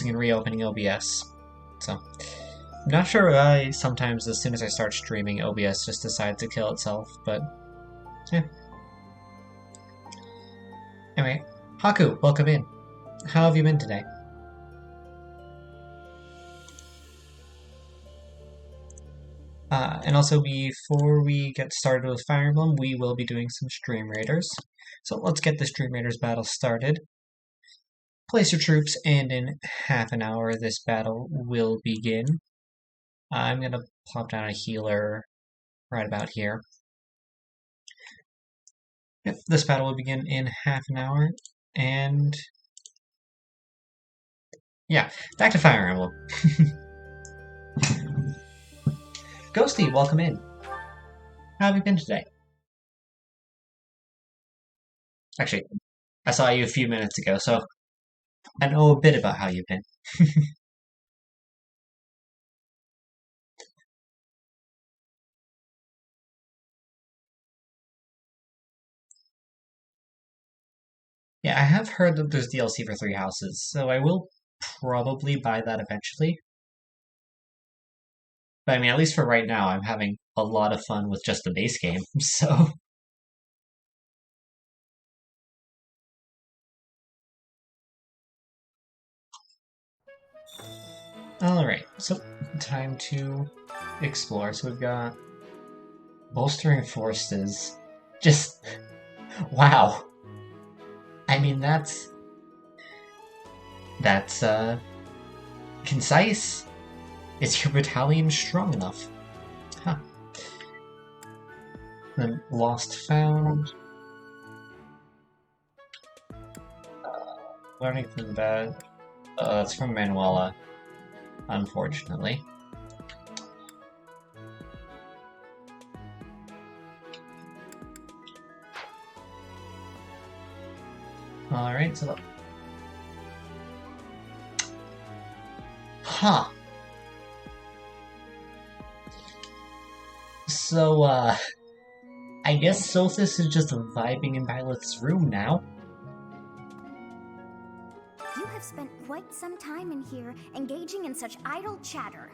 closing and reopening OBS. So, I'm not sure why sometimes as soon as I start streaming, OBS just decides to kill itself, but yeah. Anyway, Haku, welcome in. How have you been today? And also, before we get started with Fire Emblem, we will be doing some Stream Raiders. So let's get the Stream Raiders battle started. Place your troops, and in half an hour this battle will begin. I'm going to plop down a healer right about here. Yep, this battle will begin in half an hour, and yeah, back to Fire Emblem. Ghosty, welcome in. How have you been today? Actually, I saw you a few minutes ago, so I know a bit about how you've been. Yeah, I have heard that there's DLC for 3 Houses, so I will probably buy that eventually. But I mean, at least for right now, I'm having a lot of fun with just the base game, so... Alright, so time to explore. So we've got bolstering forces. Just... wow. I mean, that's concise. Is your battalion strong enough? Huh. Then Lost Found. Learning from bad. That's from Manuela, unfortunately. Alright, so... huh. So, I guess Sothis is just vibing in Violet's room now. You have spent quite some time in here, engaging in such idle chatter.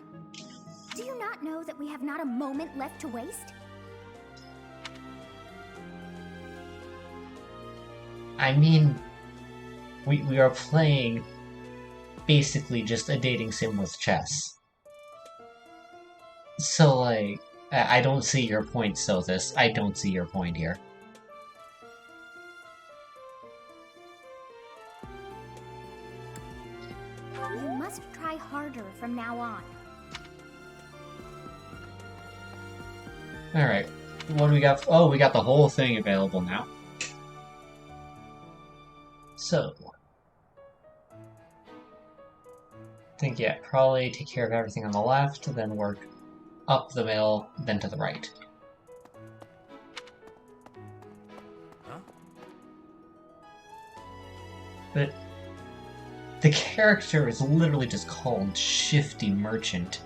Do you not know that we have not a moment left to waste? I mean, we are playing basically just a dating sim with chess. So, like, I don't see your point, Sothis. I don't see your point here. You must try harder from now on. Alright, what do we got? Oh, we got the whole thing available now. So, I think, yeah, probably take care of everything on the left, then work up the middle, then to the right. Huh? But the character is literally just called Shifty Merchant.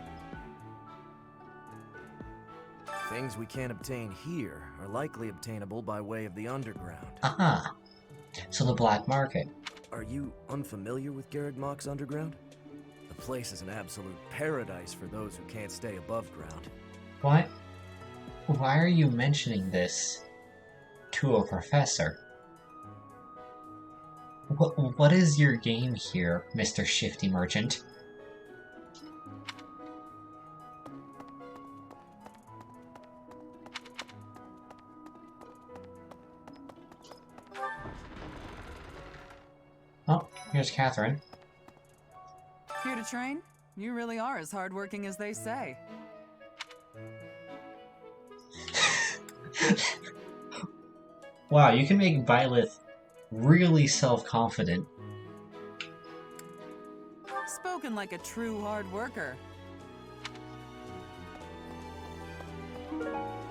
Things we can't obtain here are likely obtainable by way of the underground. Ah, so the black market. Are you unfamiliar with Garreg-Mach's underground? The place is an absolute paradise for those who can't stay above ground. Why are you mentioning this to a professor? What is your game here, Mr. Shifty Merchant? Oh, here's Catherine. Here to train? You really are as hardworking as they say. Wow, you can make Violet really self-confident. Spoken like a true hard worker.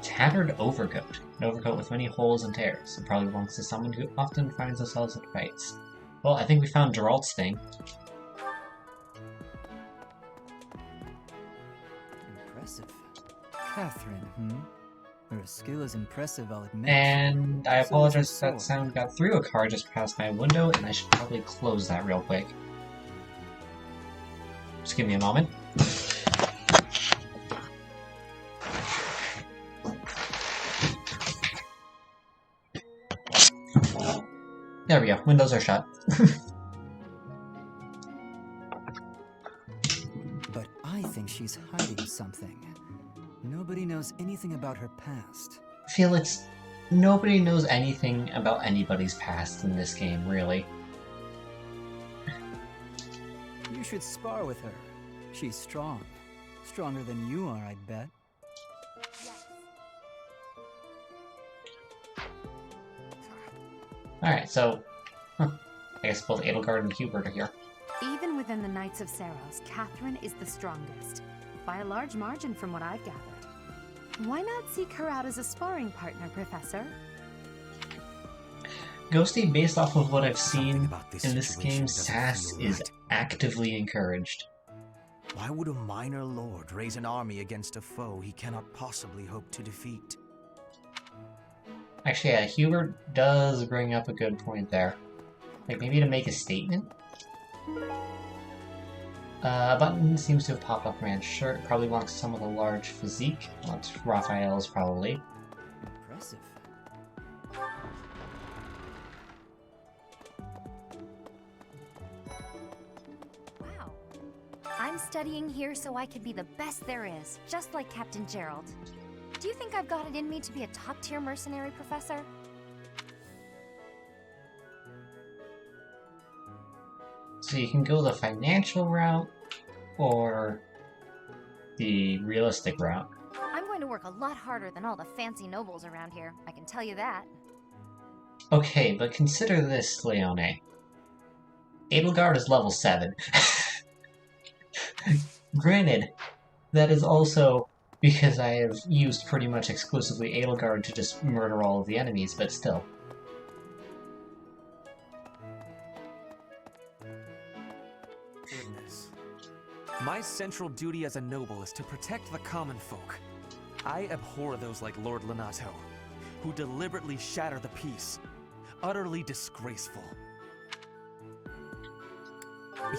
Tattered overcoat. An overcoat with many holes and tears. It probably belongs to someone who often finds themselves in fights. Well, I think we found Geralt's thing. Impressive. Catherine, Her skill is impressive, I'll admit. And I So apologize is if your that sword. sound got through. A car just passed my window, and I should probably close that real quick. Just give me a moment. There we go. Windows are shut. But I think she's hiding something. Nobody knows anything about her past. Felix, nobody knows anything about anybody's past in this game, really. You should spar with her. She's strong. Stronger than you are, I'd bet. Alright, so... I guess both Edelgard and Hubert are here. Even within the Knights of Saros, Catherine is the strongest. By a large margin from what I've gathered. Why not seek her out as a sparring partner, Professor? Ghosty, based off of what I've Something seen about this in this situation game, doesn't Sass feel is right. actively encouraged. Why would a minor lord raise an army against a foe he cannot possibly hope to defeat? Actually, yeah, Hubert does bring up a good point there. Like, maybe to make a statement? A button seems to have popped up Rand's shirt. Probably wants someone with a large physique. Well, it's Raphael's, probably. Impressive. Wow. I'm studying here so I could be the best there is, just like Captain Gerald. Do you think I've got it in me to be a top-tier mercenary, Professor? So you can go the financial route, or the realistic route. I'm going to work a lot harder than all the fancy nobles around here, I can tell you that. Okay, but consider this, Leone. Edelgard is level 7. Granted, that is also because I have used pretty much exclusively Edelgard to just murder all of the enemies, but still. Goodness. My central duty as a noble is to protect the common folk. I abhor those like Lord Lenato, who deliberately shatter the peace. Utterly disgraceful.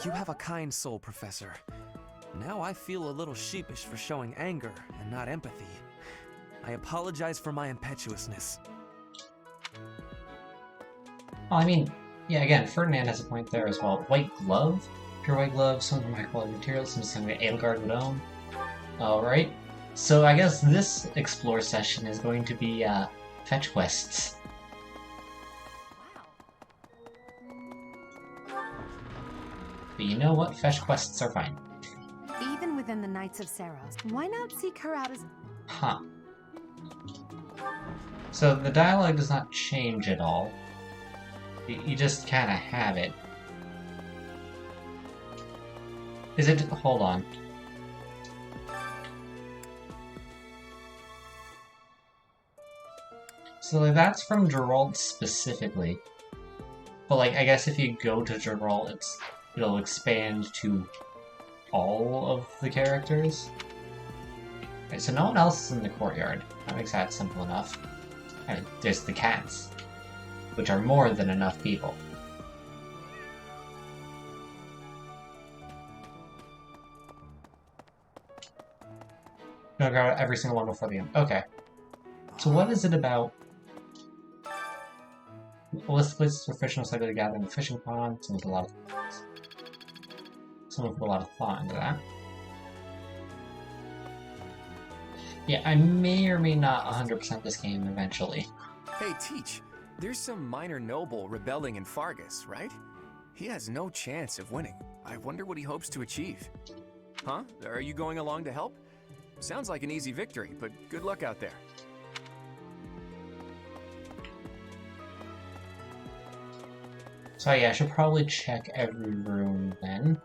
You have a kind soul, Professor. Now I feel a little sheepish for showing anger and not empathy. I apologize for my impetuousness. Well, I mean, yeah, again, Ferdinand has a point there as well. White glove? Pure white glove, some from high quality materials, something that Edelgard would own. Alright, so I guess this explore session is going to be fetch quests. But you know what? Fetch quests are fine. Even within the Knights of Saros, why not seek her out as... Huh. So the dialogue does not change at all. You just kind of have it. Is it... hold on. So like, that's from Geralt specifically. But like, I guess if you go to Geralt, it'll expand to all of the characters. Okay, so no one else is in the courtyard. That makes that simple enough. I mean, there's the cats, which are more than enough people. No, got every single one before the end. Okay. So what is it about? Let's professional cycle to gather in the fishing pond. Someone put a lot of thought into that. Yeah, I may or may not 100% this game eventually. Hey, Teach, there's some minor noble rebelling in Fargus, right? He has no chance of winning. I wonder what he hopes to achieve. Huh? Are you going along to help? Sounds like an easy victory, but good luck out there. So yeah, I should probably check every room then.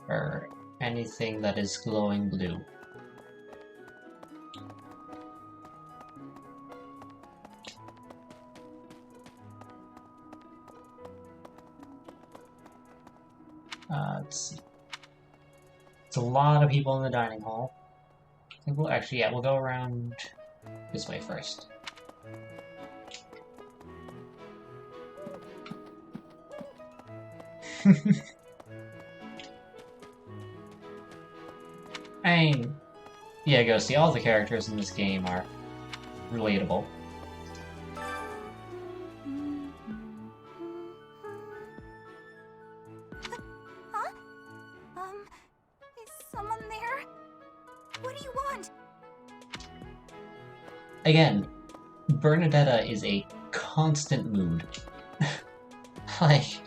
For anything that is glowing blue. Let's see. It's a lot of people in the dining hall. I think we'll actually, yeah, we'll go around this way first. I mean, yeah, Ghosty, all the characters in this game are relatable. Huh? Is someone there? What do you want? Again, Bernadetta is a constant mood. Like...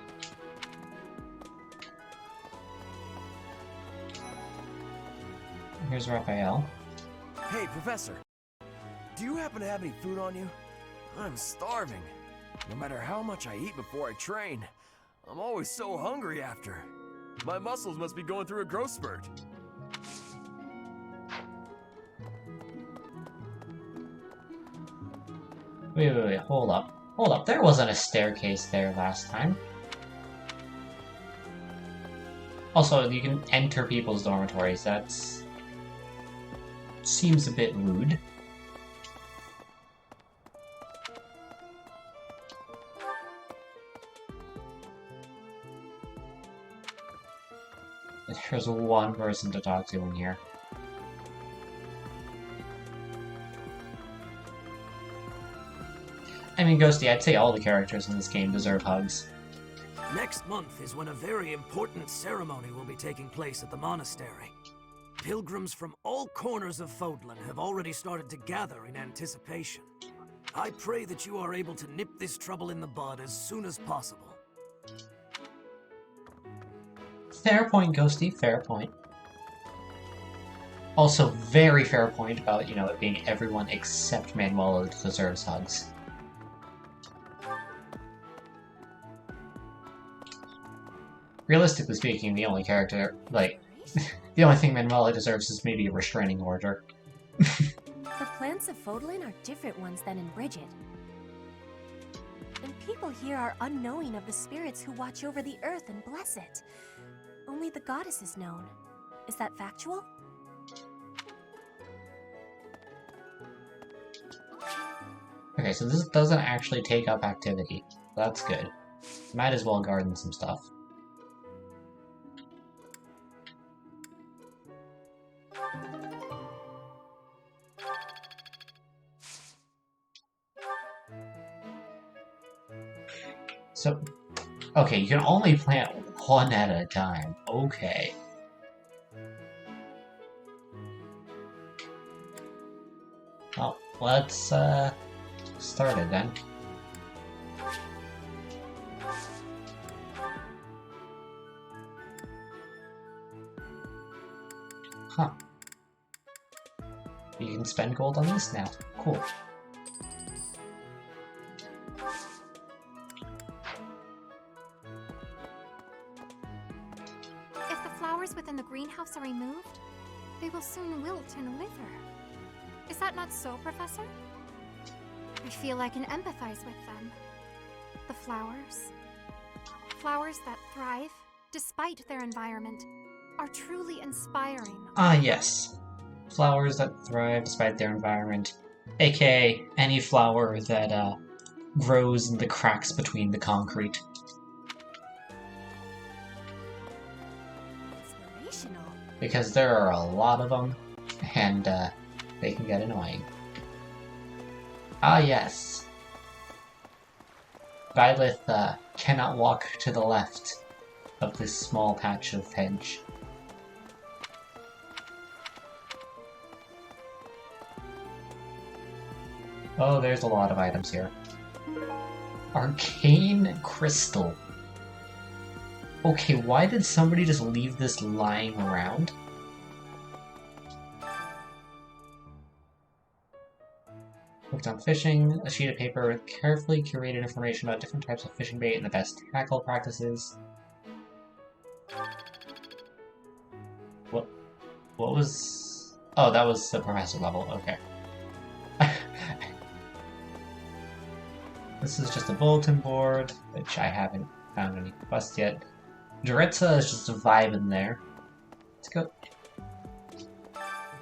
Here's Raphael. Hey, Professor. Do you happen to have any food on you? I'm starving. No matter how much I eat before I train, I'm always so hungry after. My muscles must be going through a growth spurt. Wait, hold up. Hold up, there wasn't a staircase there last time. Also, you can enter people's dormitories, that's... seems a bit rude. There's one person to talk to in here. I mean, Ghosty, I'd say all the characters in this game deserve hugs. Next month is when a very important ceremony will be taking place at the monastery. Pilgrims from all corners of Fodlan have already started to gather in anticipation. I pray that you are able to nip this trouble in the bud as soon as possible. Fair point, Ghosty, fair point. Also, very fair point about, you know, it being everyone except Manuela that deserves hugs. Realistically speaking, the only character, like, the only thing Manuela deserves is maybe a restraining order. The plants of Fodlan are different ones than in Brigid. And people here are unknowing of the spirits who watch over the earth and bless it. Only the goddess is known. Is that factual? Okay, so this doesn't actually take up activity. That's good. Might as well garden some stuff. So, okay, you can only plant one at a time. Okay. Well, let's, start it then. Huh. You can spend gold on these now. Cool. If the flowers within the greenhouse are removed, they will soon wilt and wither. Is that not so, Professor? I feel I can empathize with them. The flowers. Flowers that thrive, despite their environment, are truly inspiring. Ah, yes. Flowers that thrive despite their environment. AKA any flower that, grows in the cracks between the concrete. Inspirational. Because there are a lot of them, and, they can get annoying. Ah, yes. Byleth, cannot walk to the left of this small patch of hedge. Oh, there's a lot of items here. Arcane Crystal. Okay, why did somebody just leave this lying around? Hooked on fishing, a sheet of paper with carefully curated information about different types of fishing bait and the best tackle practices. What was... Oh, that was the professor level, okay. This is just a bulletin board, which I haven't found any quests yet. Duretza is just a vibe in there. Let's go.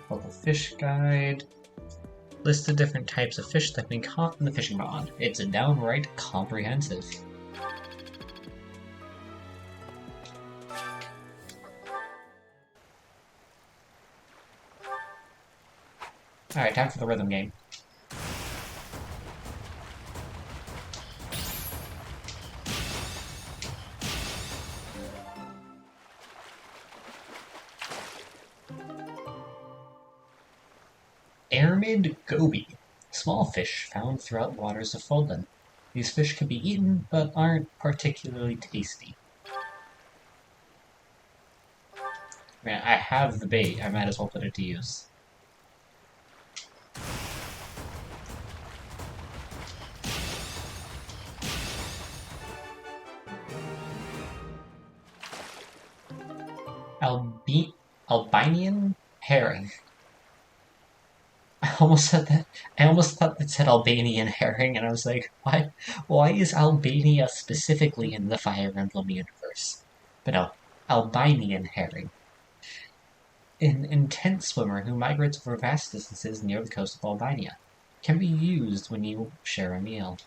Local fish guide. List of different types of fish that can be caught in the fishing pond. It's downright comprehensive. Alright, time for the rhythm game. Airmid goby. Small fish found throughout waters of Fodlan. These fish can be eaten, but aren't particularly tasty. Man, I have the bait. I might as well put it to use. Albanian herring. I almost said that. I almost thought it said Albanian herring, and I was like, why? Why is Albania specifically in the Fire Emblem universe? But no, Albanian herring. An intense swimmer who migrates over vast distances near the coast of Albania. Can be used when you share a meal.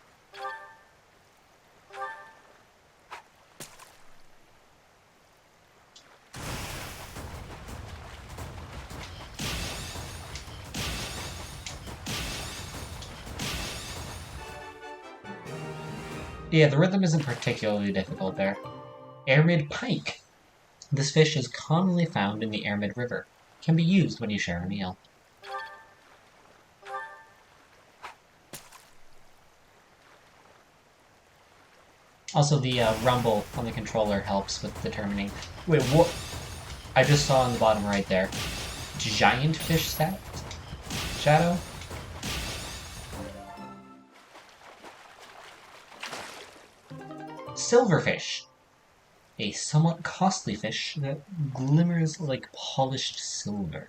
Yeah, the rhythm isn't particularly difficult there. Airmid pike. This fish is commonly found in the Airmid River. Can be used when you share a meal. Also, the rumble on the controller helps with determining... Wait, what? I just saw on the bottom right there. Giant fish stat? Shadow? Silverfish. A somewhat costly fish that glimmers like polished silver.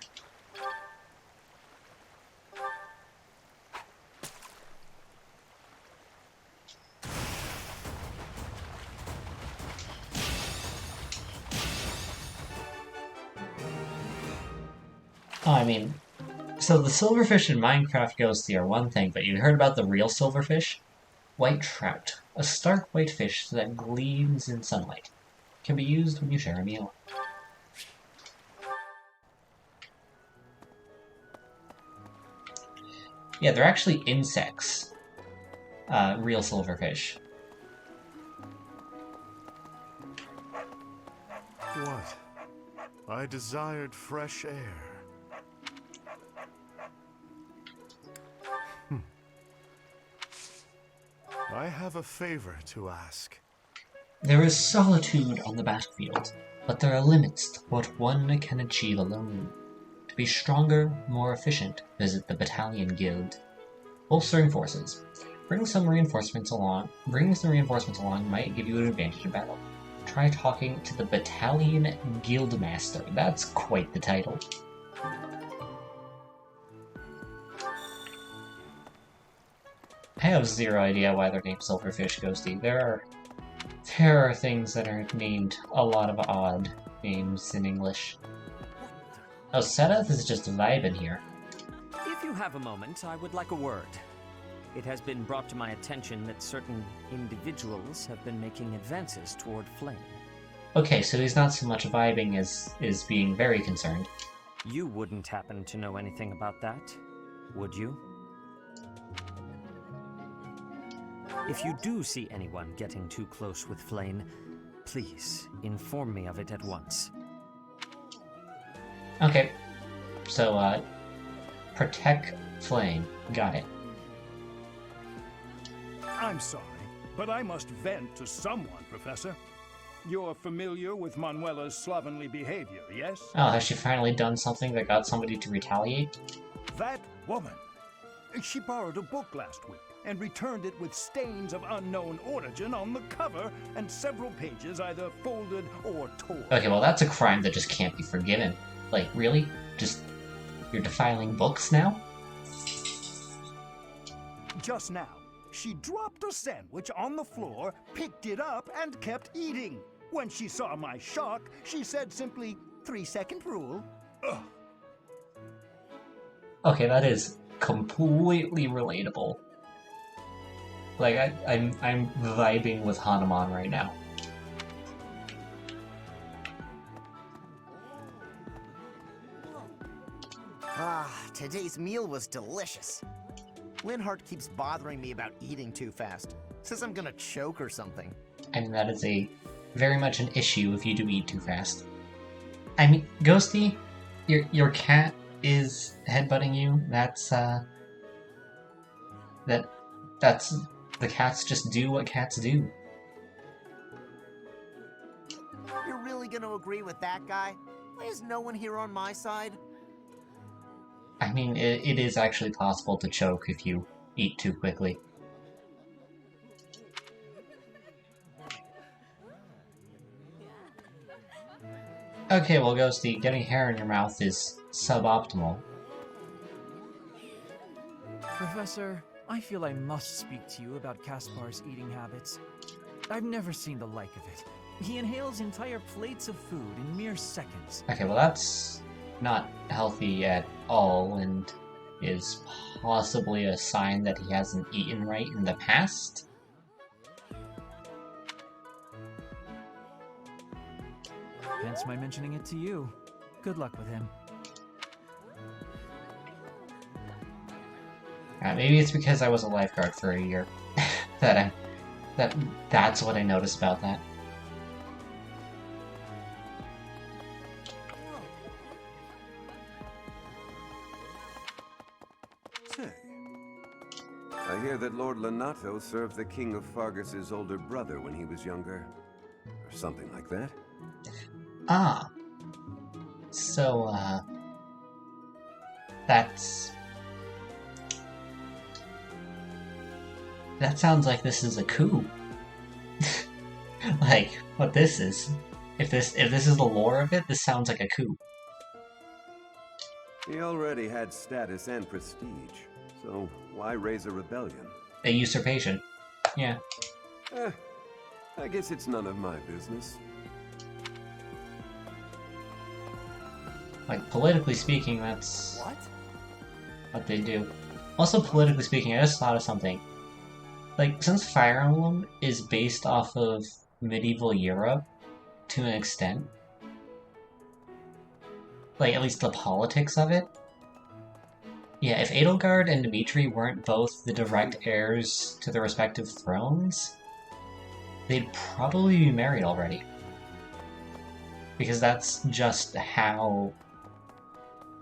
Oh, I mean, so the silverfish in Minecraft Ghosty are one thing, but you heard about the real silverfish? White trout. A stark white fish that gleams in sunlight. Can be used when you share a meal. Yeah, they're actually insects. Real silverfish. What? I desired fresh air. I have a favor to ask. There is solitude on the battlefield, but there are limits to what one can achieve alone. To be stronger, more efficient, visit the Battalion Guild. Bolstering forces. Bringing some reinforcements along might give you an advantage in battle. Try talking to the Battalion Guildmaster. That's quite the title. I have zero idea why they're named Silverfish Ghosty. There are things that are named a lot of odd names in English. Oh, Seth is just vibing here. If you have a moment, I would like a word. It has been brought to my attention that certain individuals have been making advances toward Flame. Okay, so he's not so much vibing as is being very concerned. You wouldn't happen to know anything about that, would you? If you do see anyone getting too close with Flame, please inform me of it at once. Okay, so, protect Flame. Got it. I'm sorry, but I must vent to someone, Professor. You're familiar with Manuela's slovenly behavior, yes? Oh, has she finally done something that got somebody to retaliate? That woman! She borrowed a book last week and returned it with stains of unknown origin on the cover and several pages either folded or torn. Okay, well that's a crime that just can't be forgiven. Like, really? Just... you're defiling books now? Just now, she dropped a sandwich on the floor, picked it up, and kept eating. When she saw my shock, she said simply, 3-second rule. Ugh. Okay, that is completely relatable. Like, I'm vibing with Hanuman right now. Ah, today's meal was delicious. Linhart keeps bothering me about eating too fast. Says I'm gonna choke or something. I mean, that is very much an issue if you do eat too fast. I mean, Ghosty, your cat is headbutting you. That's the cats just do what cats do. You're really gonna agree with that guy? Why is no one here on my side? I mean, it is actually possible to choke if you eat too quickly. Okay, well, Ghosty, getting hair in your mouth is suboptimal. Professor, I feel I must speak to you about Caspar's eating habits. I've never seen the like of it. He inhales entire plates of food in mere seconds. Okay, well, that's not healthy at all, and is possibly a sign that he hasn't eaten right in the past. Hence my mentioning it to you. Good luck with him. Maybe it's because I was a lifeguard for a year that's what I noticed about that. Say, I hear that Lord Lonato served the King of Fargus's older brother when he was younger, or something like that. Ah. So, that sounds like this is a coup. Like, what this is. If this is the lore of it, this sounds like a coup. He already had status and prestige, so why raise a rebellion? A usurpation. Yeah. I guess it's none of my business. Like, politically speaking, that's what they do. Also, politically speaking, I just thought of something. Like, since Fire Emblem is based off of medieval Europe, to an extent, like, at least the politics of it, yeah, if Edelgard and Dimitri weren't both the direct heirs to their respective thrones, they'd probably be married already. Because that's just how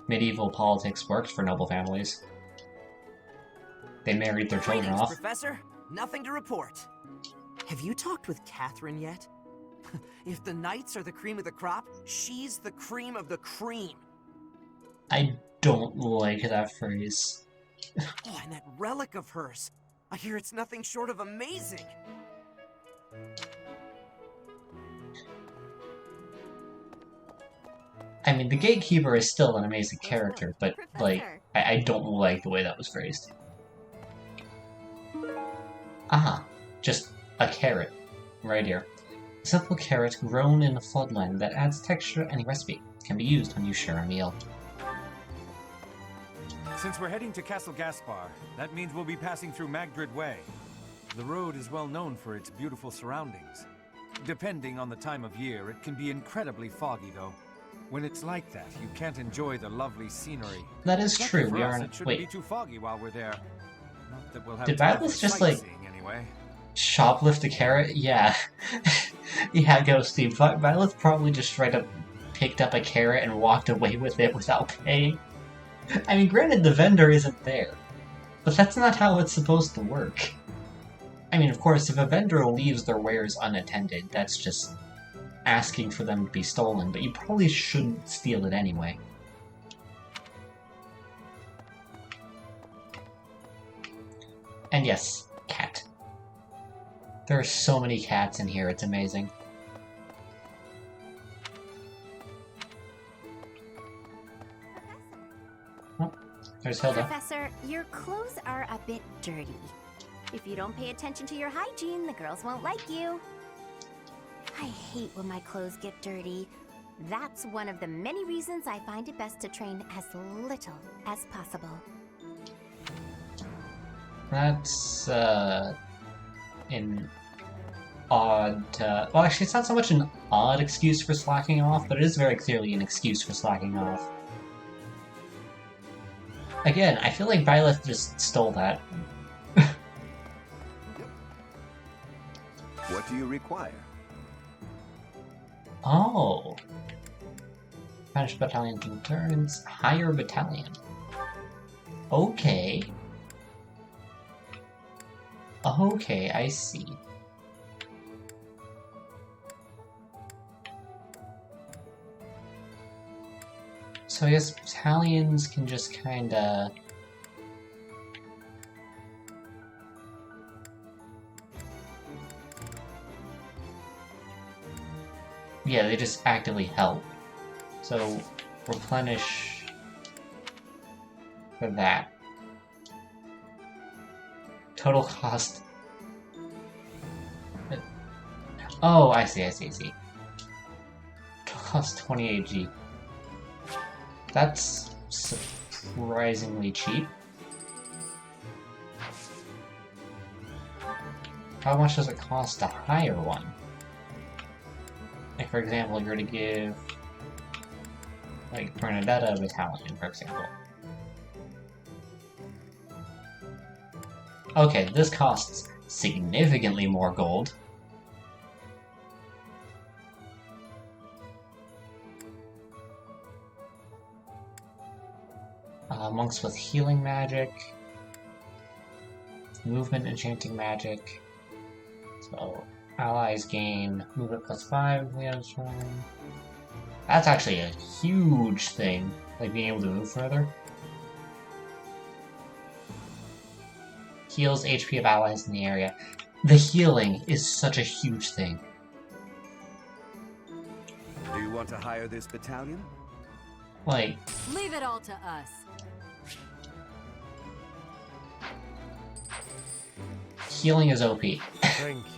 medieval politics worked for noble families. They married their children Greetings, off. Professor. Nothing to report. Have you talked with Catherine yet? If the knights are the cream of the crop, she's the cream of the cream. I don't like that phrase. Oh, and that relic of hers. I hear it's nothing short of amazing. I mean, the Gatekeeper is still an amazing character, but, like, I don't like the way that was phrased. Ah, just a carrot. Right here. A simple carrot grown in a floodland that adds texture to any recipe. Can be used when you share a meal. Since we're heading to Castle Gaspar, that means we'll be passing through Magdrid Way. The road is well known for its beautiful surroundings. Depending on the time of year, it can be incredibly foggy, though. When it's like that, you can't enjoy the lovely scenery. That is true. For We us, aren't. it shouldn't Wait. be too foggy while we're there. Not that we'll have Did time for Byleth just, like, sightseeing anyway. shoplift a carrot? Yeah. Yeah, Ghosty. Byleth probably just straight up picked up a carrot and walked away with it without paying. I mean, granted, the vendor isn't there, but that's not how it's supposed to work. I mean, of course, if a vendor leaves their wares unattended, that's just asking for them to be stolen, but you probably shouldn't steal it anyway. And yes, cat. There are so many cats in here, it's amazing. Oh, there's Hilda. Professor, your clothes are a bit dirty. If you don't pay attention to your hygiene, the girls won't like you. I hate when my clothes get dirty. That's one of the many reasons I find it best to train as little as possible. That's, an odd, well, actually, it's not so much an odd excuse for slacking off, but it is very clearly an excuse for slacking off. Again, I feel like Byleth just stole that. What do you require? Oh. Spanish battalion concerns higher battalion. Okay. Okay, I see. So I guess battalions can just kinda... Yeah, they just actively help. So, replenish for that. Total cost... Oh, I see. Total cost 20 AG. That's surprisingly cheap. How much does it cost to hire one? Like, for example, you're to give, like, Bernadetta Battalion, for example. Okay, this costs significantly more gold. Monks with healing magic. Movement enchanting magic. So, allies gain movement +5 the other turn. That's actually a huge thing, like being able to move further. Heals HP of allies in the area. The healing is such a huge thing. Do you want to hire this battalion? Like... Leave it all to us. Healing is OP. Thank you.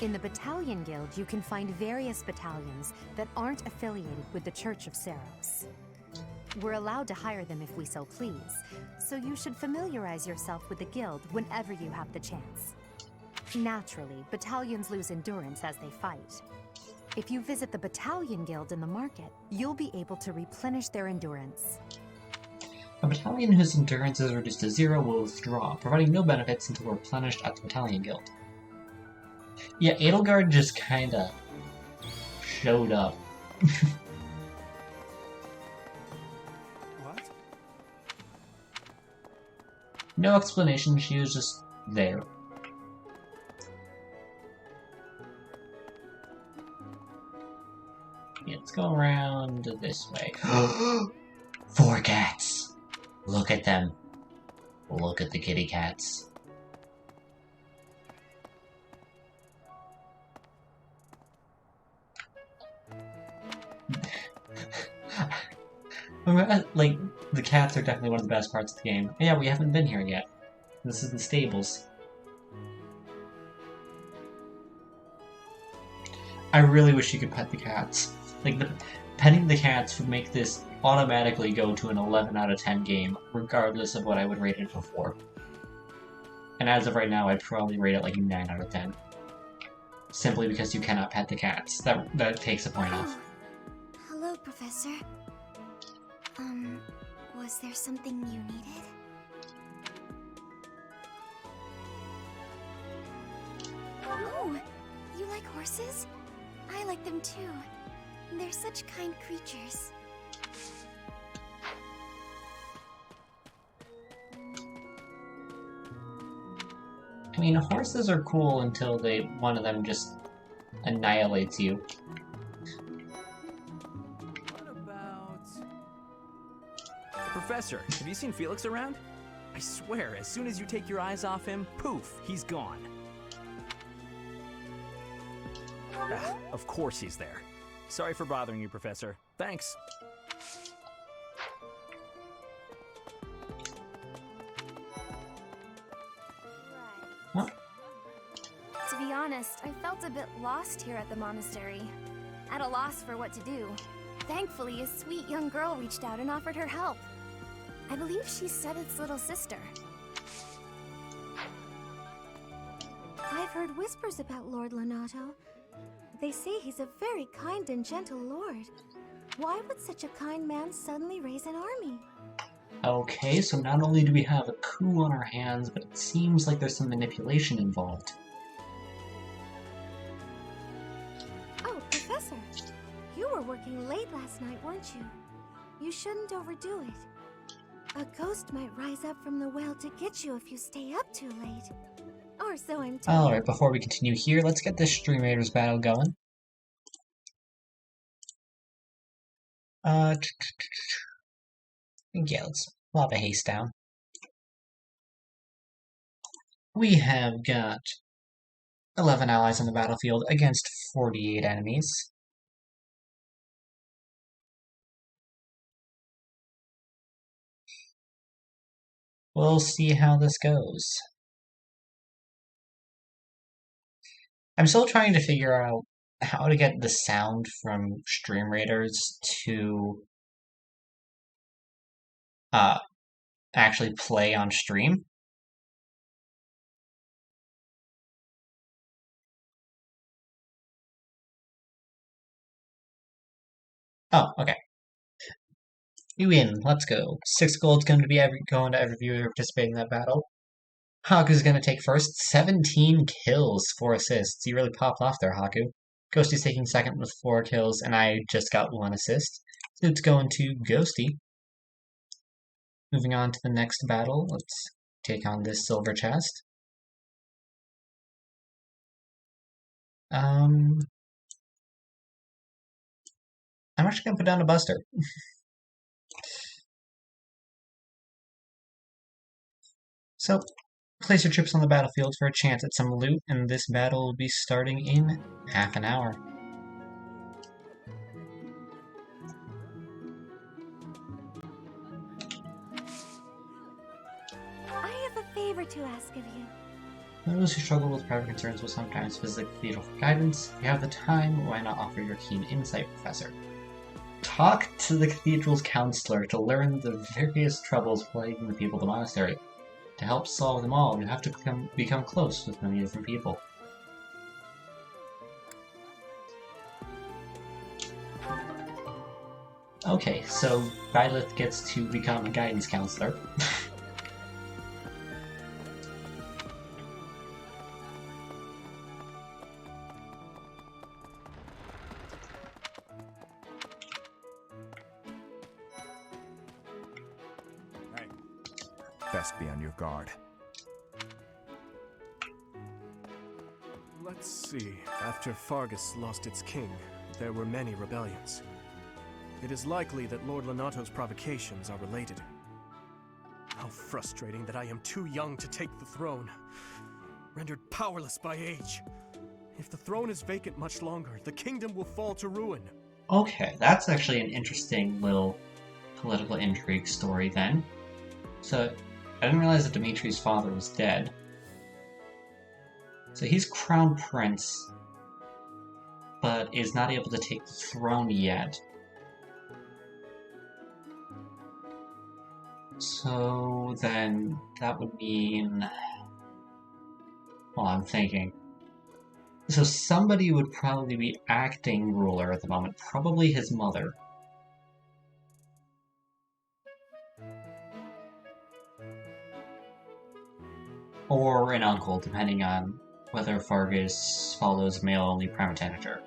In the Battalion Guild, you can find various battalions that aren't affiliated with the Church of Seiros. We're allowed to hire them if we so please, so you should familiarize yourself with the guild whenever you have the chance. Naturally, battalions lose endurance as they fight. If you visit the Battalion Guild in the market, you'll be able to replenish their endurance. A battalion whose endurance is reduced to 0 will withdraw, providing no benefits until replenished at the Battalion Guild. Yeah, Edelgard just kinda showed up. What? No explanation, she was just there. Yeah, let's go around this way. 4 cats! Look at them. Look at the kitty cats. Like, the cats are definitely one of the best parts of the game. Yeah, we haven't been here yet. This is the stables. I really wish you could pet the cats. Like, petting the cats would make this automatically go to an 11 out of 10 game, regardless of what I would rate it before. And as of right now, I'd probably rate it like 9 out of 10. Simply because you cannot pet the cats. That takes a point off. Hello, Professor. Was there something you needed? Oh, you like horses? I like them too. They're such kind creatures. I mean, horses are cool until one of them just annihilates you. What about... Professor, have you seen Felix around? I swear, as soon as you take your eyes off him, poof, he's gone. Ah, of course he's there. Sorry for bothering you, Professor. Thanks. What? To be honest, I felt a bit lost here at the monastery. At a loss for what to do. Thankfully, a sweet young girl reached out and offered her help. I believe she's Seteth's little sister. I've heard whispers about Lord Lonato. They say he's a very kind and gentle lord. Why would such a kind man suddenly raise an army? Okay, so not only do we have a coup on our hands, but it seems like there's some manipulation involved. Oh, Professor. You were working late last night, weren't you? You shouldn't overdo it. A ghost might rise up from the well to get you if you stay up too late. Or so I'm told. Alright, before we continue here, let's get this Stream Raiders battle going. Yeah, let's lob a haste down. We have got 11 allies on the battlefield against 48 enemies. We'll see how this goes. I'm still trying to figure out how to get the sound from Stream Raiders to actually play on stream. Oh, okay. You win. Let's go. 6 gold's going to be going to every viewer participating in that battle. Haku's going to take first. 17 kills, 4 assists. You really popped off there, Haku. Ghosty's taking second with 4 kills, and I just got 1 assist. So it's going to Ghosty. Moving on to the next battle, let's take on this silver chest. I'm actually going to put down a Buster. So, place your troops on the battlefield for a chance at some loot, and this battle will be starting in half an hour. I have a favor to ask of you. Those who struggle with private concerns will sometimes visit the cathedral for guidance. If you have the time, why not offer your keen insight, Professor? Talk to the cathedral's counselor to learn the various troubles plaguing the people of the monastery. To help solve them all, you have to become close with many different people. Okay, so Byleth gets to become a guidance counselor. Best be on your guard. Let's see. After Fargus lost its king, there were many rebellions. It is likely that Lord Lonato's provocations are related. How frustrating that I am too young to take the throne, rendered powerless by age. If the throne is vacant much longer, the kingdom will fall to ruin. Okay, that's actually an interesting little political intrigue story then. So, I didn't realize that Dimitri's father was dead. So he's crown prince, but is not able to take the throne yet. So then that would mean... Well, I'm thinking. So somebody would probably be acting ruler at the moment, probably his mother. Or an uncle, depending on whether Fargus follows male-only primogeniture.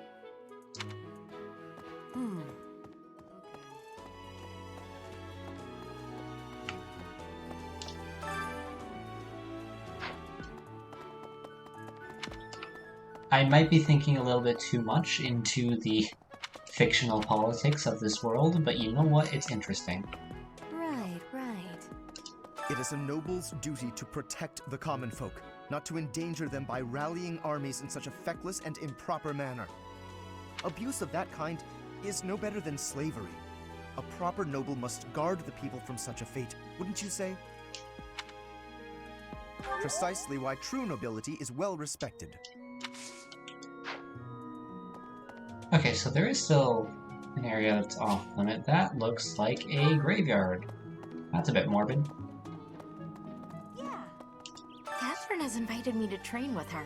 I might be thinking a little bit too much into the fictional politics of this world, but you know what? It's interesting. Right. It is a noble's duty to protect the common folk, not to endanger them by rallying armies in such a feckless and improper manner. Abuse of that kind is no better than slavery. A proper noble must guard the people from such a fate, wouldn't you say? Precisely why true nobility is well respected. Okay, so there is still an area that's off limit. That looks like a graveyard. That's a bit morbid. Catherine has invited me to train with her.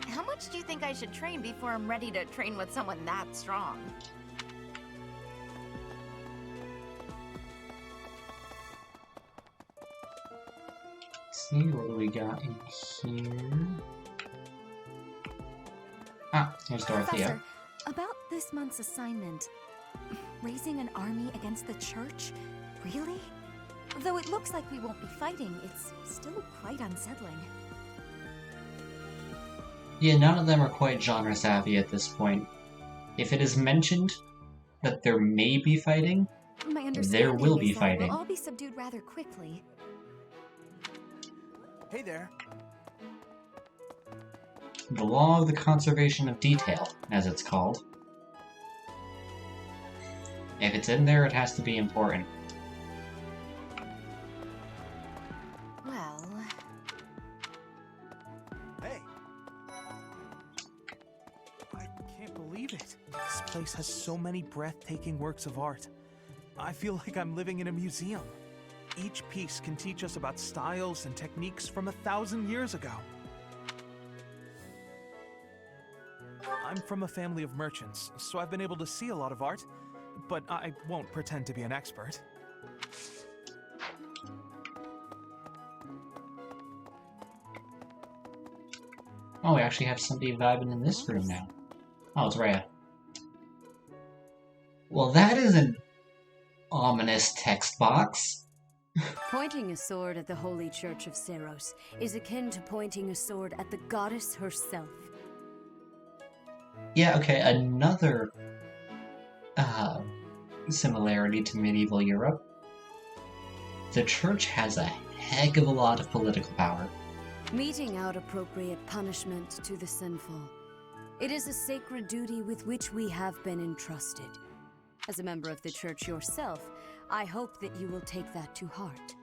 How much do you think I should train before I'm ready to train with someone that strong? Let's see, what do we got in here? Ah, here's Dorothea. Professor, about this month's assignment, raising an army against the church? Really? Though it looks like we won't be fighting, it's still quite unsettling. Yeah, none of them are quite genre savvy at this point. If it is mentioned that there may be fighting, My understanding there will be is that fighting. we'll all be subdued rather quickly. Hey there. The law of the conservation of detail, as it's called. If it's in there, it has to be important. Well... Hey. I can't believe it. This place has so many breathtaking works of art. I feel like I'm living in a museum. Each piece can teach us about styles and techniques from 1,000 years ago. I'm from a family of merchants, so I've been able to see a lot of art, but I won't pretend to be an expert. Oh, we actually have somebody vibing in this room now. Oh, it's Rhea. Well, that is an ominous text box. Pointing a sword at the Holy Church of Seros is akin to pointing a sword at the goddess herself. Yeah, okay, another similarity to medieval Europe. The church has a heck of a lot of political power. Meting out appropriate punishment to the sinful. It is a sacred duty with which we have been entrusted. As a member of the church yourself, I hope that you will take that to heart.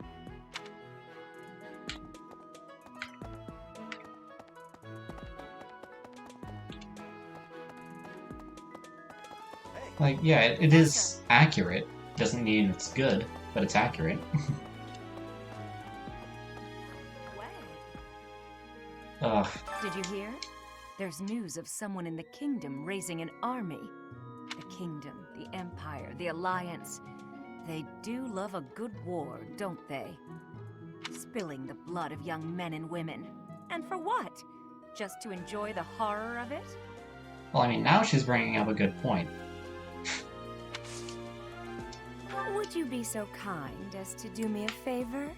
Like, yeah, it is accurate. Doesn't mean it's good, but it's accurate. Ugh. Did you hear? There's news of someone in the kingdom raising an army. The kingdom, the empire, the alliance. They do love a good war, don't they? Spilling the blood of young men and women. And for what? Just to enjoy the horror of it? Well, I mean, now she's bringing up a good point. Would you be so kind as to do me a favor?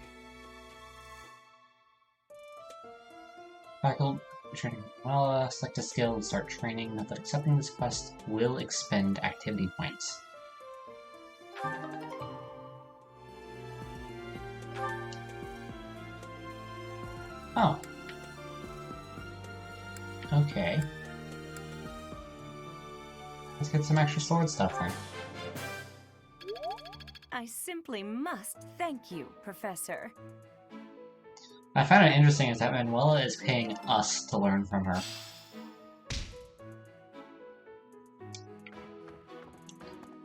Faculty training. Well, select a skill and start training. Note that accepting this quest will expend activity points. Oh. Okay. Let's get some extra sword stuff then. I simply must thank you, Professor. I find it interesting is that Manuela is paying us to learn from her.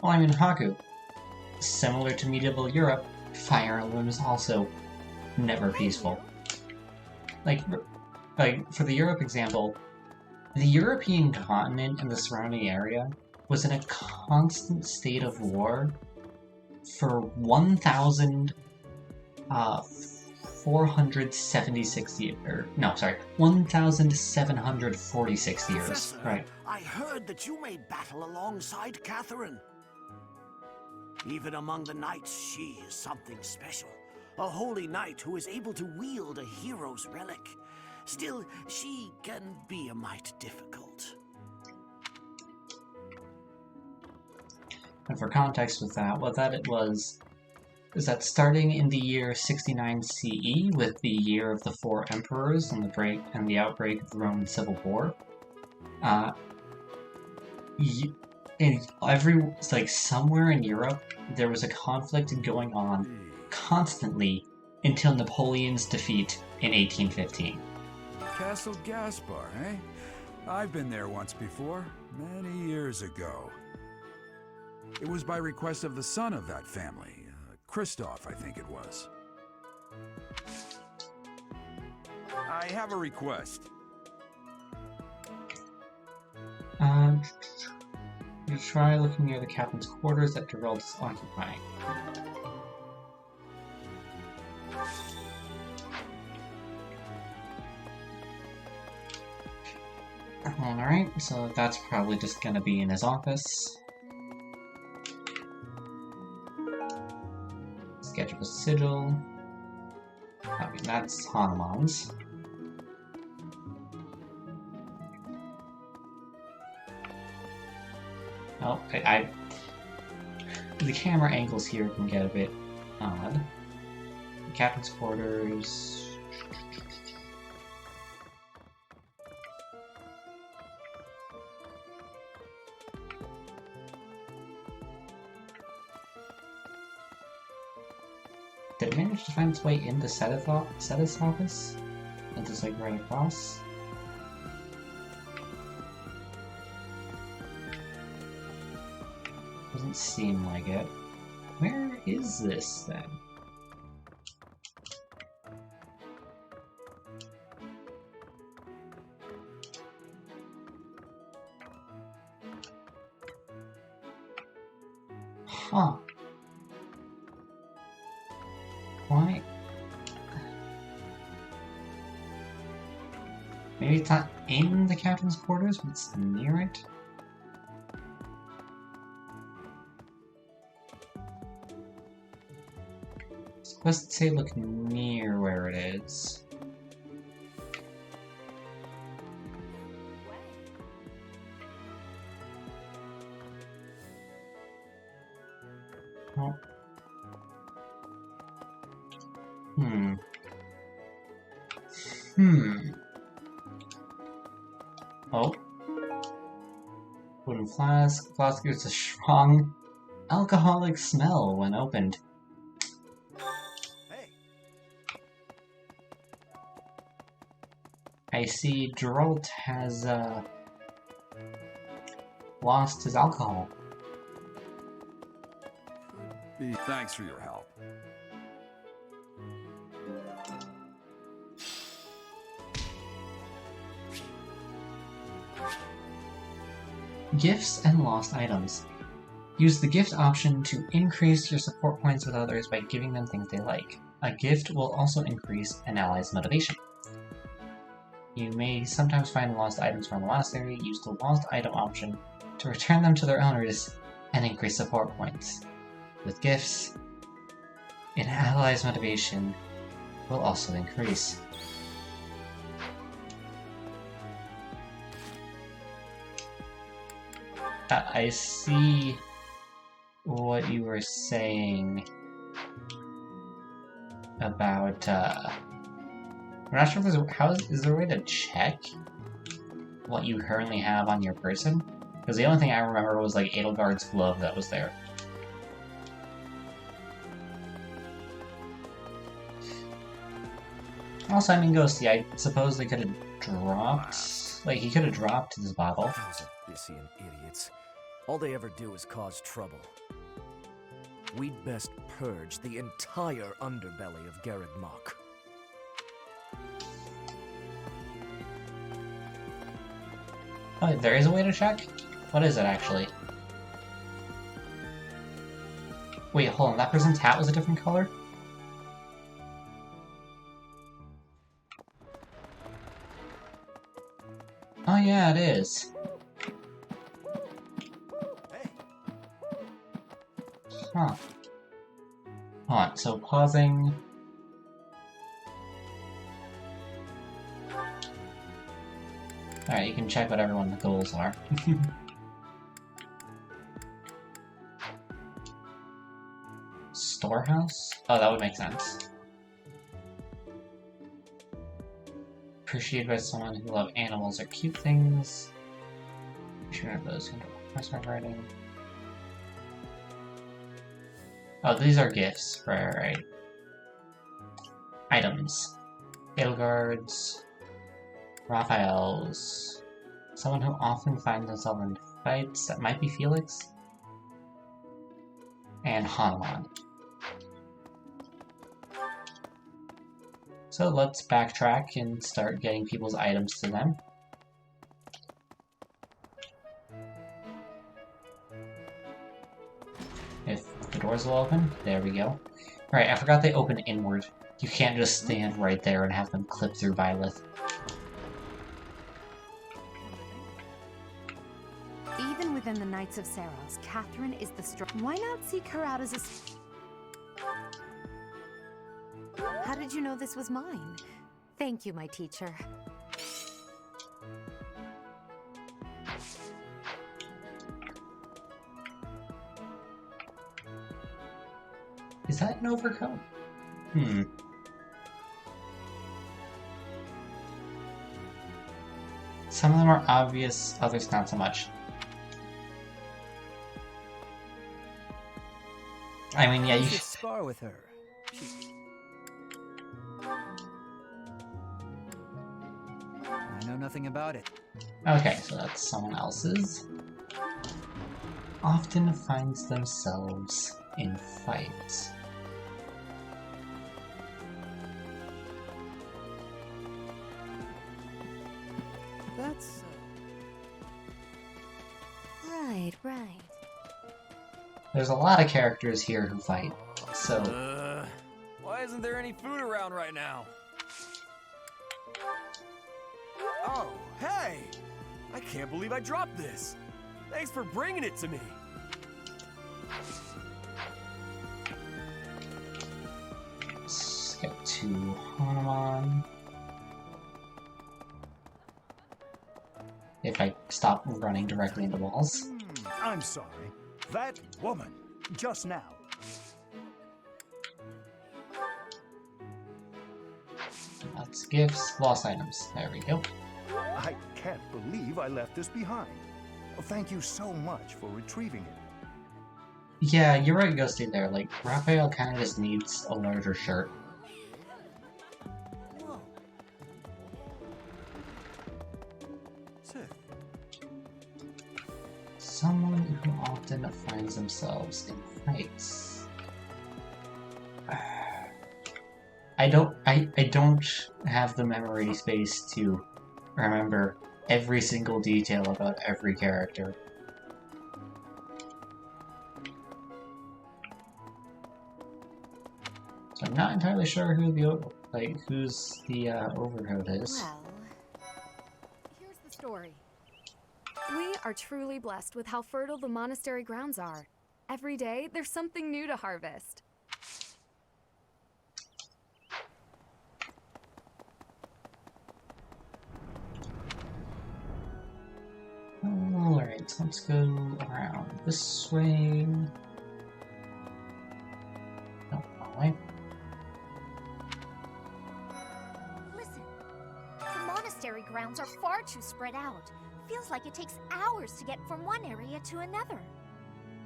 Well, I mean, Haku. Similar to medieval Europe, Fire Emblem is also never peaceful. Like, for the Europe example, the European continent and the surrounding area was in a constant state of war for 1,476 years. No, sorry, 1,746 years. Professor, Right. I heard that you made battle alongside Catherine. Even among the knights, she is something special. A holy knight who is able to wield a hero's relic. Still, she can be a mite difficult. And for context with that, what that it was is that starting in the year 69 CE, with the year of the Four Emperors and the outbreak of the Roman Civil War, somewhere in Europe, there was a conflict going on constantly until Napoleon's defeat in 1815. Castle Gaspar, eh? I've been there once before, many years ago. It was by request of the son of that family, Christoph, I think it was. I have a request. You try looking near the captain's quarters that Geralt is occupying. Alright, so that's probably just gonna be in his office. Sketch of a sigil. I mean, that's Hanuman's. Oh, the camera angles here can get a bit odd. Captain's quarters. Did it manage to find its way into Setith's office? And just like right across? Doesn't seem like it. Where is this then? Huh. Why? Maybe it's not in the captain's quarters, but it's near it? Let's say look near where it is. Oh. Oh. Wooden flask. Flask gives a strong alcoholic smell when opened. I see Geralt has, lost his alcohol. Thanks for your help. Gifts and lost items. Use the gift option to increase your support points with others by giving them things they like. A gift will also increase an ally's motivation. You may sometimes find lost items from the monastery. Use the lost item option to return them to their owners and increase support points. With gifts, an ally's motivation will also increase. I see what you were saying about, I'm not sure if is there a way to check what you currently have on your person? Because the only thing I remember was like Edelgard's glove that was there. Also, I mean, Ghosty, I suppose they could have dropped... Like, he could have dropped this bottle. Those Abyssian idiots. All they ever do is cause trouble. We'd best purge the entire underbelly of Garreg Mach. Oh, there is a way to check? What is it, actually? Wait, hold on, that person's hat was a different color? Oh yeah, it is. Huh. Hold on, so pausing... Alright, you can check what everyone's goals are. Storehouse? Oh, that would make sense. Appreciated by someone who loves animals or cute things. Sure, those who know horseback riding. Oh, these are gifts, right. Items. Edelgard's. Raphael's. Someone who often finds himself in fights. That might be Felix. And Hanuman. So let's backtrack and start getting people's items to them. doors will open. There we go. Right, I forgot they open inward. You can't just stand right there and have them clip through Byleth. Even within the Knights of Saros, Catherine is the strong. Why not seek her out as a... How did you know this was mine? Thank you, my teacher. Is that an overcoat? Some of them are obvious, others not so much. I mean, yeah, you should spar with her. I know nothing about it. Okay, so that's someone else's. Often finds themselves in fights. That's... Right. There's a lot of characters here who fight, so... Why isn't there any food around right now? Oh, hey! I can't believe I dropped this! Thanks for bringing it to me! Let's get to Hanuman. If I stop running directly into walls. I'm sorry. That woman, just now. That's gifts, lost items. There we go. I can't believe I left this behind. Thank you so much for retrieving it. Yeah, you're right, Ghosty there. Like, Raphael kind of just needs a larger shirt. Someone who often finds themselves in fights. I don't have the memory space to remember every single detail about every character. So I'm not entirely sure who who's the overcoat is. Well, here's the story. We are truly blessed with how fertile the monastery grounds are. Every day, there's something new to harvest. Alright, let's go around this way. No, wrong way. Listen, the monastery grounds are far too spread out. Feels like it takes hours to get from one area to another.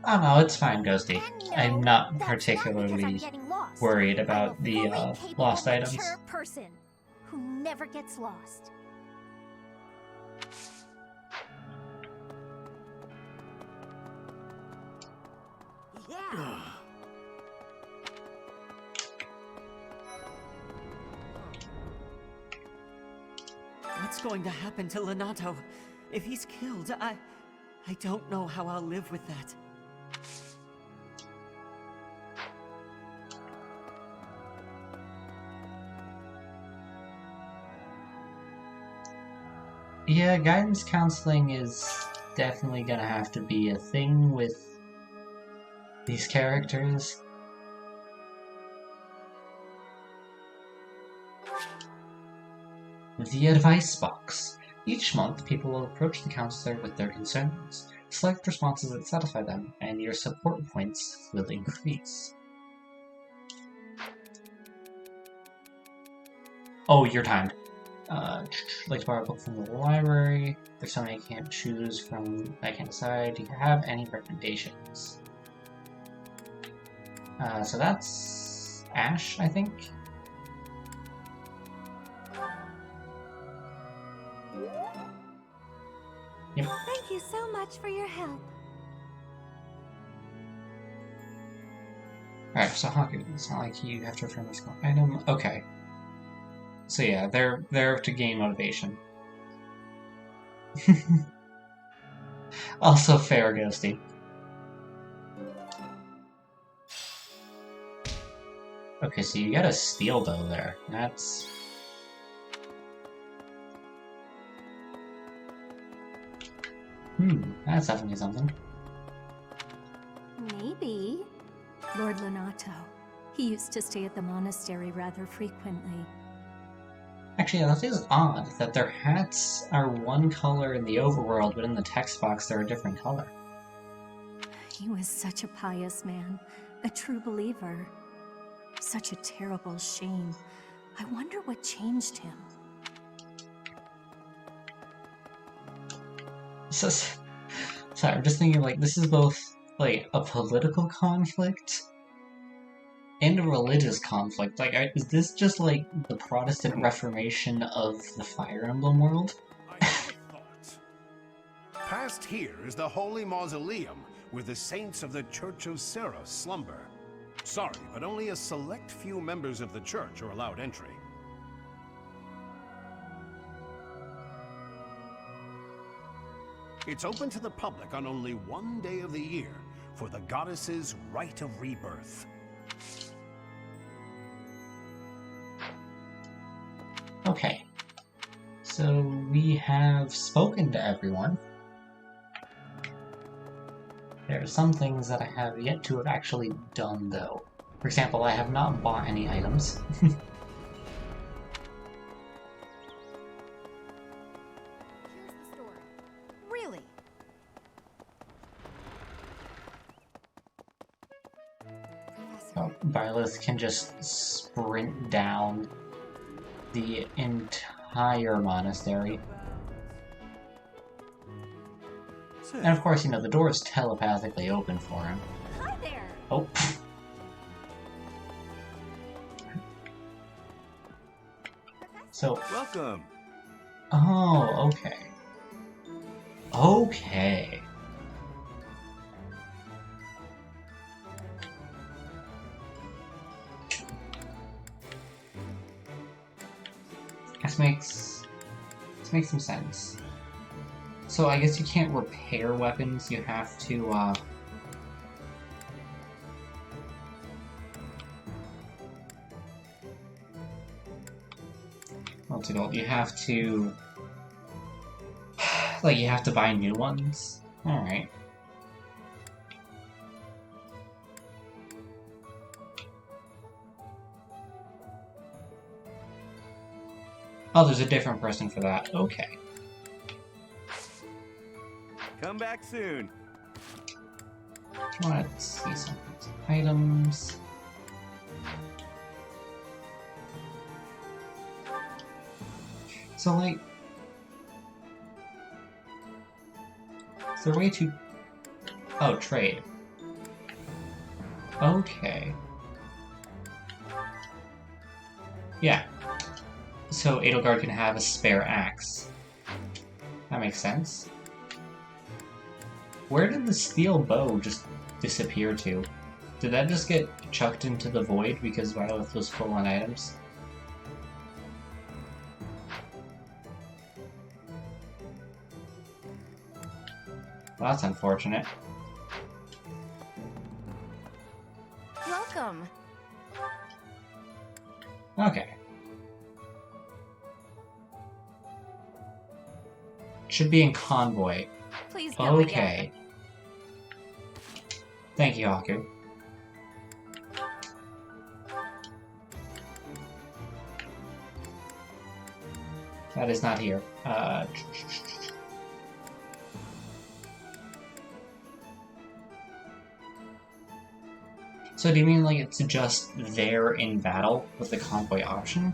Oh no, it's fine, Ghosty. No, I'm not that's particularly not because I'm getting lost. worried I'm about a the fully capable, lost items. mature person who never gets lost. Yeah. What's going to happen to Lenato? If he's killed, I don't know how I'll live with that. Yeah, guidance counseling is definitely gonna have to be a thing with these characters. The Advice Box. Each month, people will approach the counselor with their concerns. Select responses that satisfy them, and your support points will increase. Oh, you're timed. Like to borrow a book from the library. There's something I can't choose from. I can't decide. Do you have any recommendations? So that's Ash, I think. Yep. Thank you so much for your help. Alright, so Haku, it's not like you have to return this item. Okay. So yeah, they're there to gain motivation. Also fair, Ghosty. Okay, so you got a steel bow there. That's... that's definitely something. Maybe. Lord Lonato. He used to stay at the monastery rather frequently. Actually, that is odd, that their hats are one color in the overworld, but in the text box they're a different color. He was such a pious man, a true believer. Such a terrible shame. I wonder what changed him. Sorry, I'm just thinking, like, this is both, like, a political conflict and a religious conflict. Like, is this just, like, the Protestant Reformation of the Fire Emblem world? Past here is the Holy Mausoleum, where the saints of the Church of Seros slumber. Sorry, but only a select few members of the church are allowed entry. It's open to the public on only one day of the year, for the goddess's rite of rebirth. Okay. So, we have spoken to everyone. There are some things that I have yet to have actually done, though. For example, I have not bought any items. Really? So, Byleth can just sprint down the entire monastery. And of course, you know, the door is telepathically open for him. Hi there. Oh. So... Welcome. Oh, okay. Okay. This makes some sense. So I guess you can't repair weapons, you have to, what's it called? You have to... like, you have to buy new ones? Alright. Oh, there's a different person for that. Okay. Come back soon. Let's see some items. So, like... is there a way to... oh, trade. Okay. Yeah. So Edelgard can have a spare axe. That makes sense. Where did the steel bow just disappear to? Did that just get chucked into the void because Violet was full on items? Well, that's unfortunate. Welcome. Okay. Should be in convoy. Please go okay. again. Thank you, Haku. That is not here. So do you mean like it's just there in battle with the convoy option?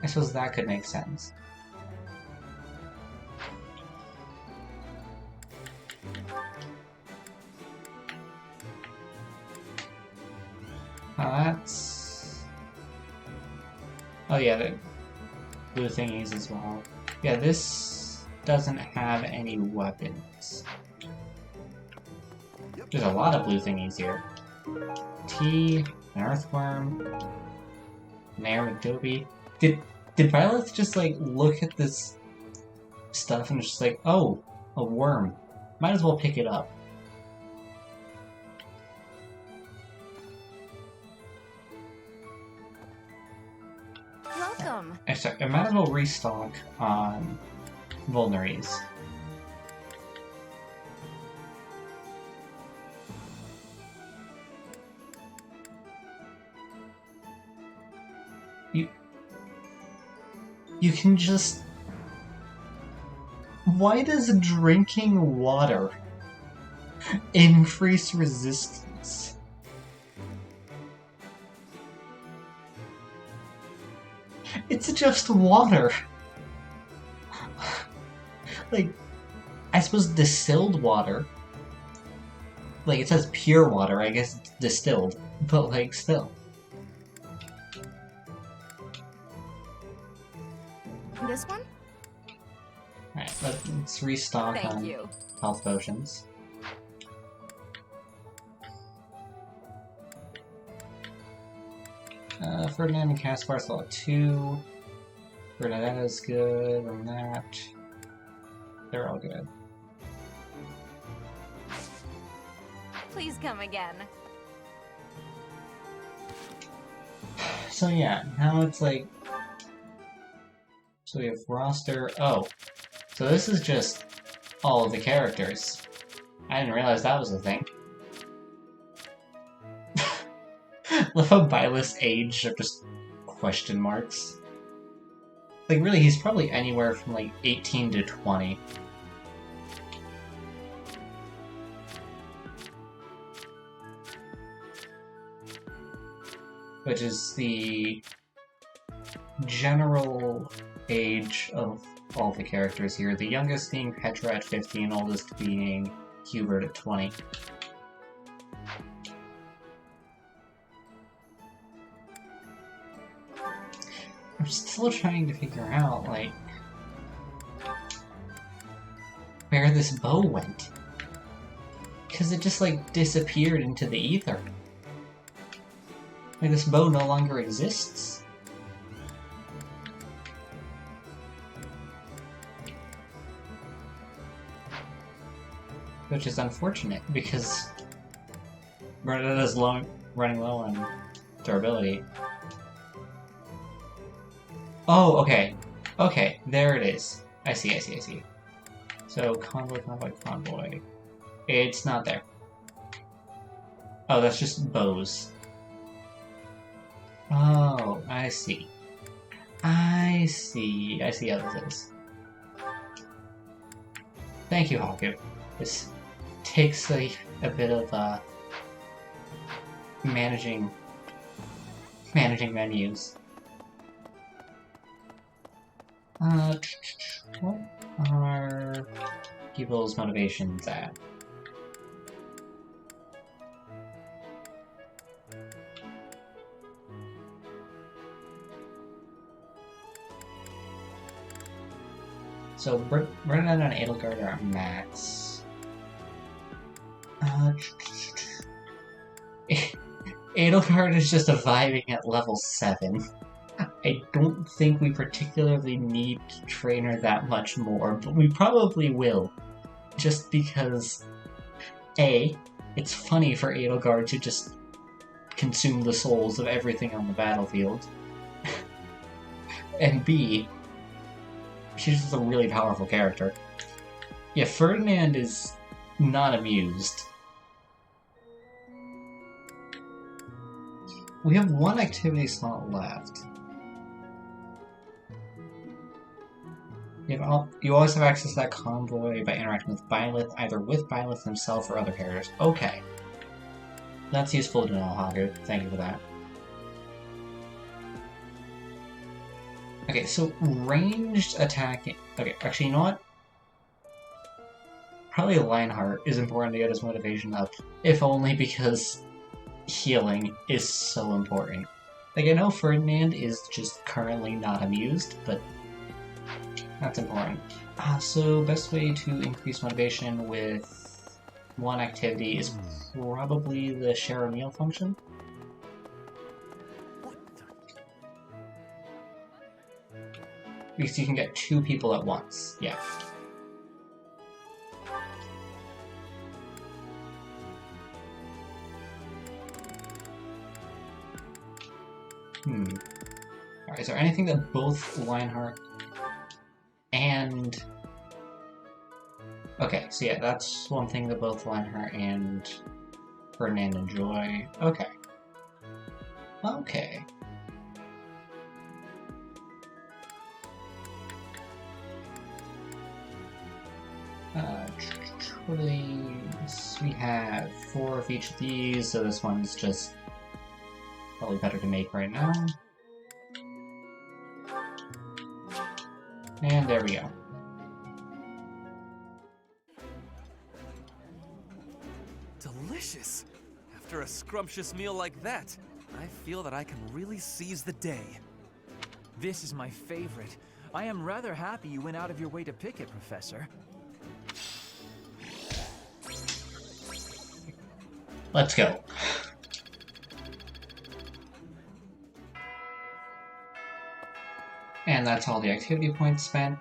I suppose that could make sense. That's... oh yeah, the blue thingies as well. Yeah, this doesn't have any weapons. There's a lot of blue thingies here. Tea, an earthworm, an air adobe. Did Violet just like look at this stuff and just like, oh, a worm. Might as well pick it up. Sorry, I might as well restock on Vulneries. You can just... Why does drinking water increase resistance? It's just water. Like, I suppose distilled water. Like, it says pure water, I guess it's distilled. But, like, still. This one? Alright, let's restock Thank on you. health potions. Ferdinand and Caspar still at 2. Bernadetta's good, and that. They're all good. Please come again. So yeah, now it's like... So we have roster... Oh. So this is just all of the characters. I didn't realize that was a thing. Love how Byleth's age are just question marks. Like, really, he's probably anywhere from, like, 18 to 20. Which is the general age of all the characters here. The youngest being Petra at 15, oldest being Hubert at 20. I'm still trying to figure out, like, where this bow went. Because it just, like, disappeared into the ether. Like, this bow no longer exists. Which is unfortunate, because Bernadetta's running low on durability. Oh, okay. Okay, there it is. I see. So, convoy. It's not there. Oh, that's just bows. Oh, I see. I see how this is. Thank you, Haku. This takes a bit of managing menus. What are people's motivations at? So, Brennan and Edelgard are at max. Edelgard is just vibing at level 7. I don't think we particularly need to train her that much more, but we probably will. Just because, A, it's funny for Edelgard to just consume the souls of everything on the battlefield. And B, she's just a really powerful character. Yeah, Ferdinand is not amused. We have one activity slot left. You always have access to that convoy by interacting with Byleth, either with Byleth himself or other characters. Okay. That's useful to know, Hagu. Thank you for that. Okay, so ranged attacking... Okay, actually, you know what? Probably Lionheart is important to get his motivation up, if only because healing is so important. Like, I know Ferdinand is just currently not amused, but that's important. So, best way to increase motivation with one activity is probably the share a meal function. Because you can get 2 people at once, yeah. Alright, is there anything that both Lionheart and... Okay, so yeah, that's one thing that both Lionheart and Ferdinand enjoy. Okay. Okay. We have 4 of each of these, so this one's just probably better to make right now. And there we go. Delicious! After a scrumptious meal like that, I feel that I can really seize the day. This is my favorite. I am rather happy you went out of your way to pick it, Professor. Let's go. And that's all the activity points spent.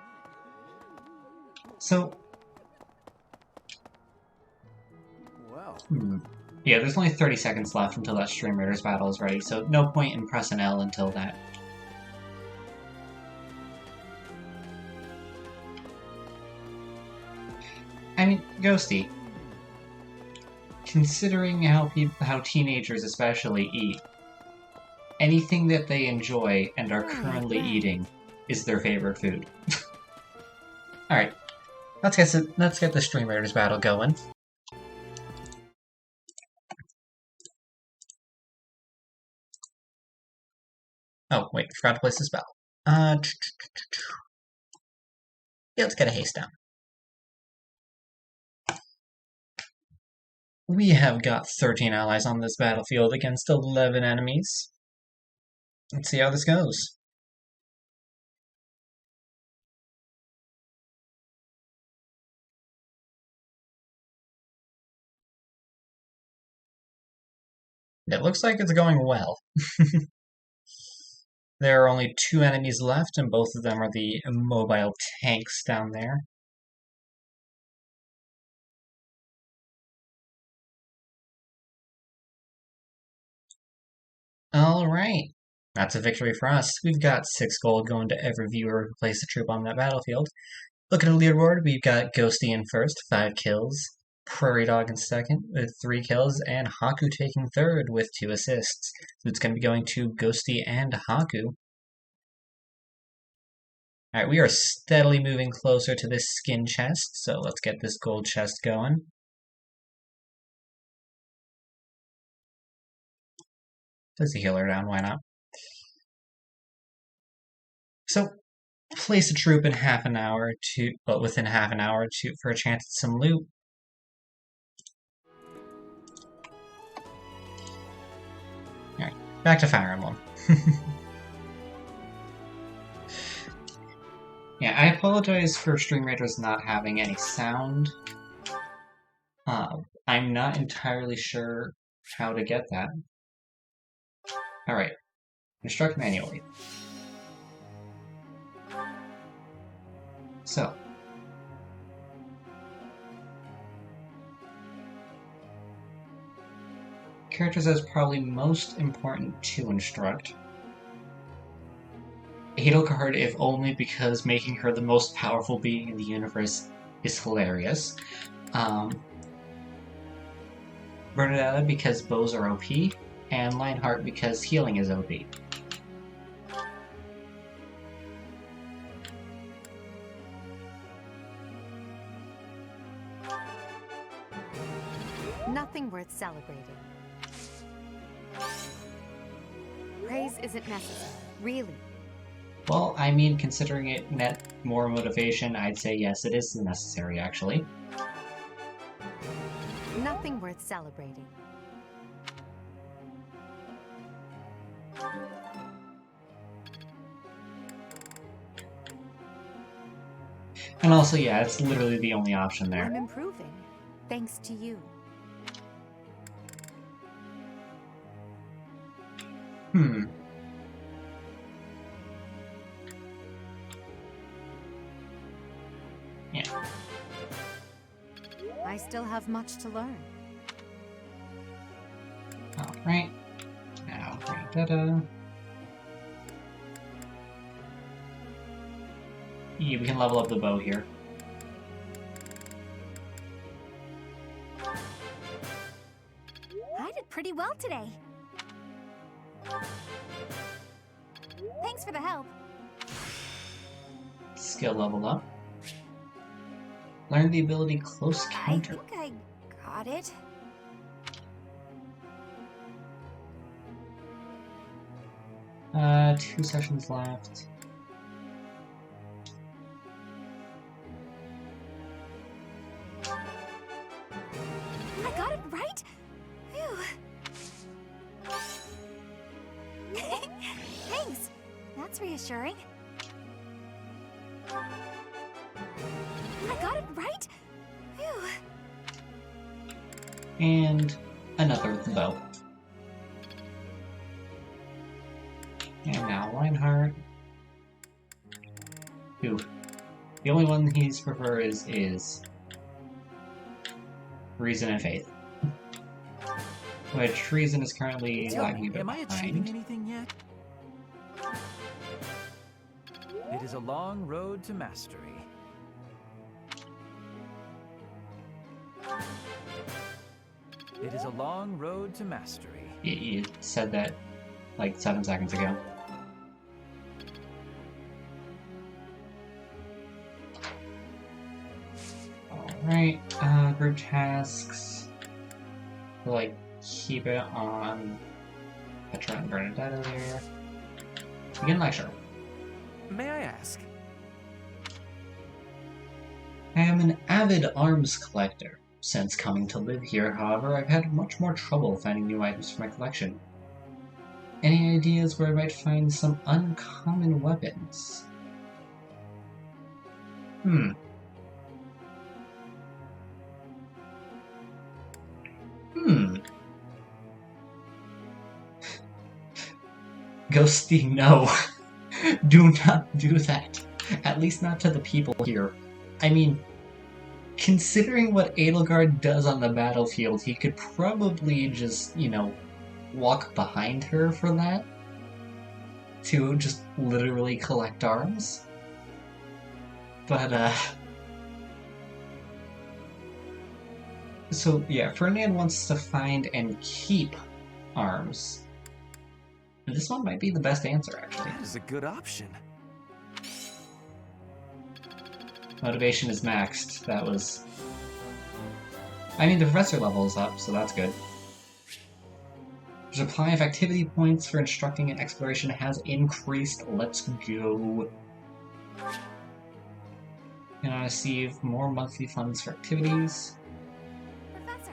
So... Wow. Yeah, there's only 30 seconds left until that Stream Raiders battle is ready, so no point in pressing L until that. I mean, Ghosty, considering how teenagers especially eat, anything that they enjoy and are currently eating is their favorite food. Alright, let's get the Stream Raiders battle going. Oh, wait, forgot to place the spell. Yeah, let's get a haste down. We have got 13 allies on this battlefield against 11 enemies. Let's see how this goes. It looks like it's going well. There are only 2 enemies left, and both of them are the mobile tanks down there. Alright, that's a victory for us. We've got 6 gold going to every viewer who placed a troop on that battlefield. Looking at the leaderboard, we've got Ghosty in first, 5 kills. Prairie Dog in second with 3 kills, and Haku taking third with 2 assists. So it's going to be going to Ghosty and Haku. Alright, we are steadily moving closer to this skin chest, so let's get this gold chest going. Place the healer down, why not? So, place a troop in half an hour within half an hour for a chance at some loot. Alright, back to Fire Emblem. Yeah, I apologize for Stream Raiders not having any sound. I'm not entirely sure how to get that. Alright, instruct manually. So, characters that is probably most important to instruct. Edelgard, if only because making her the most powerful being in the universe is hilarious. Bernadetta because bows are OP, and Lionheart because healing is OP. Nothing worth celebrating. Praise isn't necessary, really. Well, I mean, considering it net more motivation, I'd say yes, it is necessary, actually. Nothing worth celebrating. And also, yeah, it's literally the only option there. I'm improving, thanks to you. Yeah. I still have much to learn. Alright. Now, da-da. Yeah, we can level up the bow here. I did pretty well today. Thanks for the help. Skill level up. Learn the ability Close Counter. I think I got it. Two sessions left. I got it right? Phew. Thanks. That's reassuring. I got it right? Phew. And another bow. And now Reinhardt. Who? The only one he's prefers is Reason and Faith. Which Reason is currently lagging a bit Am I behind. achieving anything yet? It is a long road to mastery. It is a long road to mastery. You said that like 7 seconds ago. Alright, group tasks. We'll, like, keep it on Petra and Bernadetta there. Begin lecture. May I ask? I am an avid arms collector. Since coming to live here, however, I've had much more trouble finding new items for my collection. Any ideas where I might find some uncommon weapons? Ghosty, no. Do not do that. At least not to the people here. I mean, considering what Edelgard does on the battlefield, he could probably just, you know, walk behind her for that. To just literally collect arms. But, so, yeah, Ferdinand wants to find and keep arms. This one might be the best answer, actually. That is a good option. Motivation is maxed. That was... I mean, the professor level is up, so that's good. The supply of activity points for instructing and exploration has increased. Let's go. Can I receive more monthly funds for activities? Professor.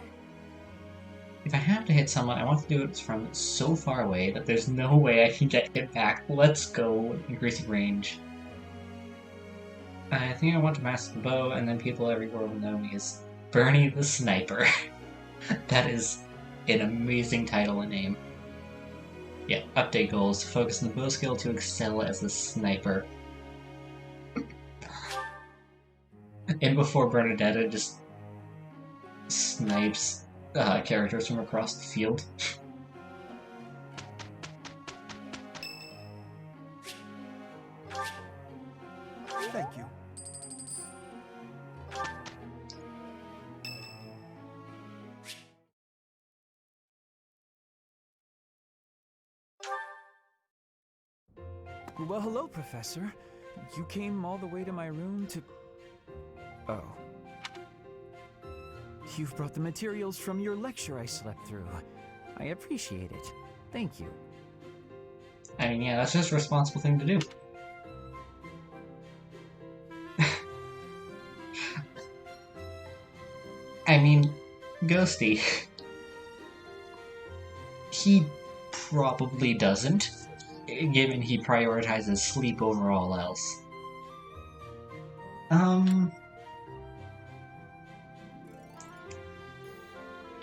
If I have to hit someone, I want to do it from so far away that there's no way I can get hit back. Let's go. Increasing range. I think I want to master the bow, and then people everywhere will know me as Bernie the Sniper. That is an amazing title and name. Yeah, update goals. Focus on the bow skill to excel as a sniper. And before Bernadetta just snipes characters from across the field. Thank you. Well, hello, Professor. You came all the way to my room to... Oh. You've brought the materials from your lecture I slept through. I appreciate it. Thank you. I mean, yeah, that's just a responsible thing to do. I mean, Ghosty. He probably doesn't, given he prioritizes sleep over all else.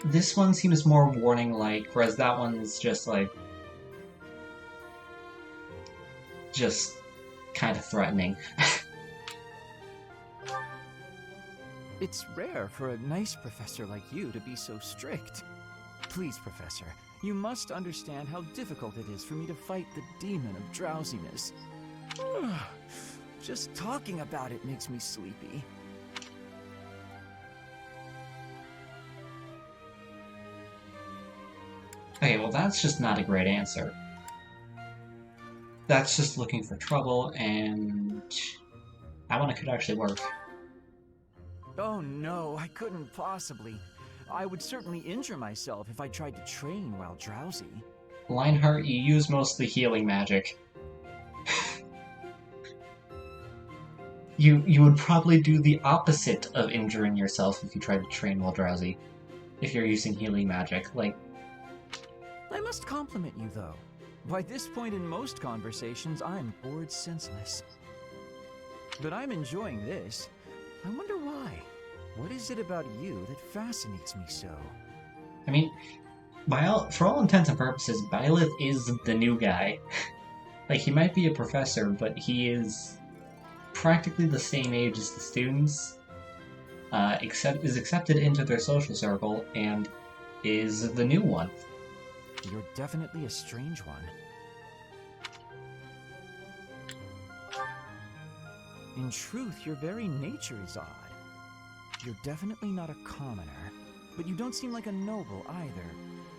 This one seems more warning-like, whereas that one's just like... just kind of threatening. It's rare for a nice professor like you to be so strict. Please, Professor, you must understand how difficult it is for me to fight the demon of drowsiness. Just talking about it makes me sleepy. Okay, well that's just not a great answer. That's just looking for trouble, and that one could actually work. Oh no, I couldn't possibly. I would certainly injure myself if I tried to train while drowsy. Lionheart, you use mostly healing magic. You would probably do the opposite of injuring yourself if you tried to train while drowsy. If you're using healing magic, like... I must compliment you, though. By this point in most conversations, I'm bored senseless. But I'm enjoying this. I wonder why. What is it about you that fascinates me so? I mean, for all intents and purposes, Byleth is the new guy. Like, he might be a professor, but he is practically the same age as the students, is accepted into their social circle, and is the new one. You're definitely a strange one. In truth, your very nature is odd. You're definitely not a commoner, but you don't seem like a noble either.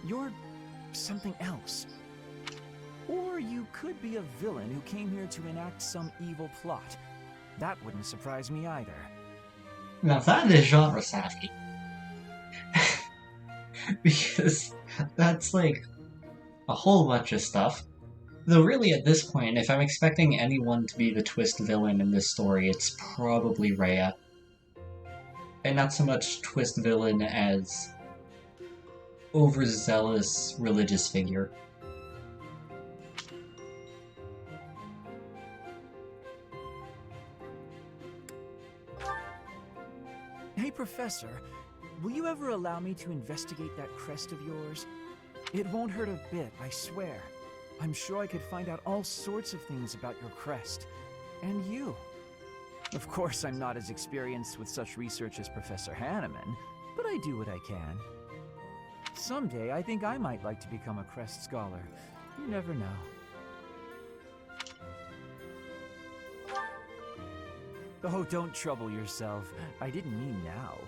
You're something else. Or you could be a villain who came here to enact some evil plot. That wouldn't surprise me either. Now that is genre savvy. Because that's like a whole bunch of stuff. Though really at this point, if I'm expecting anyone to be the twist villain in this story, it's probably Rhea. And not so much twist villain as overzealous religious figure. Hey, Professor, will you ever allow me to investigate that crest of yours? It won't hurt a bit, I swear. I'm sure I could find out all sorts of things about your crest. And you. Of course, I'm not as experienced with such research as Professor Hanneman, but I do what I can. Someday, I think I might like to become a crest scholar. You never know. Oh, don't trouble yourself. I didn't mean now.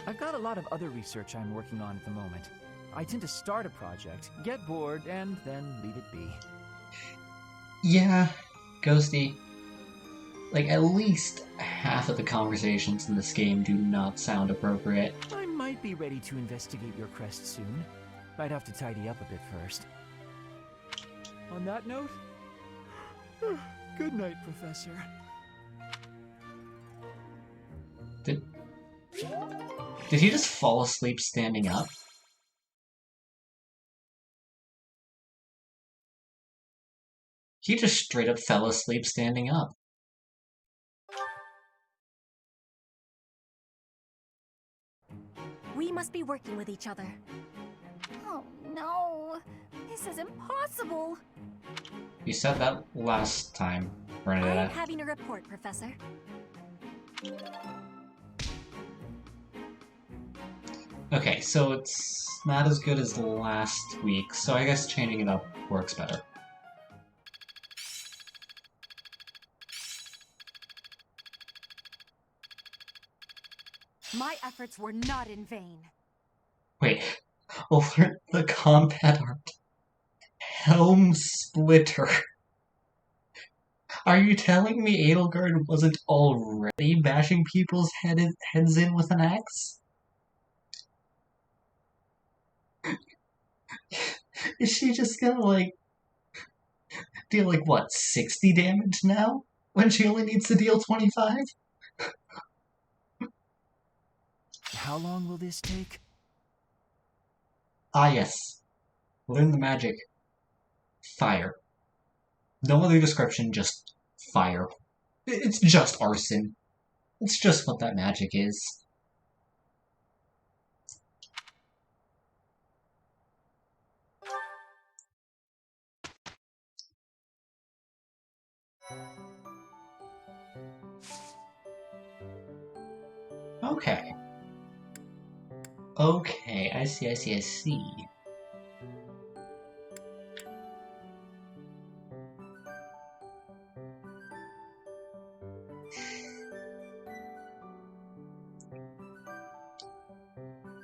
I've got a lot of other research I'm working on at the moment. I tend to start a project, get bored, and then leave it be. Yeah, Ghosty. Like, at least half of the conversations in this game do not sound appropriate. I might be ready to investigate your crest soon. I'd have to tidy up a bit first. On that note, good night, Professor. Did he just fall asleep standing up? He just straight up fell asleep standing up. We must be working with each other. Oh no, this is impossible. You said that last time, I Bernadette. am having a report, Professor. Okay, so it's not as good as last week, so I guess changing it up works better. My efforts were not in vain. Wait, alert the combat art. Helm Splitter. Are you telling me Edelgard wasn't already bashing people's heads in with an axe? Is she just gonna, like, deal, like, what, 60 damage now? When she only needs to deal 25? How long will this take? Ah, yes. Learn the magic. Fire. No other description, just fire. It's just arson. It's just what that magic is. Okay. Okay, I see.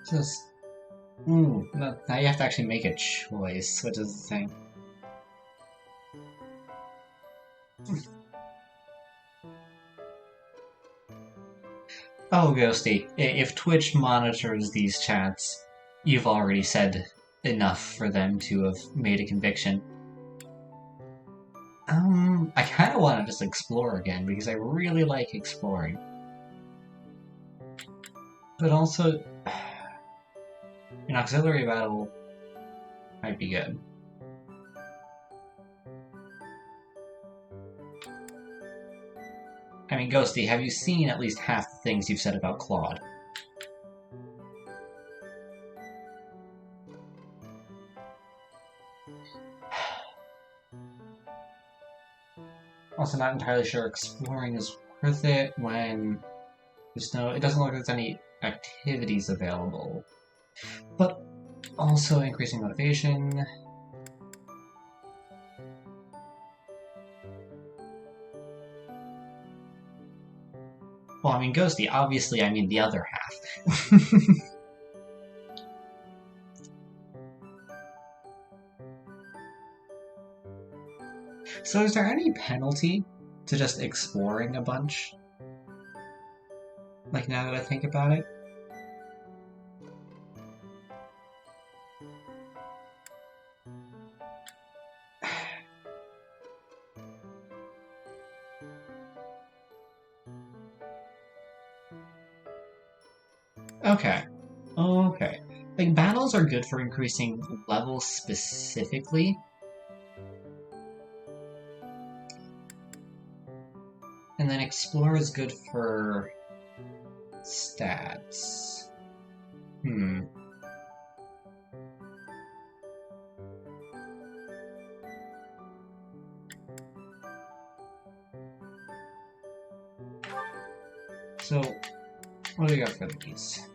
Just... Ooh, now you have to actually make a choice, which is the thing. Oh, Ghosty, if Twitch monitors these chats, you've already said enough for them to have made a conviction. I kind of want to just explore again, because I really like exploring. But also, an auxiliary battle might be good. I mean, Ghosty, have you seen at least half the things you've said about Claude? Also, not entirely sure exploring is worth it when there's no... It doesn't look like there's any activities available. But also increasing motivation... Well, I mean, Ghosty, obviously I mean the other half. So is there any penalty to just exploring a bunch? Like, now that I think about it? Okay. Okay. Like, battles are good for increasing levels specifically. And then explore is good for stats. So, what do we got for these?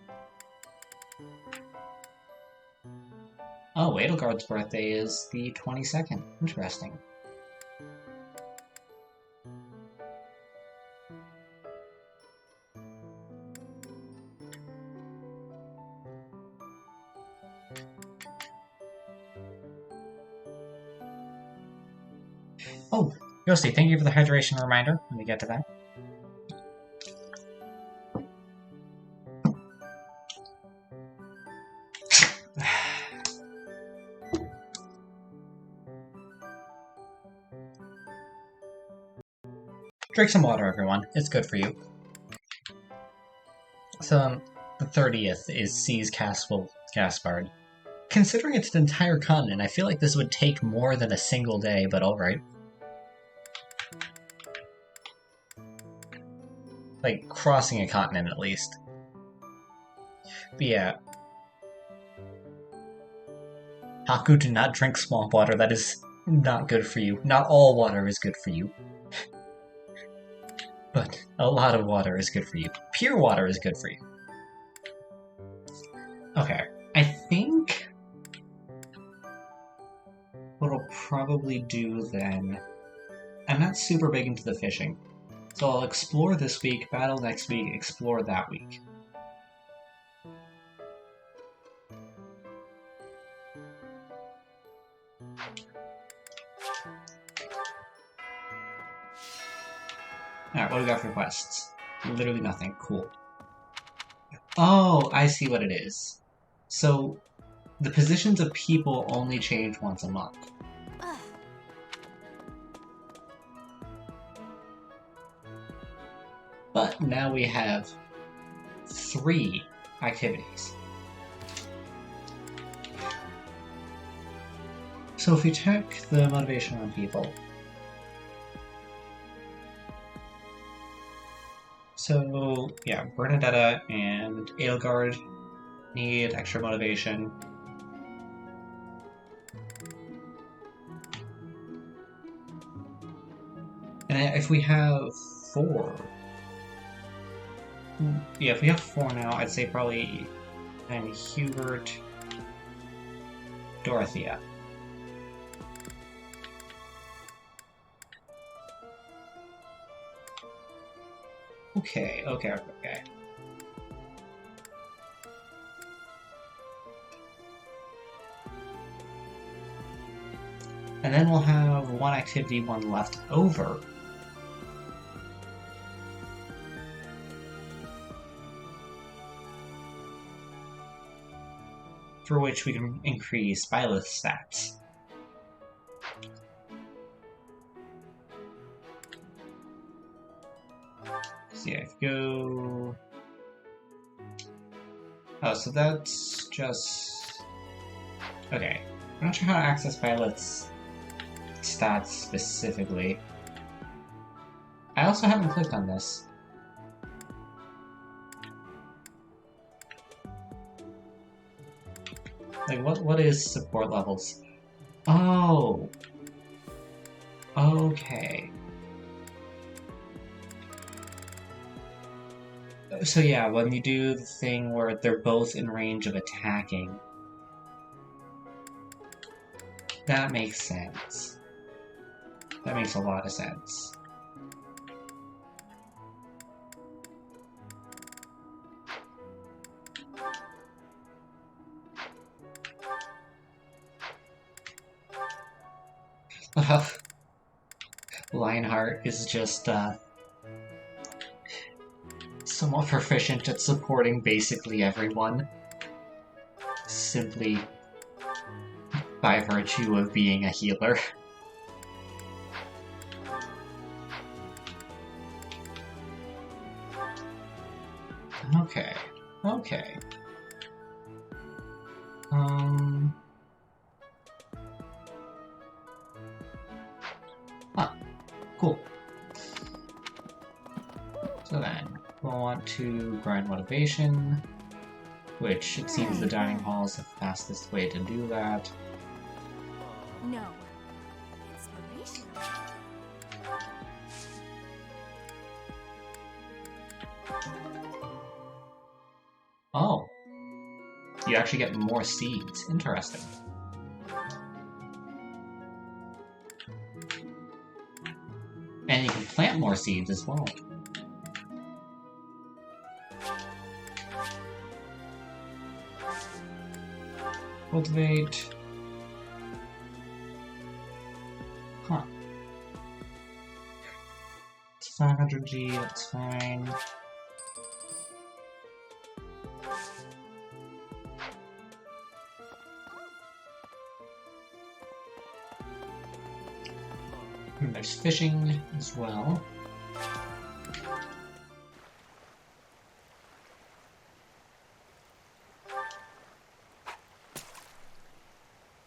Oh, Edelgard's birthday is the 22nd. Interesting. Oh, Ghosty, thank you for the hydration reminder. Let me get to that. Drink some water, everyone. It's good for you. So, the 30th is Seas Castle Gaspard. Considering it's an entire continent, I feel like this would take more than a single day, but alright. Like, crossing a continent, at least. But yeah. Haku, do not drink swamp water. That is not good for you. Not all water is good for you. But a lot of water is good for you. Pure water is good for you. Okay. I think what I'll probably do then... I'm not super big into the fishing. So I'll explore this week, battle next week, explore that week. Alright, what do we got for quests? Literally nothing. Cool. Oh, I see what it is. So, the positions of people only change once a month. But now we have 3 activities. So if we check the motivation on people... So, yeah, Bernadetta and Edelgard need extra motivation. And if we have 4... Yeah, if we have 4 now, I'd say probably... And Hubert... Dorothea. Okay. And then we'll have one activity, one left over. For which we can increase Byleth stats. So yeah, if you go... Oh, so that's just... Okay. I'm not sure how to access Byleth's stats specifically. I also haven't clicked on this. Like, what is support levels? Oh! Okay. So yeah, when you do the thing where they're both in range of attacking, that makes sense. That makes a lot of sense. Lionheart is just, somewhat proficient at supporting basically everyone. Simply by virtue of being a healer. Okay. Okay. Cool. So then, we'll want to grind motivation, which it seems the dining hall is the fastest way to do that. No. Inspiration. Oh. You actually get more seeds. Interesting. And you can plant more seeds as well. Cultivate. Huh. It's 500 G, that's fine. And there's fishing as well.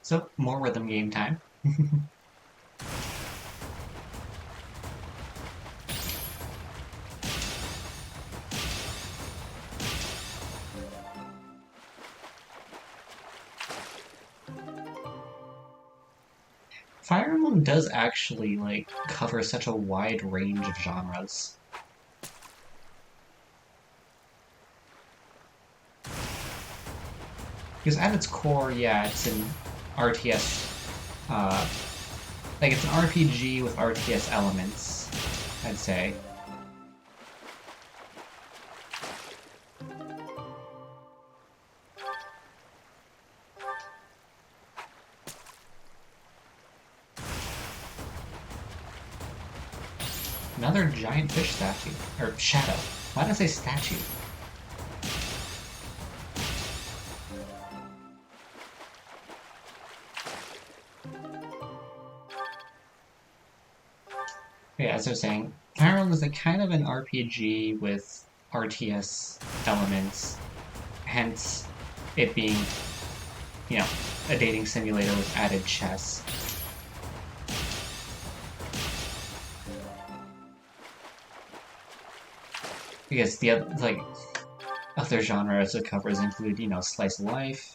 So, more rhythm game time. Fire Emblem does actually, like, cover such a wide range of genres. Because at its core, yeah, it's an RTS, like, it's an RPG with RTS elements, I'd say. Another giant fish statue. Or shadow. Why did I say statue? Yeah, as I was saying, Fire Emblem is a kind of an RPG with RTS elements, hence it being, you know, a dating simulator with added chess. Because the other, like, other genres it covers include, you know, slice of life,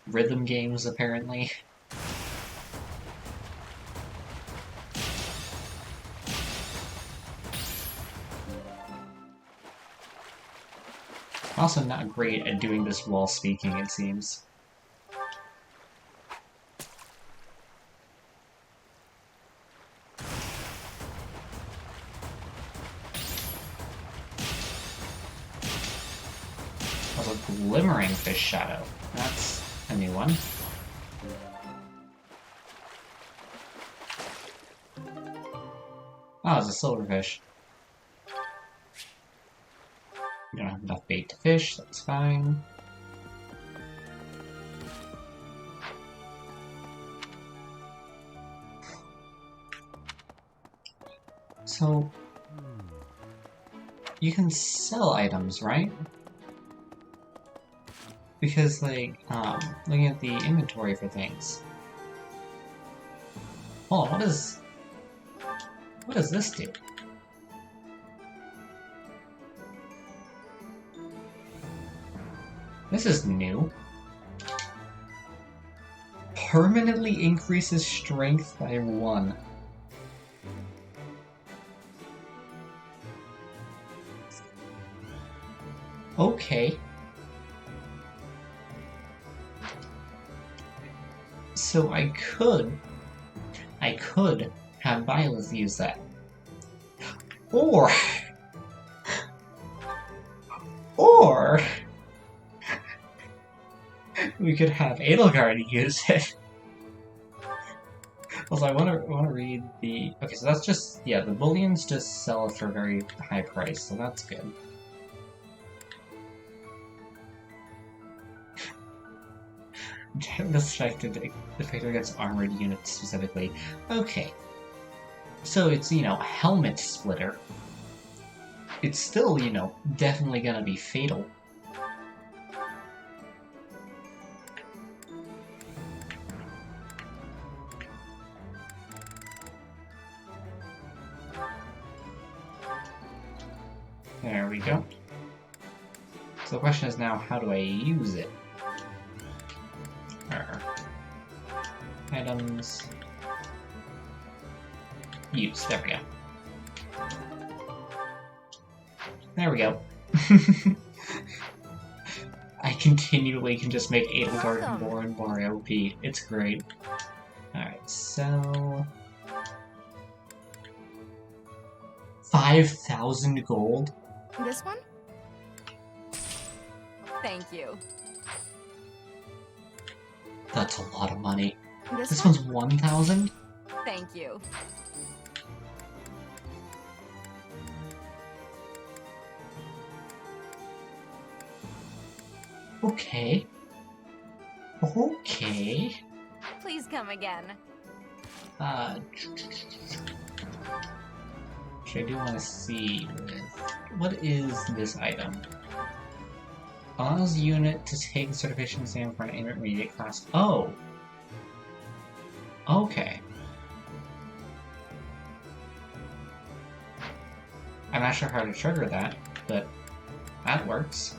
rhythm games, apparently. Also not great at doing this while speaking, it seems. Also, glimmering fish shadow. That's a new one. Oh, it's a silverfish. We don't have enough bait to fish, that's fine. So, you can sell items, right? Because, like, looking at the inventory for things. Oh, what does this do? This is new. Permanently increases strength by 1. Okay. So I could have Byleth use that. Or we could have Edelgard use it. Also, I want to read the... Okay, so that's just... Yeah, the bullions just sell for a very high price, so that's good. This affected against armored units specifically. Okay. So it's, you know, helmet splitter. It's still, you know, definitely gonna be fatal. There we go. So the question is now, how do I use it? Items. Use. There we go. There we go. I continually can just make Edelgard more and more OP. It's great. Alright, so... 5,000 gold? This one? Thank you. That's a lot of money. This one's 1,000? Thank you. Okay. Okay. Please come again. Actually, I do want to see what is this item? Allows unit to take the certification exam for an intermediate class. Oh! Okay. I'm not sure how to trigger that, but that works.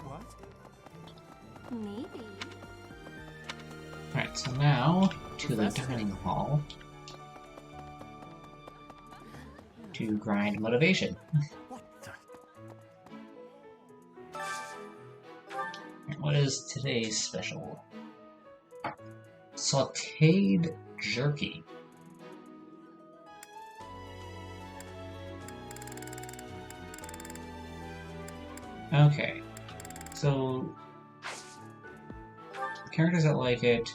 What? Maybe. Alright, so now to the dining hall to grind motivation. What is today's special? Sautéed jerky. Okay, so characters that like it: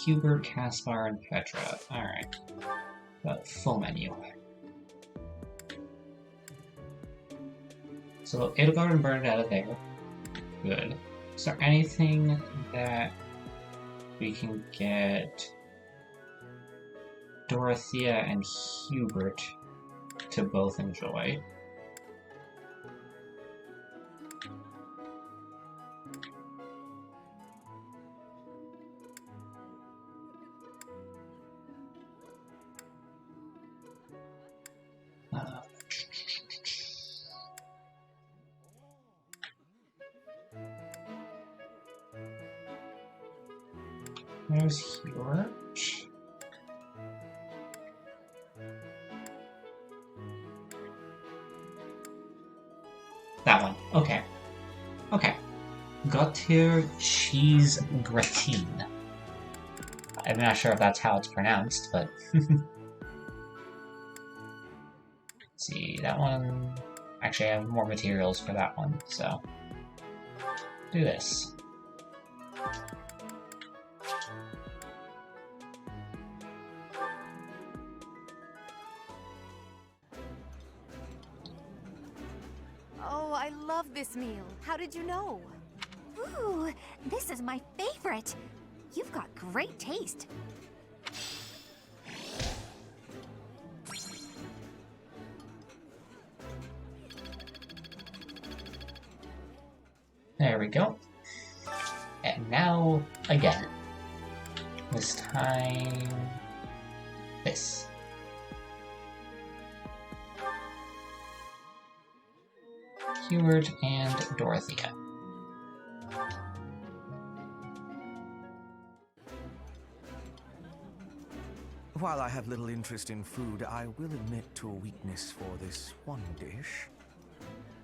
Hubert, Caspar, and Petra. Alright, full menu. So Edelgard and Bernard out of there. Good. Is there anything that we can get Dorothea and Hubert to both enjoy? There's Hubert. That one. Okay. Okay. Gautier cheese gratine. I'm not sure if that's how it's pronounced, but... Let's see, that one... Actually, I have more materials for that one, so... Do this. I love this meal. How did you know? Ooh, this is my favorite. You've got great taste. There we go. And now, again. This time... this. Hubert and Dorothea. While I have little interest in food, I will admit to a weakness for this one dish.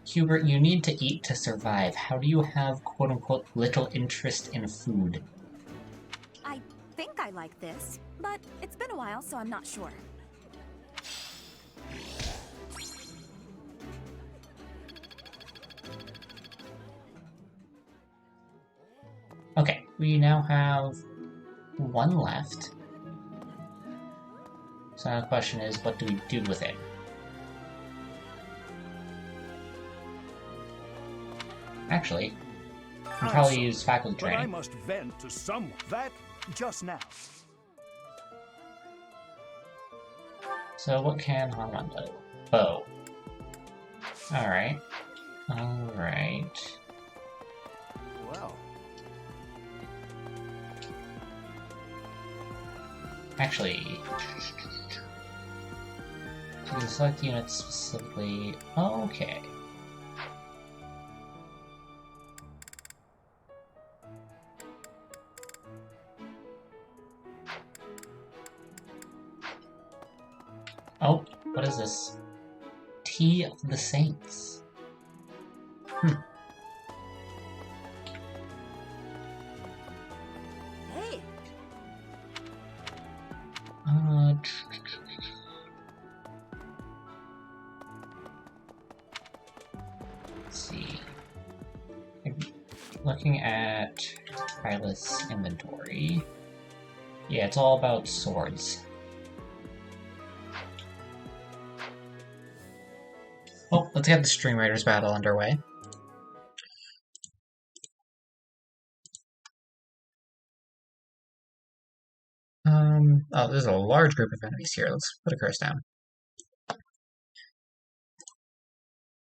Hubert, you need to eat to survive. How do you have quote-unquote little interest in food? I think I like this, but it's been a while, so I'm not sure. Okay, we now have one left. So now the question is, what do we do with it? Actually, we can probably use faculty But I training. must vent to someone. That just now. So what can Hanran do? Bow. Alright. Alright. Well. Actually... so you select units specifically... Oh, okay. Oh, what is this? Tea of the Saints. Hey, Let's see. Looking at Hylas inventory. Yeah, it's all about swords. Oh, let's get the Stream Raiders battle underway. Oh, there's a large group of enemies here. Let's put a curse down.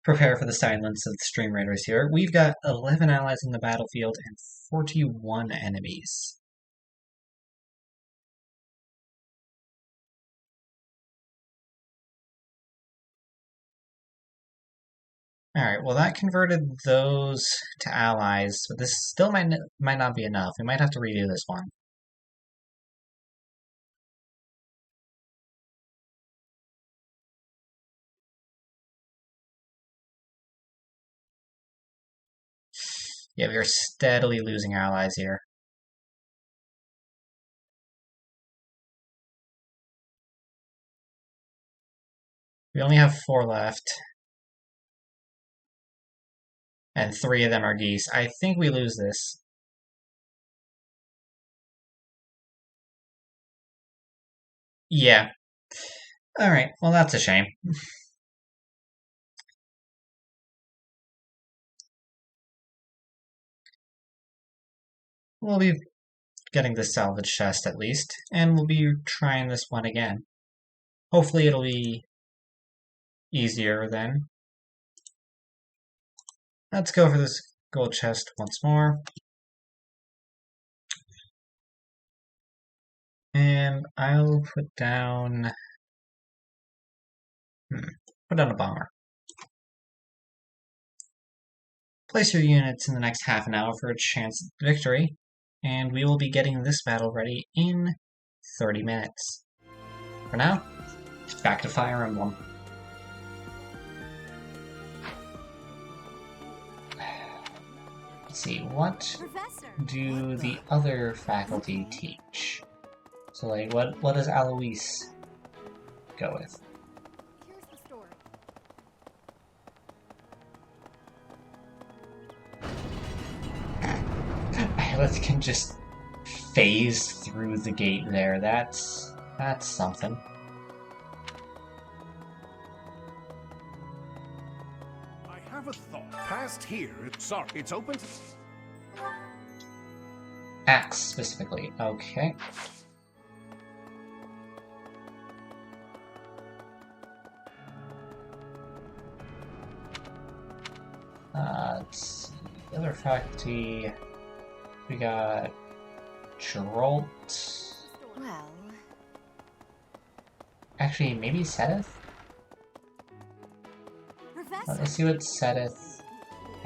Prepare for the silence of the Stream Raiders here. We've got 11 allies in the battlefield and 41 enemies. Alright, well that converted those to allies, but this still might not be enough. We might have to redo this one. Yeah, we are steadily losing allies here. We only have 4 left. And 3 of them are geese. I think we lose this. Yeah. Alright, well that's a shame. We'll be getting the salvage chest at least, and we'll be trying this one again. Hopefully it'll be easier then. Let's go for this gold chest once more. And I'll put down... put down a bomber. Place your units in the next half an hour for a chance at victory, and we will be getting this battle ready in 30 minutes. For now, back to Fire Emblem. Let's see, what do the other faculty teach? So, like, what does Alois go with? Here's the store. Hylas can just phase through the gate there. That's something. I have a thought. last here. Sorry, it's open. Axe, specifically. Okay. Let's see. The other faculty. We got Geralt. Well, Actually, maybe Sedith? Let's see what Sedith...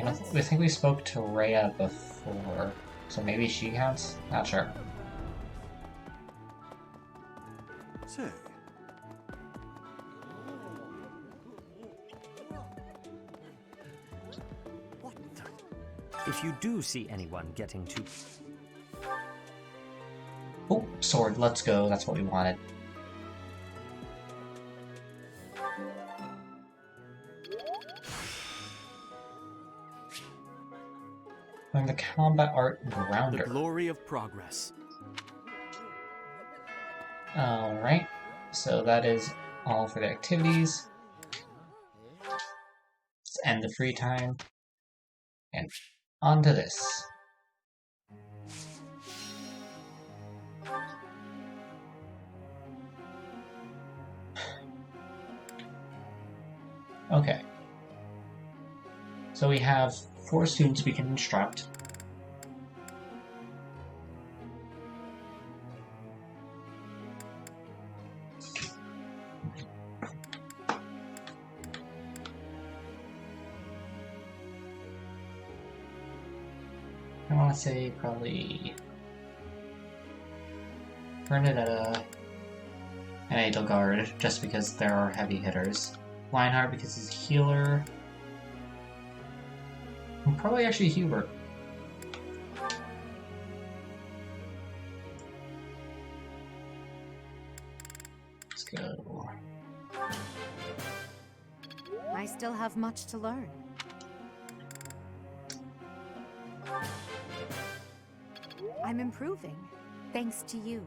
I think we spoke to Rhea before, so maybe she counts? Not sure. Say, If you do see anyone getting too... Oh, sword, let's go. That's what we wanted. And the combat art grounder. The glory of progress. Alright, so that is all for the activities. Let's end the free time. And on to this. Okay. So we have 4 students we can instruct. I want to say probably Bernadetta and Edelgard, just because there are heavy hitters. Lionheart because he's a healer. And probably actually Hubert. Let's go. I still have much to learn. I'm improving, thanks to you.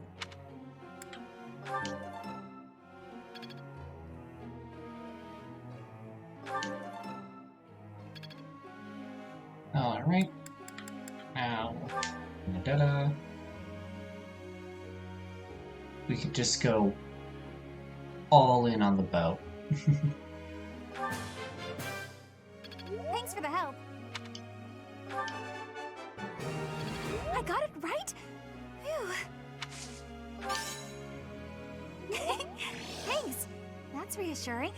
Alright. Now, da-da. We could just go all in on the bow. Thanks for the help. I got it right? Phew. Thanks. That's reassuring.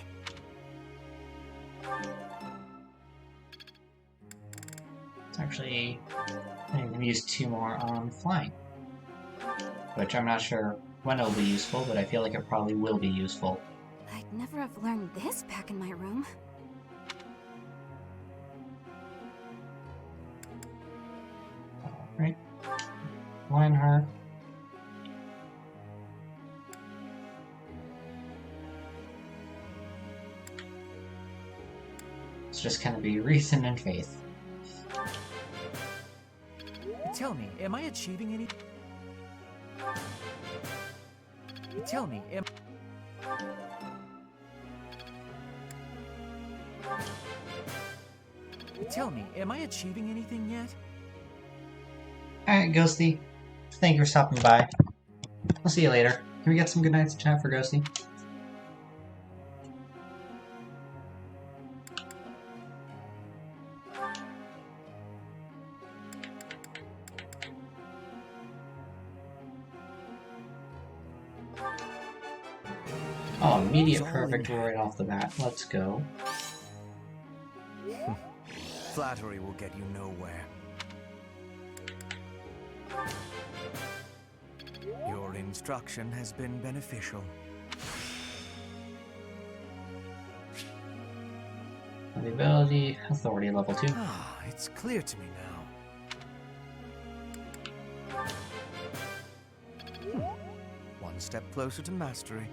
It's actually, I'm going to use 2 more on flying. Which I'm not sure when it'll be useful, but I feel like it probably will be useful. I'd never have learned this back in my room. Alright. Lionheart. It's just gonna be reason and faith. Tell me, am I achieving any... Tell me, am I achieving anything yet? Alright, Ghosty. Thank you for stopping by. I'll see you later. Can we get some good nights chat for Ghosty? Oh, immediate perfect right off the bat. Let's go. Flattery will get you nowhere. Your instruction has been beneficial. The ability, authority level 2. Ah, it's clear to me now. One step closer to mastery.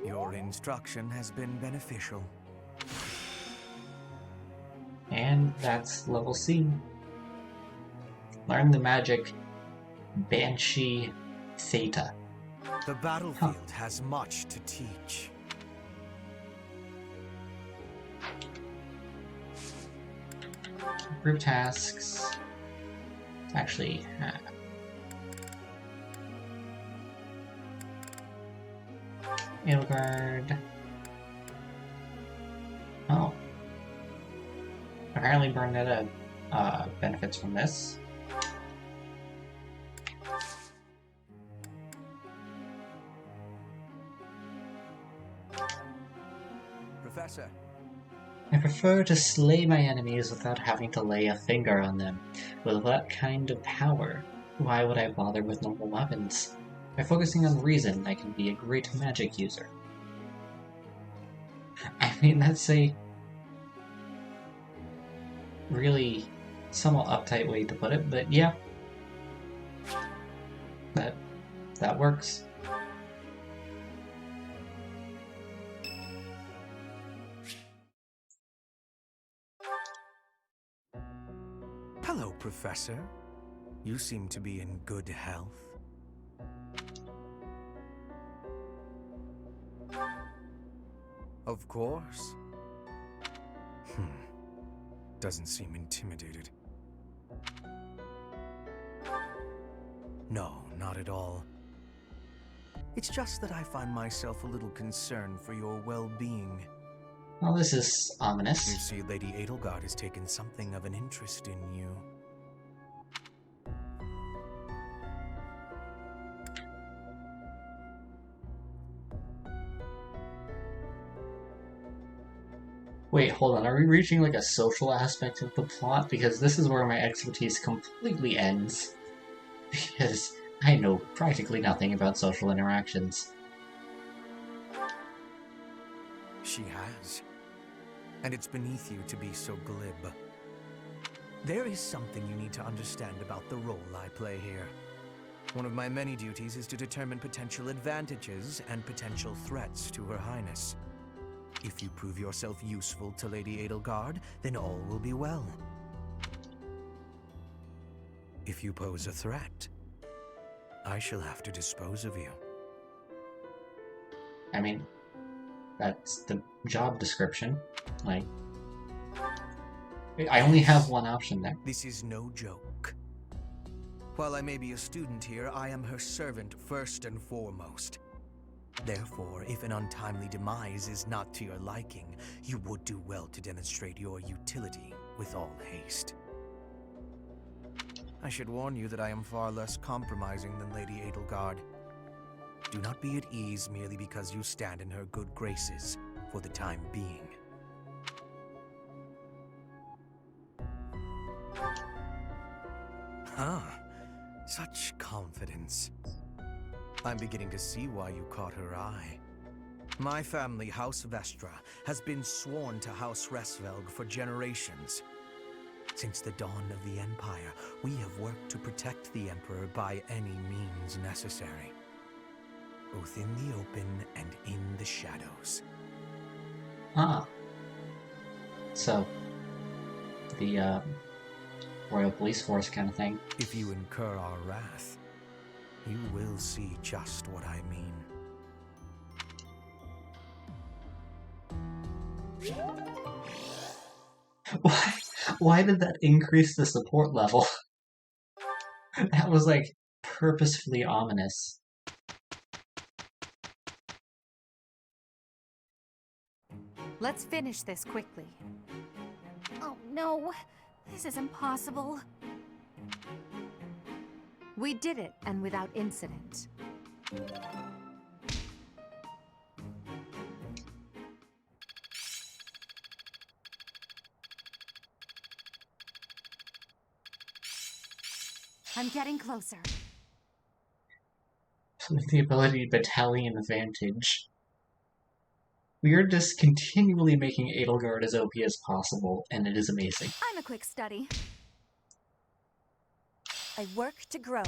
Your instruction has been beneficial. And that's level C. Learn the magic Banshee Theta. The battlefield has much to teach. Group tasks. Actually, Edelgard. Oh. Apparently Bernetta benefits from this. Professor. I prefer to slay my enemies without having to lay a finger on them. With that kind of power, why would I bother with normal weapons? By focusing on reason, I can be a great magic user. I mean, that's a really somewhat uptight way to put it, but yeah. That works. Hello, Professor. You seem to be in good health. Of course. Doesn't seem intimidated. No, not at all. It's just that I find myself a little concerned for your well-being. Well, this is ominous. You see, Lady Edelgard has taken something of an interest in you. Wait, hold on. Are we reaching like a social aspect of the plot? Because this is where my expertise completely ends. Because I know practically nothing about social interactions. She has. And it's beneath you to be so glib. There is something you need to understand about the role I play here. One of my many duties is to determine potential advantages and potential threats to Her Highness. If you prove yourself useful to Lady Edelgard, then all will be well. If you pose a threat, I shall have to dispose of you. I mean, that's the job description. Like, I only have one option there. This is no joke. While I may be a student here, I am her servant first and foremost. Therefore, if an untimely demise is not to your liking, you would do well to demonstrate your utility with all haste. I should warn you that I am far less compromising than Lady Edelgard. Do not be at ease merely because you stand in her good graces for the time being. Such confidence. I'm beginning to see why you caught her eye. My family, House Vestra, has been sworn to House Resvelg for generations. Since the dawn of the Empire, we have worked to protect the Emperor by any means necessary. Both in the open and in the shadows. So, the, Royal Police Force kind of thing. If you incur our wrath, you will see just what I mean. Why did that increase the support level? That was like purposefully ominous. Let's finish this quickly. Oh no, this is impossible. We did it, and without incident. I'm getting closer. With the ability Battalion Advantage. We are just continually making Edelgard as OP as possible, and it is amazing. I'm a quick study. I work to grow.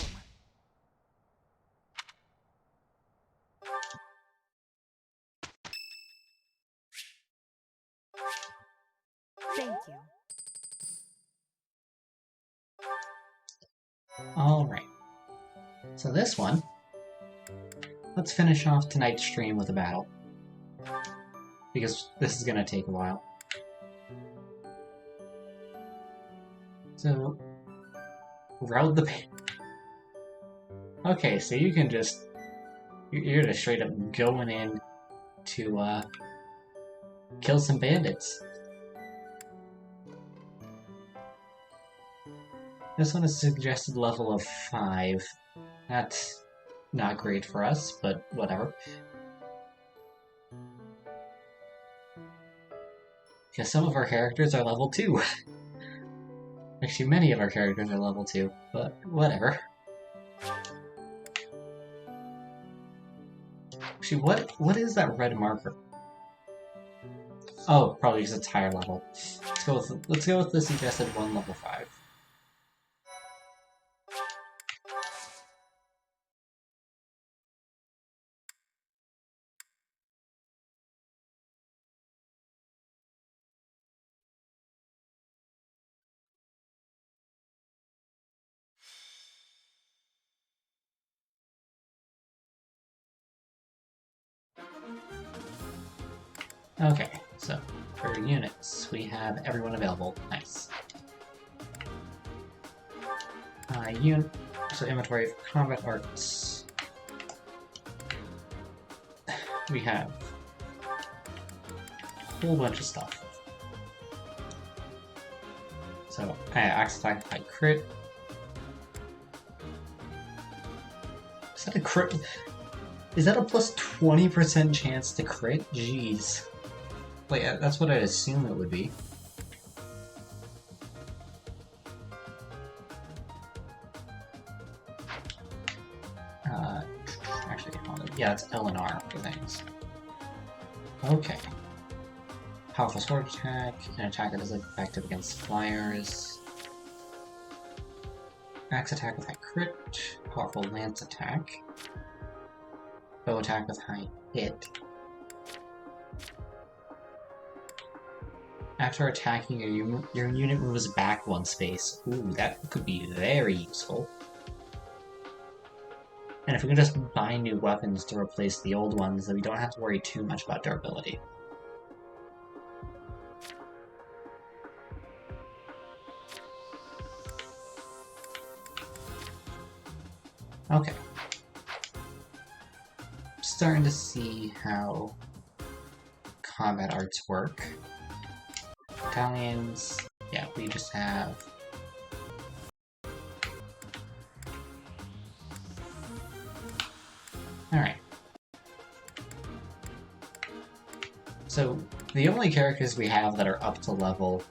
Thank you. Alright. So this one, let's finish off tonight's stream with a battle. Because this is gonna take a while. So, route the... Okay, so you can just... You're just straight up going in to, kill some bandits. This one is a suggested level of 5. That's not great for us, but whatever. Because some of our characters are level 2. Actually, many of our characters are level 2, but whatever. Actually, what is that red marker? Oh, probably because it's higher level. Let's go with the suggested one level 5. Okay, so for units, we have everyone available. Nice. So inventory for combat arts. We have a whole bunch of stuff. So, axe attack by crit. Is that a crit? Is that a plus 20% chance to crit? Jeez. Wait, that's what I'd assume it would be. Actually, yeah, it's L and R for things. Okay. Powerful sword attack, an attack that is effective against flyers. Axe attack with high crit, powerful lance attack. Bow attack with high hit. After attacking, your unit moves back 1 space. Ooh, that could be very useful. And if we can just buy new weapons to replace the old ones, then we don't have to worry too much about durability. Okay. Starting to see how combat arts work. Battalions, yeah, we just have... Alright. So, the only characters we have that are up to level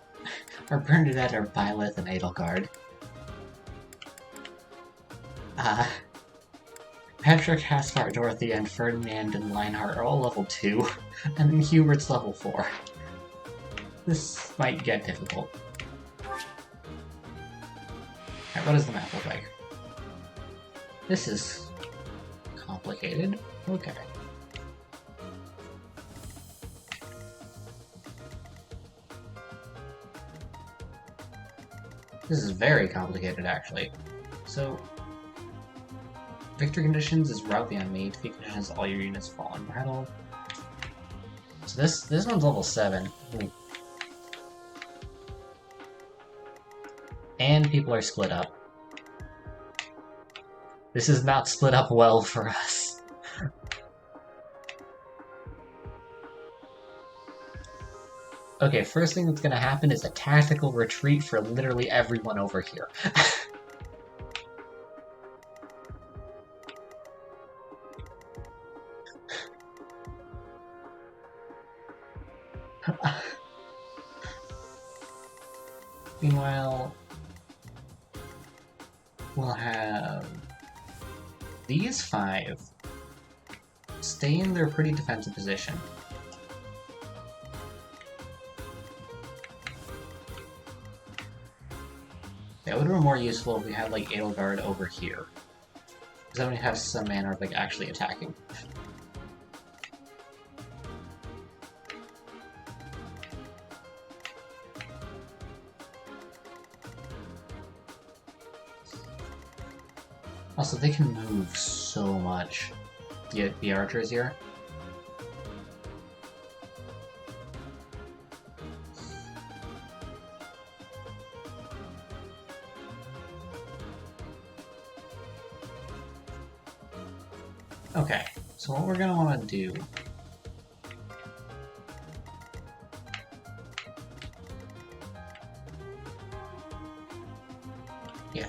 are Bernadette, or Byleth, and Edelgard. Patrick, Caspar, Dorothy, and Ferdinand and Lionheart are all level 2, and then Hubert's level 4. This might get difficult. Alright, what does the map look like? This is complicated. Okay. This is very complicated, actually. So, victory conditions is rout the enemy. Defeat conditions, all your units fall in battle. So this one's level 7. Ooh. And people are split up. This is not split up well for us. Okay, first thing that's gonna happen is a tactical retreat for literally everyone over here. Meanwhile, we'll have these 5 stay in their pretty defensive position. That would have been more useful if we had like Edelgard over here. Because then we have some manner of like actually attacking. Also, they can move so much. The archers here. Okay, so what we're gonna want to do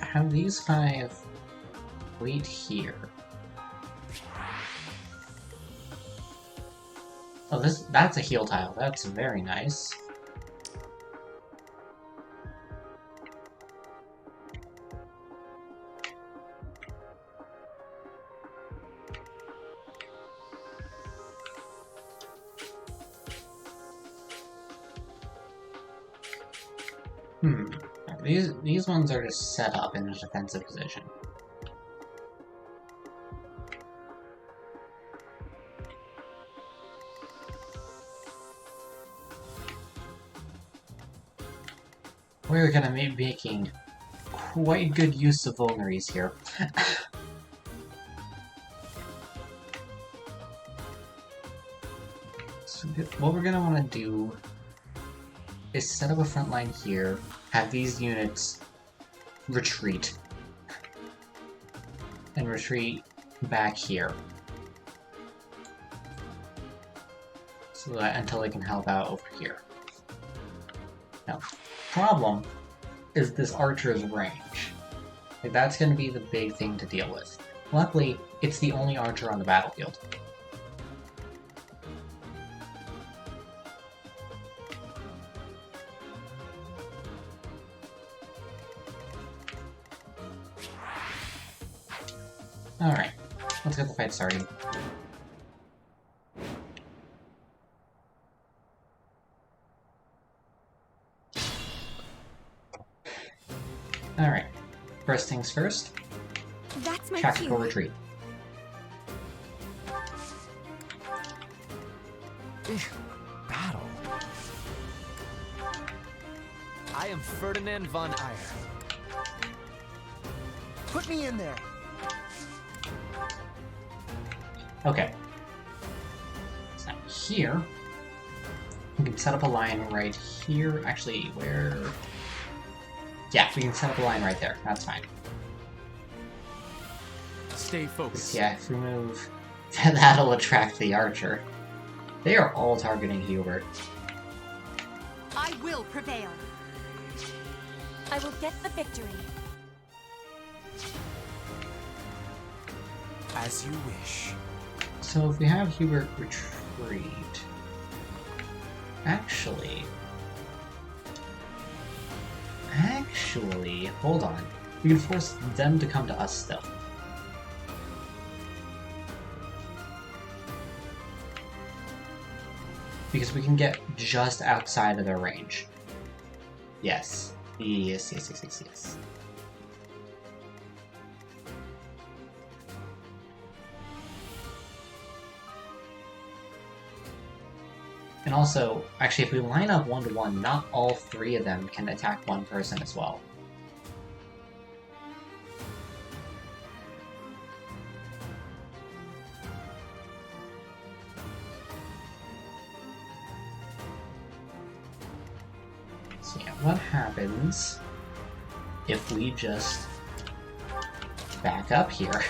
have these 5 wait here. Oh, that's a heal tile. That's very nice. These ones are just set up in a defensive position. We're gonna be making quite good use of vulneries here. So what we're gonna want to do is set up a front line here, have these units retreat, and retreat back here. So that until they can help out over here. Now, problem is this archer's range. Like, that's going to be the big thing to deal with. Luckily, it's the only archer on the battlefield. Alright, let's get the fight started. Alright, first things first, That's my tactical cue. retreat. Battle. I am Ferdinand von Eyre. Put me in there. Okay. So here, we can set up a line right here. Actually, where... Yeah, we can set up a line right there. That's fine. Stay focused. Yeah, if we move... That'll attract the archer. They are all targeting Hubert. I will prevail. I will get the victory. As you wish. So if we have Hubert retreat... Actually, hold on. We can force them to come to us still. Because we can get just outside of their range. Yes. Yes. And also, actually, if we line up 1-to-1, not all 3 of them can attack one person as well. So yeah, what happens if we just back up here?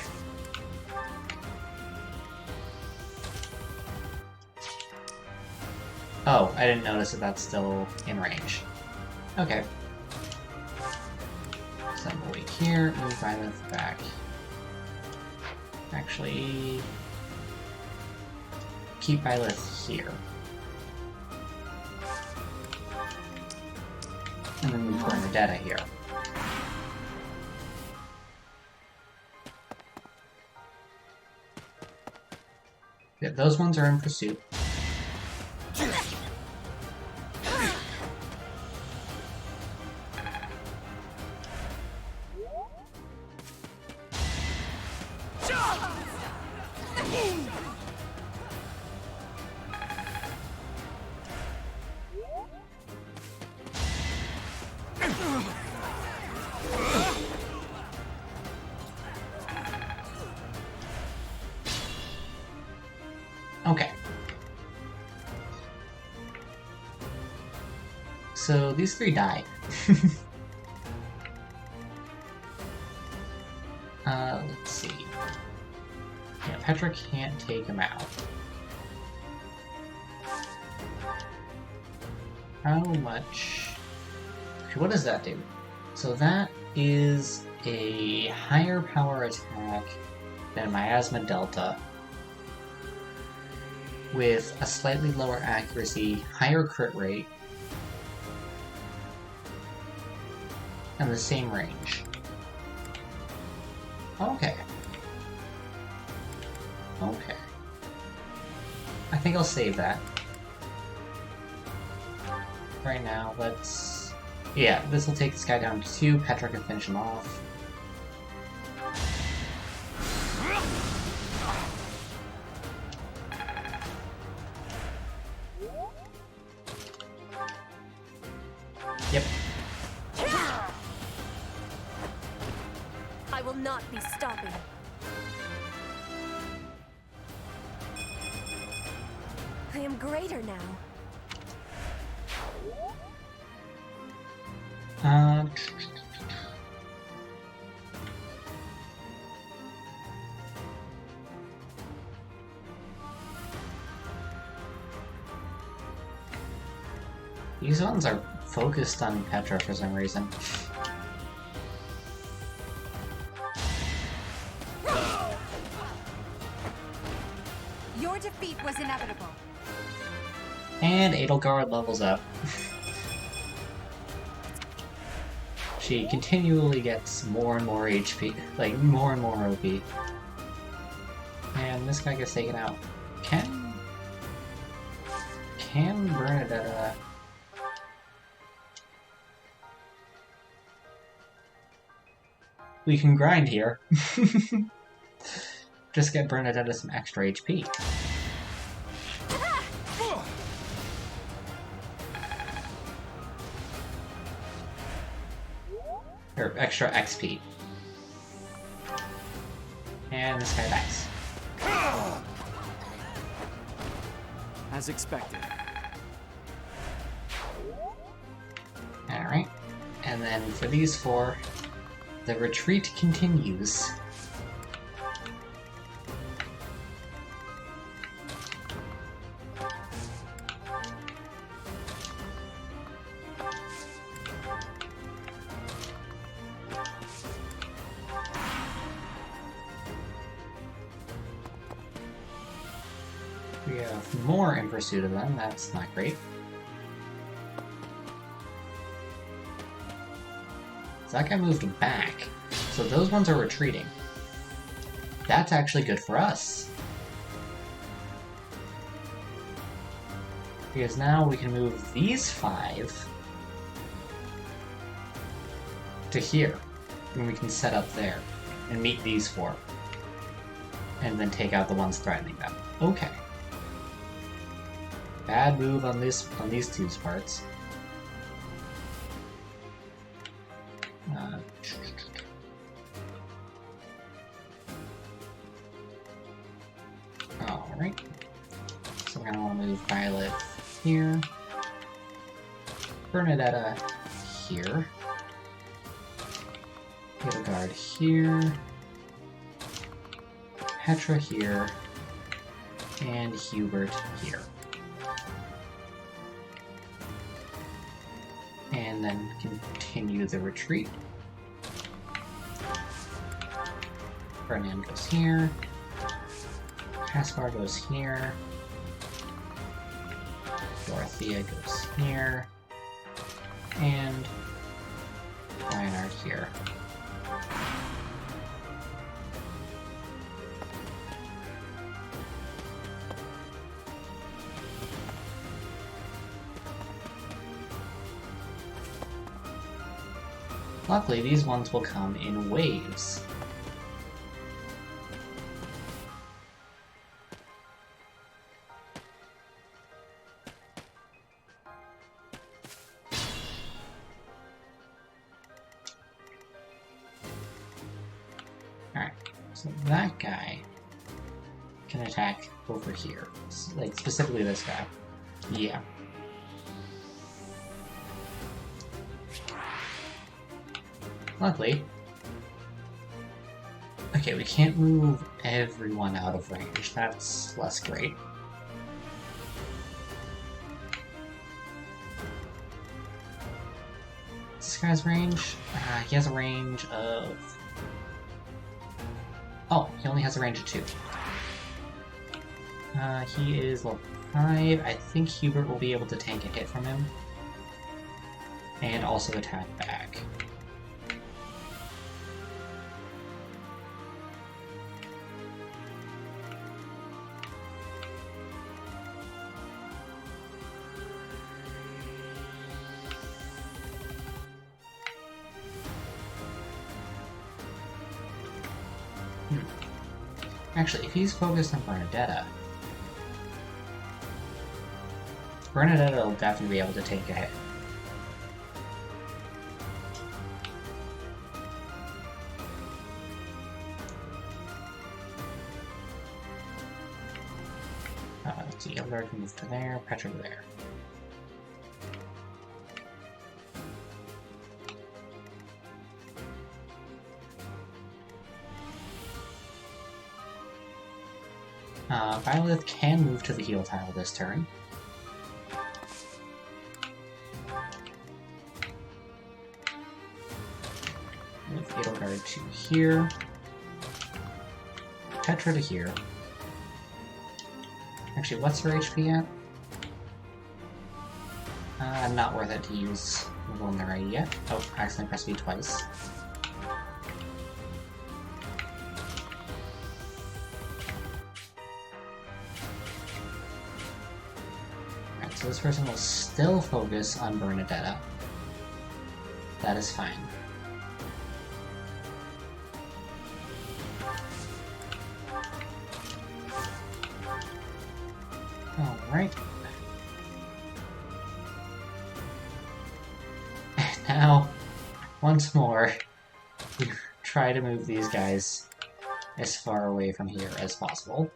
Oh, I didn't notice that that's still in range. Okay. So we'll wait here, move Violet back. Actually... keep Violet here. And then move Bernadetta here. Yeah, those ones are in pursuit. So these three die. Let's see. Yeah, Petra can't take him out. How much? Okay, what does that do? So that is a higher power attack than Miasma Delta, with a slightly lower accuracy, higher crit rate, and the same range. Okay. Okay. I think I'll save that. Right now, let's... Yeah, this will take this guy down to 2. Petra can finish him off. Yep. I will not be stopping. I am greater now. These ones are focused on Petra for some reason. Your defeat was inevitable. And Edelgard levels up. She continually gets more and more HP, like more and more OP. And this guy gets taken out. Can Bernadetta... We can grind here. Just get Bernadetta some extra HP. Or extra XP. And this guy dies. As expected. Alright. And then for these 4, the retreat continues. We have more in pursuit of them, that's not great. So that guy moved back, so those ones are retreating. That's actually good for us. Because now we can move these 5 to here, and we can set up there, and meet these 4. And then take out the ones threatening them. Okay. Bad move on these 2 parts. Alright. So we're gonna want to move Violet here. Bernadetta here. Edelgard here. Petra here. And Hubert here. And then continue the retreat. Brennan goes here. Caspar goes here. Dorothea goes here. And Reinhardt here. Luckily, these ones will come in waves. Alright, so that guy can attack over here. Like, specifically this guy. Yeah. Luckily. Okay, we can't move everyone out of range. That's less great. This guy's range? He has a range of... Oh, he only has a range of 2. He is level 5. I think Hubert will be able to tank a hit from him. And also attack back. Actually, if he's focused on Bernadetta will definitely be able to take a hit. Let's see, Eldar can move to there, Petra to there. Violet can move to the heal tile this turn. Move Edelgard to here. Petra to here. Actually, what's her HP at? Not worth it to use Vulnerate yet. Oh, I accidentally pressed V twice. So this person will still focus on Bernadetta. That is fine. Alright. Now, once more, we try to move these guys as far away from here as possible.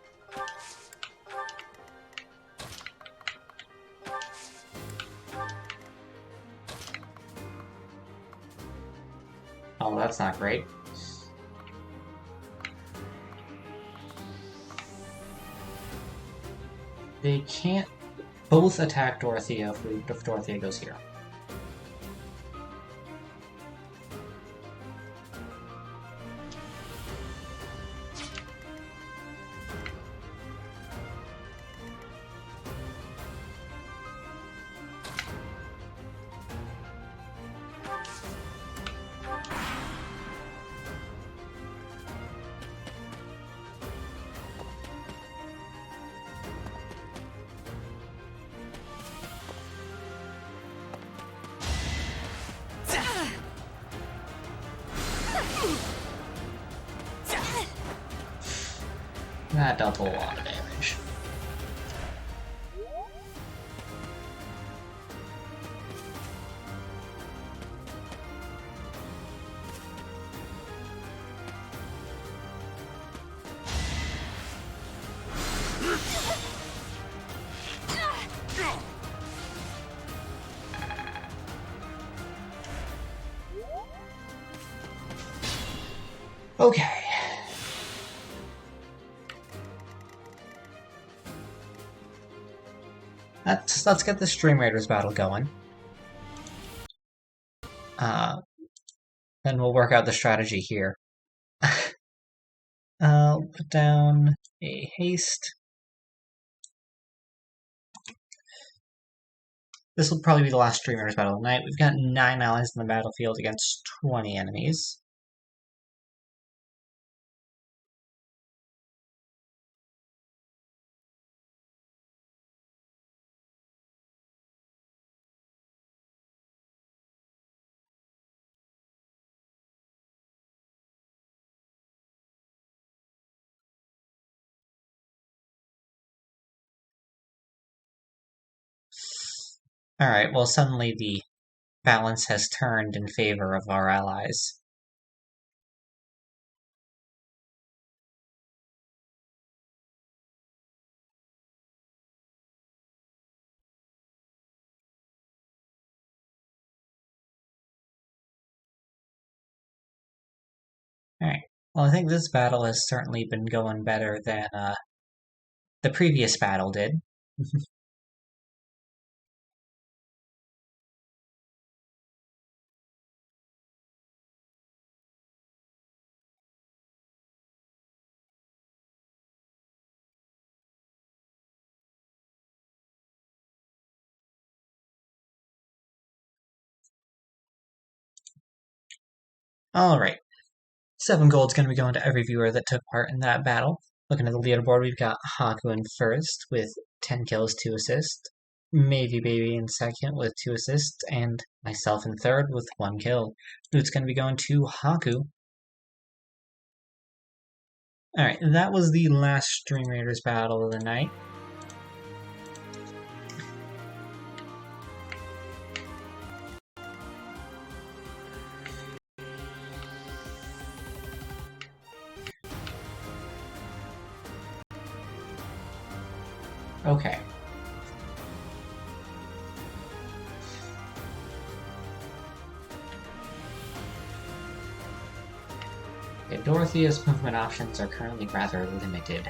Oh, that's not great. They can't both attack Dorothea if Dorothea goes here. That dealt a lot of damage. Okay. Let's get the Stream Raiders battle going. Then we'll work out the strategy here. I'll put down a haste. This will probably be the last Stream Raiders battle of the night. We've got 9 allies in the battlefield against 20 enemies. Alright, well suddenly the balance has turned in favor of our allies. Alright, well I think this battle has certainly been going better than the previous battle did. Alright, 7 gold's going to be going to every viewer that took part in that battle. Looking at the leaderboard, we've got Haku in first with 10 kills, 2 assists. Maybe Baby in second with 2 assists, and myself in third with 1 kill. Loot's going to be going to Haku. Alright, that was the last Stream Raiders battle of the night. Okay. Dorothea's movement options are currently rather limited.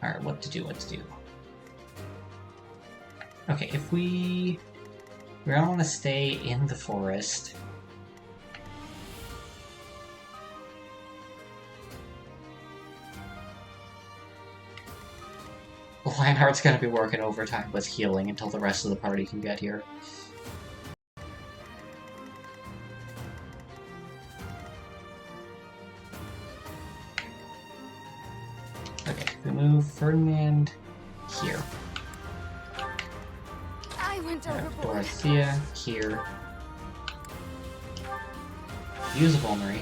Alright, what to do. Okay, if we all want to stay in the forest. Lionheart's gonna be working overtime with healing until the rest of the party can get here. Okay, we move Ferdinand here. I went overboard. Dorothea here. Use a Vulnerary.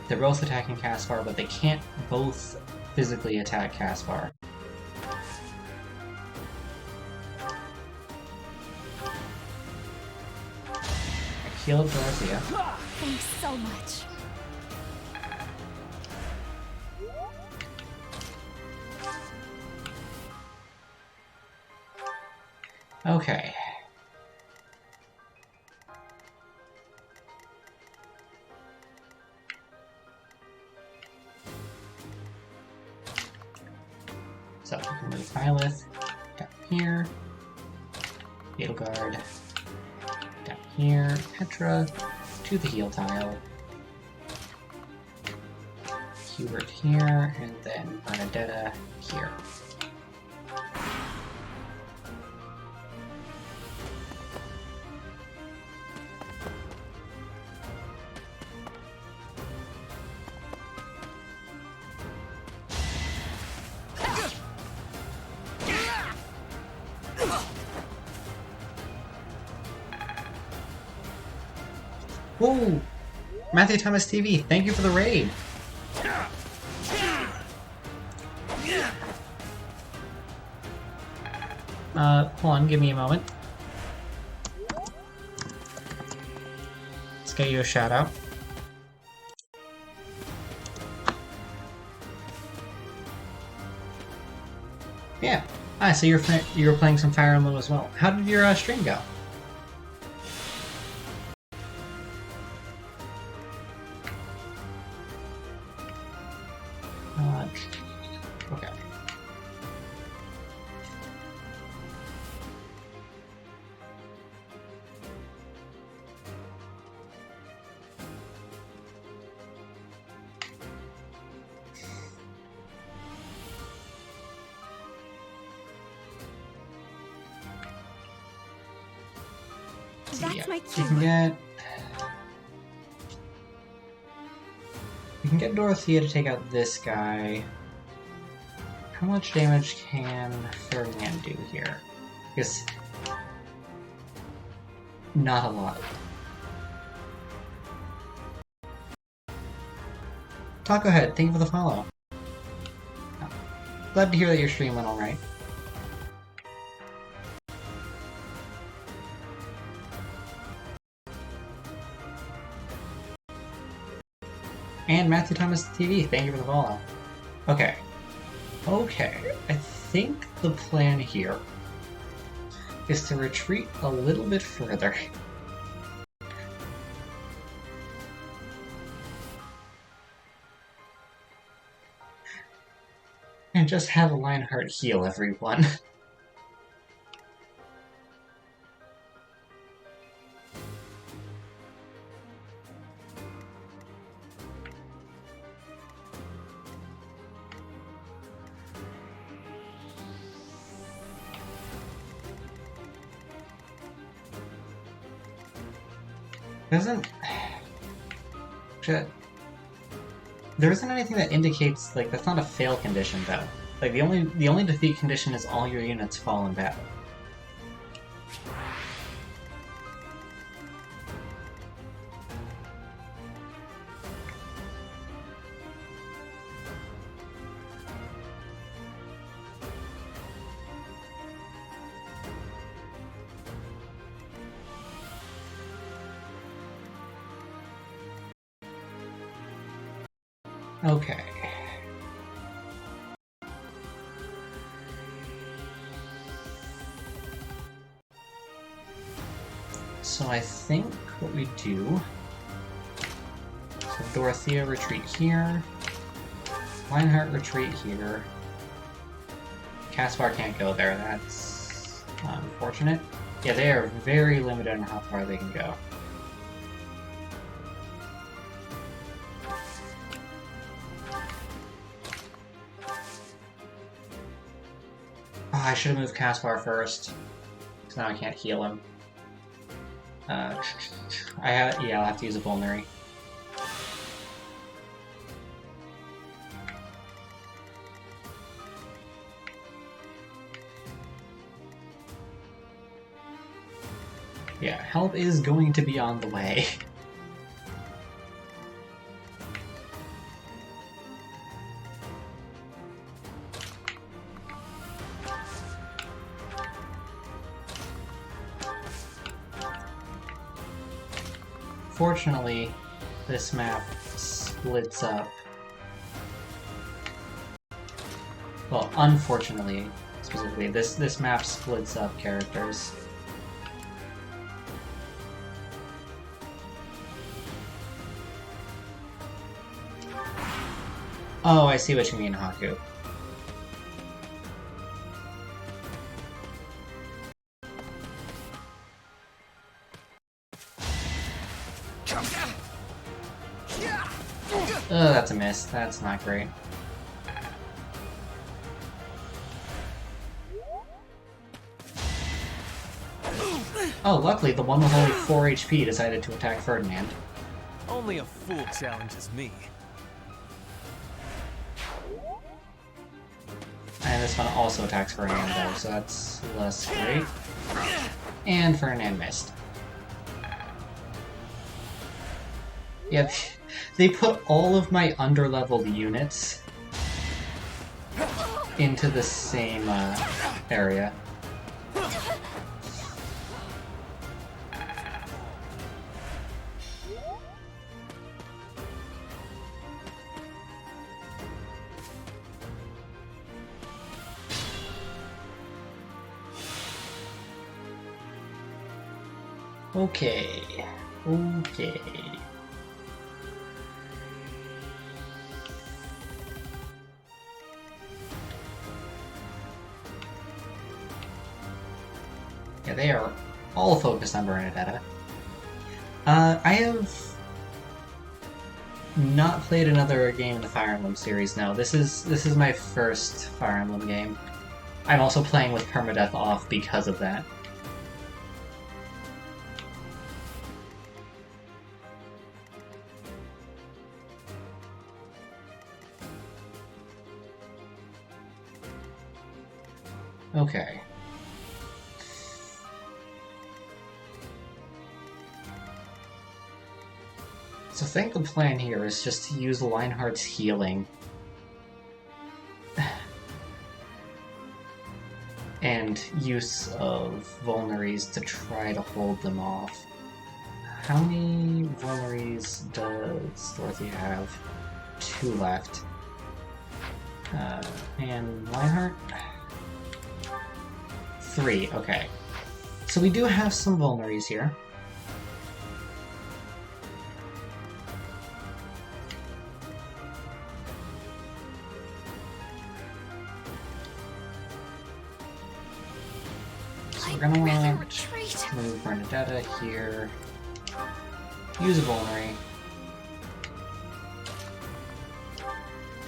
They're both attacking Caspar, but they can't both physically attack Caspar. I killed Dorothea. Thanks so much. Okay. So we can move Byleth down here, Beetleguard down here, Petra to the heal tile, Hubert here, and then Bernadetta here. Whoa! Matthew Thomas TV, thank you for the raid! Hold on, give me a moment. Let's get you a shout out. Yeah. Ah, so you were playing some Fire Emblem as well. How did your stream go? Okay. That's my You cue. can get Dorothea to take out this guy. How much damage can Ferdinand do here? Because not a lot. Taco Head, thank you for the follow. Glad to hear that your stream went alright. And Matthew Thomas TV, thank you for the follow. Okay. Okay, I think the plan here is to retreat a little bit further. And just have Lionheart heal everyone. There isn't anything that indicates, like, that's not a fail condition, though. Like, the only defeat condition is all your units fall in battle. Okay. So I think what we do... So Dorothea retreat here. Lionheart retreat here. Caspar can't go there, that's unfortunate. Yeah, they are very limited on how far they can go. Oh, I should have moved Caspar first, because now I can't heal him. Yeah, I'll have to use a Vulnerary. Yeah, help is going to be on the way. Fortunately, this map splits up. Well, unfortunately, specifically, this map splits up characters. Oh, I see what you mean, Haku. Oh, that's a miss. That's not great. Oh, luckily the one with only 4 HP decided to attack Ferdinand. Only a fool challenges me. And this one also attacks Ferdinand though, so that's less great. And Ferdinand missed. Yeah, they put all of my underleveled units into the same area. Okay. Yeah, they are all focused on Bernadetta. I have not played another game in the Fire Emblem series now. This is my first Fire Emblem game. I'm also playing with permadeath off because of that. Okay. So I think the plan here is just to use Lionheart's healing and use of Vulneraries to try to hold them off. How many Vulneraries does Dorothea have? 2 left. And Lionheart? 3, okay. So we do have some vulneraries here. So we're gonna want to move Bernadetta here. Use a vulnerary.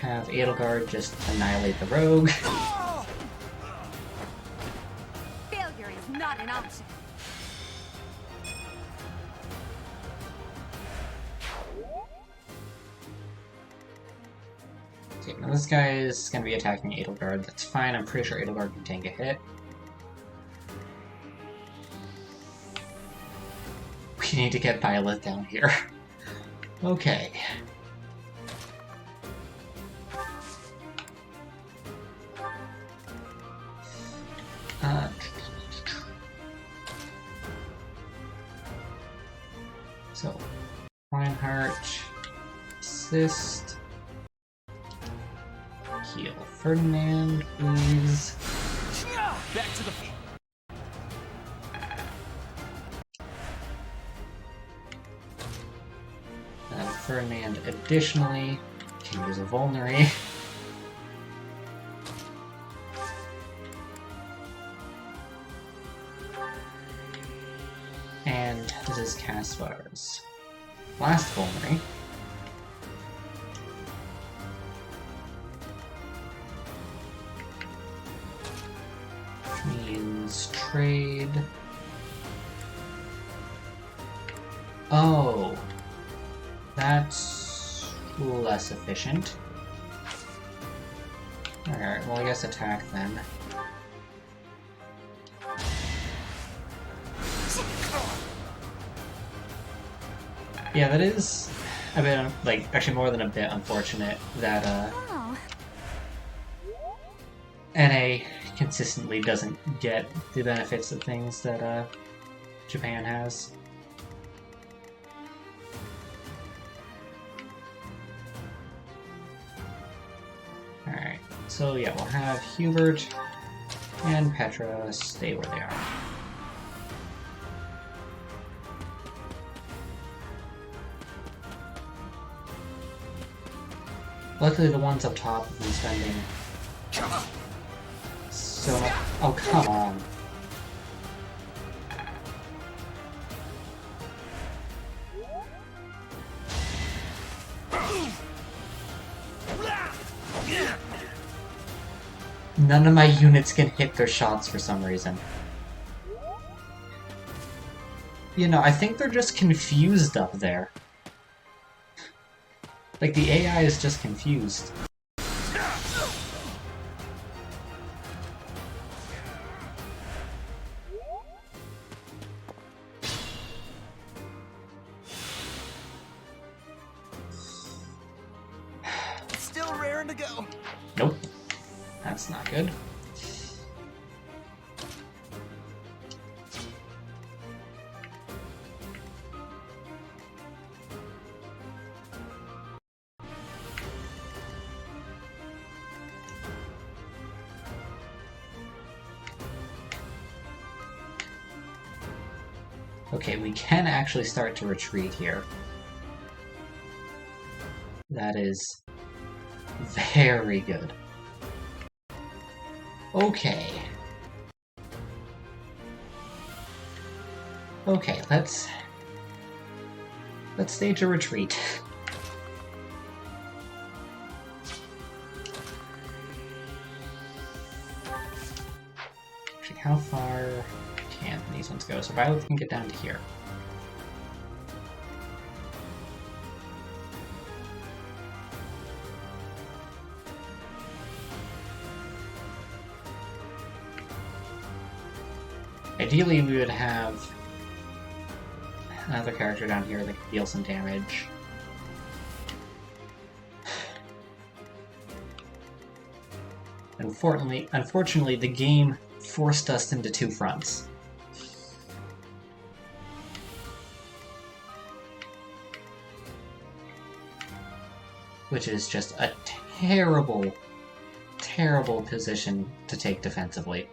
Have Edelgard just annihilate the rogue. Failure is not an option. Okay, now this guy is going to be attacking Edelgard. That's fine, I'm pretty sure Edelgard can tank a hit. We need to get Violet down here. Okay. So, Reinhardt, assist, heal Ferdinand, please. Back to the... Ferdinand additionally can use a vulnerary. And this is Caspar's last vulnerary. Means trade. Oh, that's less efficient. Alright, well I guess attack then. Yeah, that is a bit, like, actually more than a bit unfortunate that, NA consistently doesn't get the benefits of things that, Japan has. Alright, so yeah, we'll have Hubert and Petra stay where they are. Luckily the ones up top have been spending so much. Oh, come on. None of my units can hit their shots for some reason. You know, I think they're just confused up there. Like, the AI is just confused. Still raring to go. Nope. That's not good. Okay, we can actually start to retreat here. That is very good. Okay. Okay, let's stage a retreat. Actually, how far can these ones go? So Violet can get down to here. Ideally, we would have another character down here that can deal some damage. Unfortunately, the game forced us into two fronts. Which is just a terrible, terrible position to take defensively.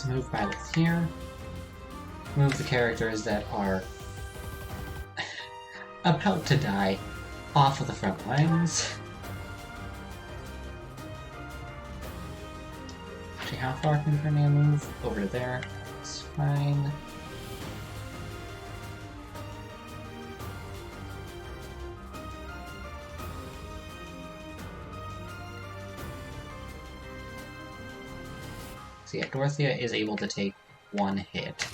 Let's move Violet here. Move the characters that are about to die off of the front lines. Actually, how far can Fernand move? Over to there. It's fine. So yeah, Dorothea is able to take one hit.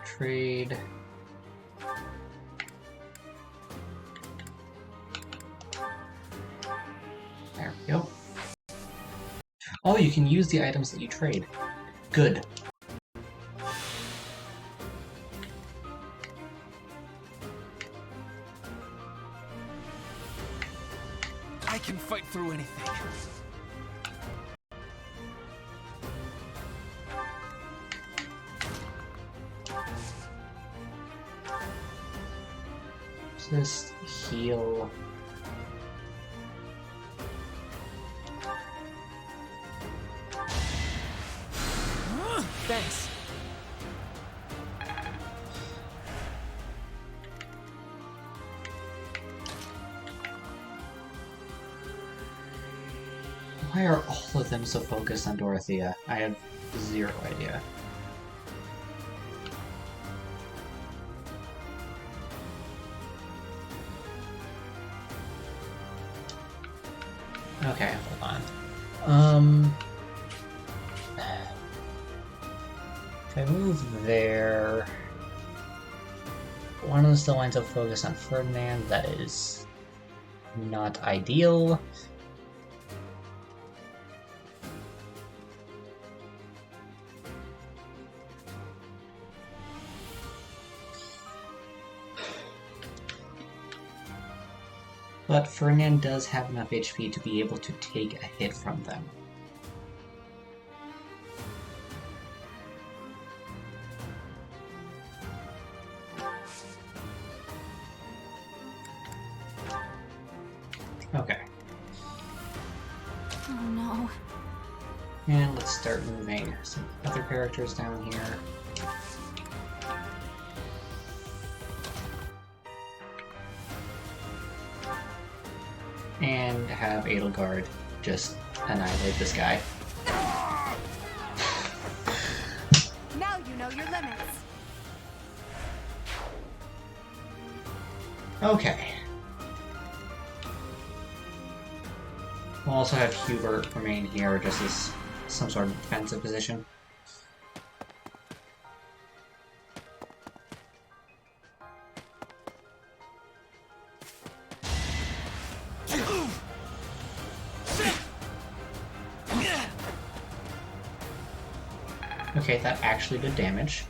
Trade. There we go. Oh, you can use the items that you trade. Good. I can fight through anything. Just heal. Thanks. Why are all of them so focused on Dorothea? I have zero idea. Okay, hold on. If I move there, one of them still winds up focused on Ferdinand. That is not ideal. But Ferdinand does have enough HP to be able to take a hit from them. Okay. Oh no. And let's start moving some other characters down here. And have Edelgard just annihilate this guy. Now you know your limits. Okay. We'll also have Hubert remain here just as some sort of defensive position. Okay, that actually did damage.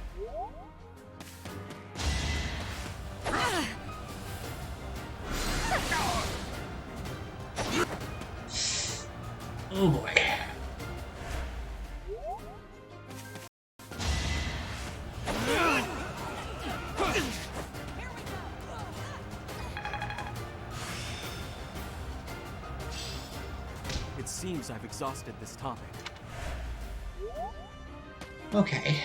Oh boy. It seems I've exhausted this topic. Okay.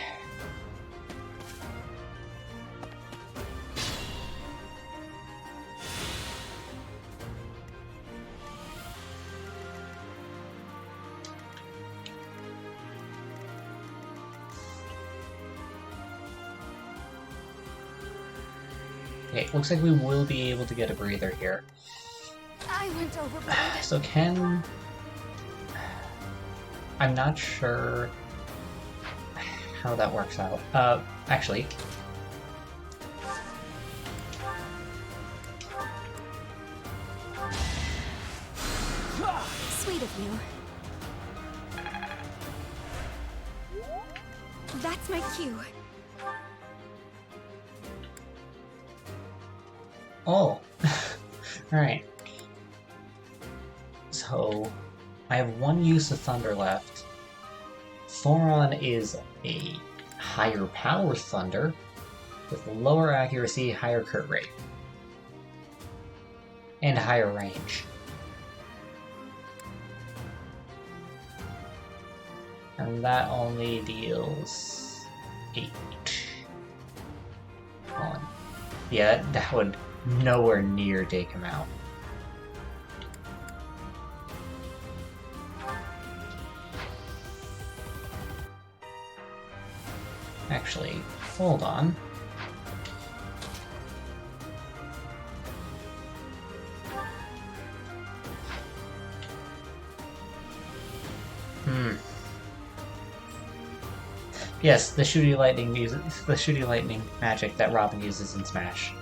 Okay, looks like we will be able to get a breather here. I went overboard. So can... I'm not sure how that works out. Actually... Sweet of you. That's my cue. Oh! Alright. So, I have one use of Thunder left. Thoron is a higher power Thunder, with lower accuracy, higher crit rate. and higher range. And that only deals 8. Hold on. Yeah, that would nowhere near take him out. Actually, hold on. Yes, the shooty lightning magic that Robin uses in Smash.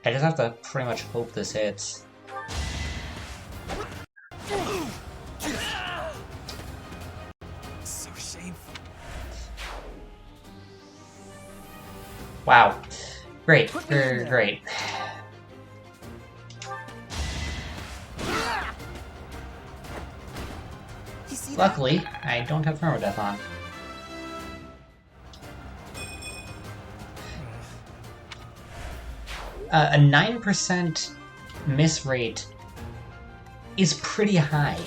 I just have to pretty much hope this hits. So shameful. Wow. Great. Great. Luckily, I don't have permadeath on. A 9% miss rate is pretty high.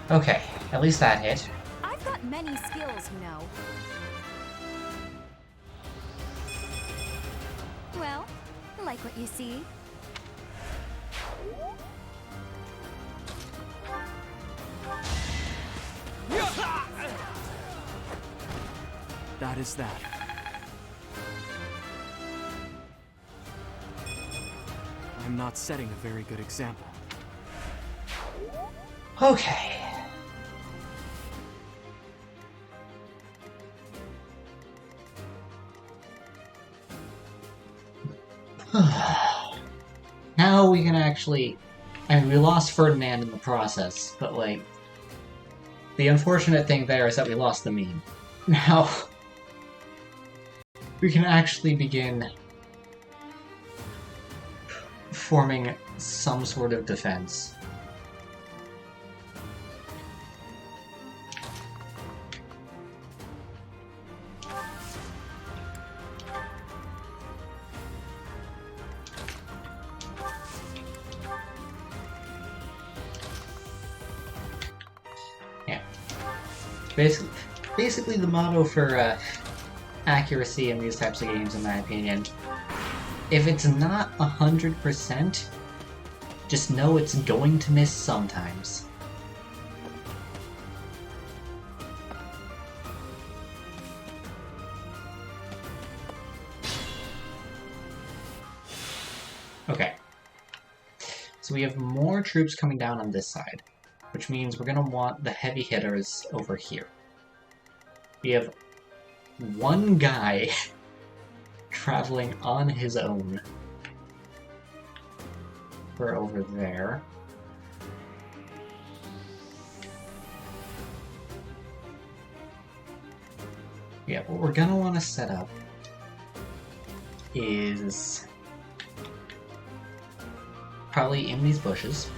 Okay, at least that hit. I've got many skills, you know. Well, like what you see. That is that. I'm not setting a very good example. Okay. Now we can actually... I mean, we lost Ferdinand in the process, but, like... The unfortunate thing there is that we lost the meme. Now... we can actually begin... forming some sort of defense. Basically the motto for accuracy in these types of games, in my opinion, if it's not 100%, just know it's going to miss sometimes. Okay. So we have more troops coming down on this side, which means we're going to want the heavy hitters over here. We have one guy traveling on his own for over there. Yeah, what we're going to want to set up is probably in these bushes.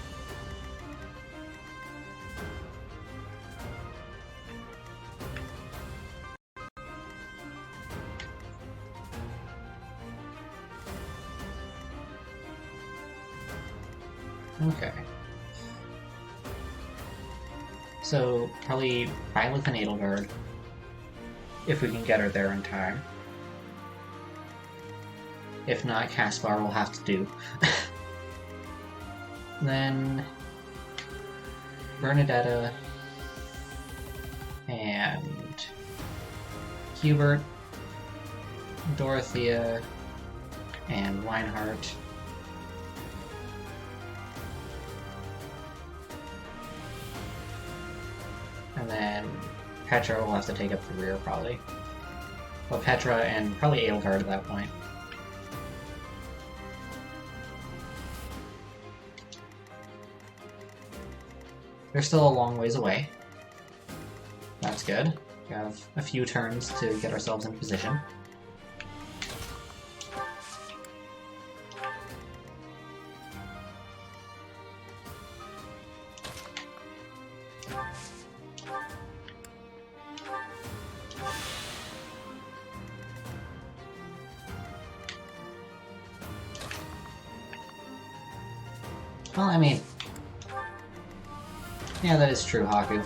Okay. So, probably Violet and Edelgard, if we can get her there in time. If not, Caspar will have to do. Then Bernadetta and Hubert, Dorothea, and Reinhardt. And then Petra will have to take up the rear, probably. Well, Petra and probably Edelgard at that point. They're still a long ways away. That's good. We have a few turns to get ourselves in position. Well, I mean... yeah, that is true, Haku.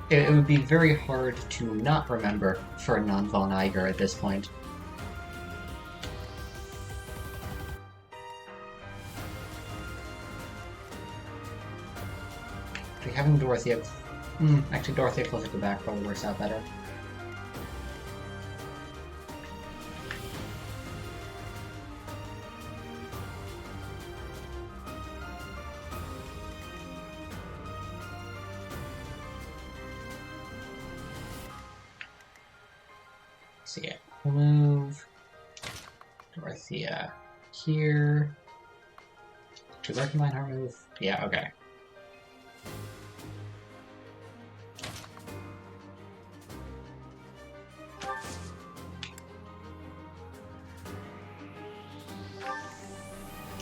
It would be very hard to not remember Ferdinand von Eiger at this point. Actually, having Dorothea... actually, Dorothea closer to the back probably works out better. So yeah, we'll move Dorothea here. Should Lionheart move? Yeah, okay.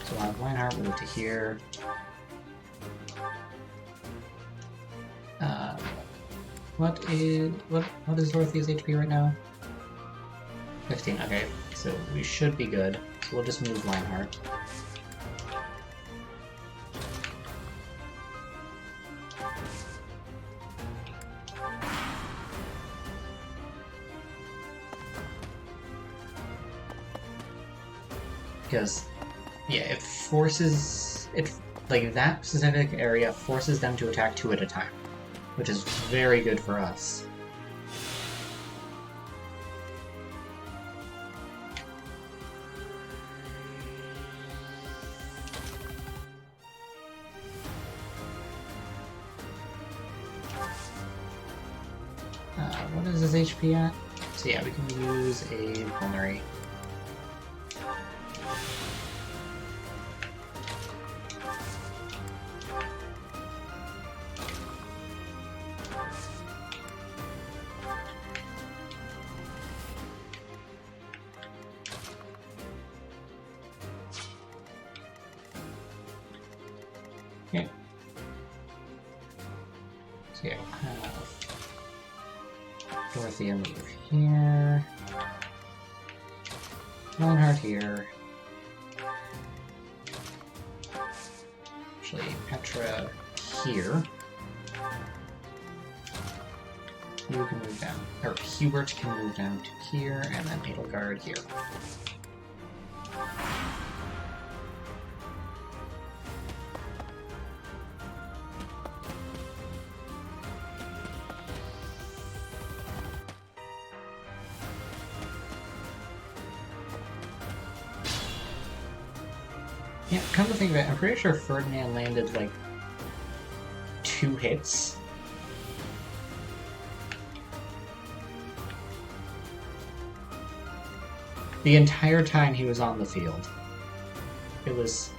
So we'll have Lionheart move to here. What is Dorothea's HP right now? 15, okay, so we should be good. So we'll just move Lionheart. Because, yeah, it forces... like, that specific area forces them to attack 2 at a time, which is very good for us. What is his HP at? So yeah, we can use a Vulnerary. Okay. So yeah, we'll have Dorothea move here. Lionheart here. Actually, Petra here. You can move down, or Hubert can move down to here, and then Edelgard here. Yeah, come to think of it, I'm pretty sure Ferdinand landed, like, 2 hits. The entire time he was on the field. It was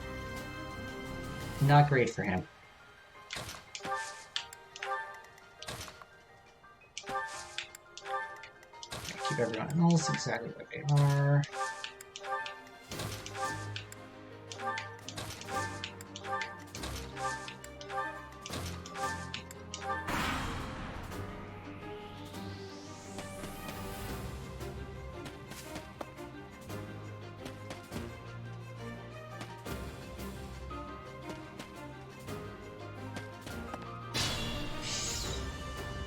not great for him. Keep everyone else exactly what they are.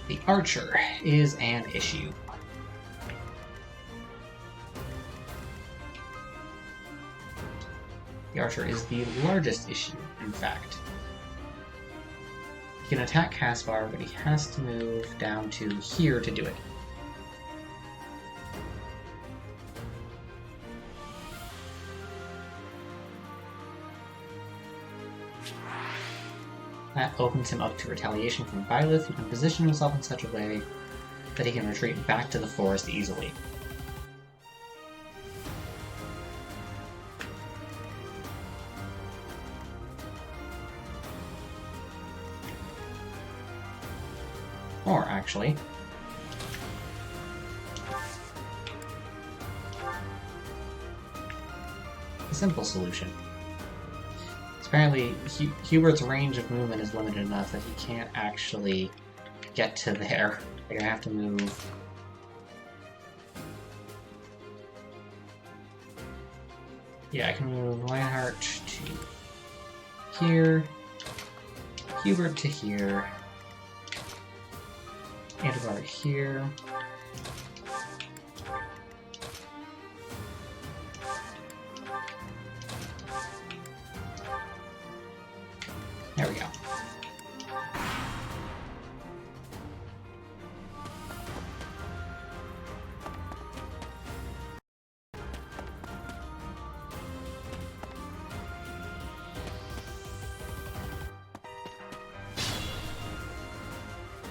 The Archer is an issue. The Archer is the largest issue, in fact. He can attack Caspar, but he has to move down to here to do it. That opens him up to retaliation from Byleth, who can position himself in such a way that he can retreat back to the forest easily. actually. A simple solution. Apparently, Hubert's range of movement is limited enough that he can't actually get to there. They're gonna have to move. Yeah, I can move Lionheart to here, Hubert to here, Antibar here. There we go.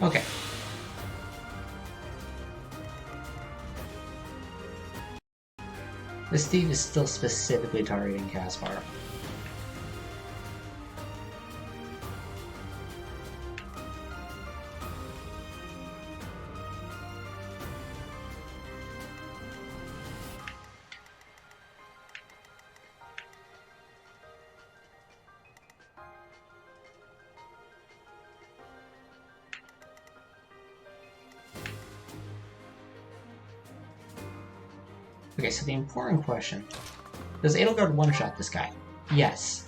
Okay. This thief is still specifically targeting Caspar. Okay, so the important question, does Edelgard one-shot this guy? Yes.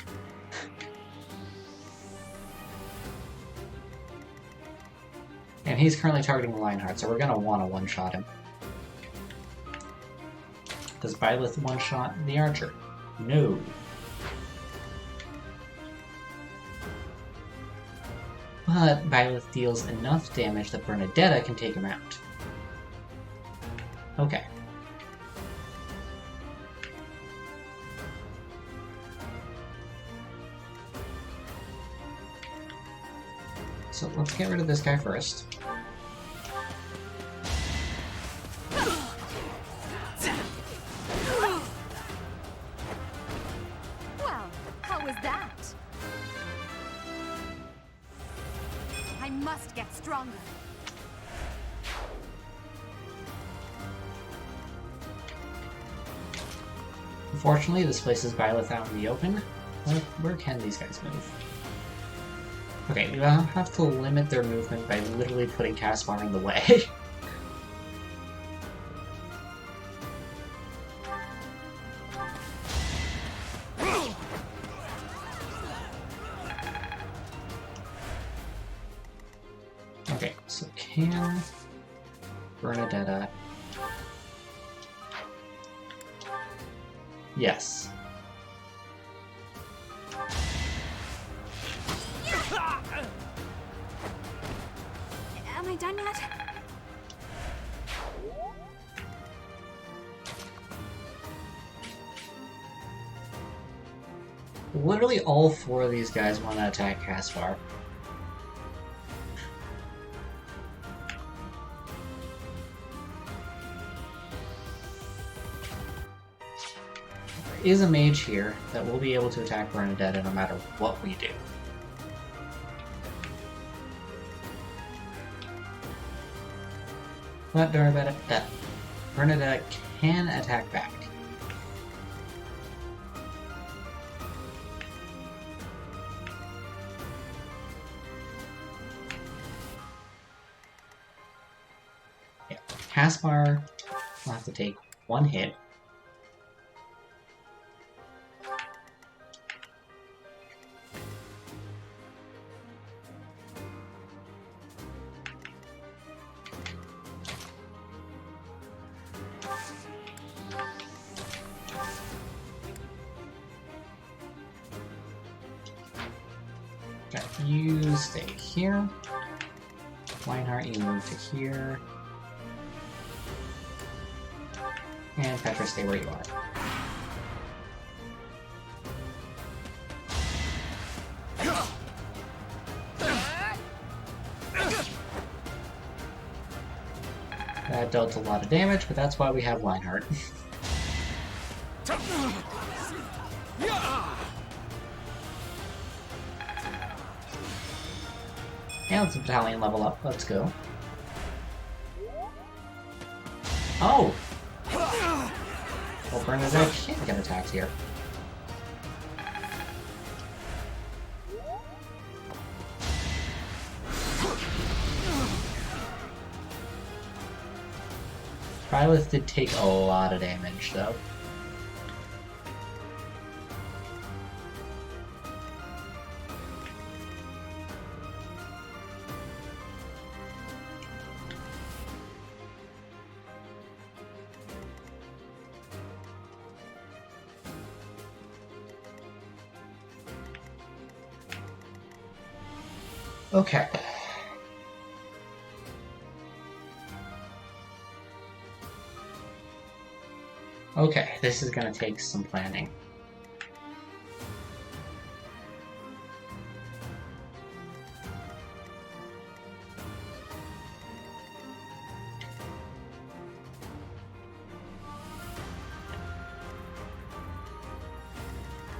And he's currently targeting Lionheart, so we're gonna want to one-shot him. Does Byleth one-shot the archer? No. But Byleth deals enough damage that Bernadetta can take him out. Okay. So let's get rid of this guy first. Well, how was that? I must get stronger. Unfortunately, this places Byleth out in the open. Where can these guys move? Okay, you have to limit their movement by literally putting Caspar in the way. Okay, so can Bernadetta... Yes. Am I done yet? Literally all four of these guys want to attack Caspar. There is a mage here that will be able to attack Bernadetta no matter what we do. But Bernadette can attack back. Yeah. Caspar will have to take one hit. You stay here. Lionheart, you move to here. And Petra, stay where you are. That dealt a lot of damage, but that's why we have Lionheart. And let's battalion level up. Let's go. Oh! Well, Bernadette can't get attacked here. Byleth did take a lot of damage, though. Okay. Okay, this is gonna take some planning.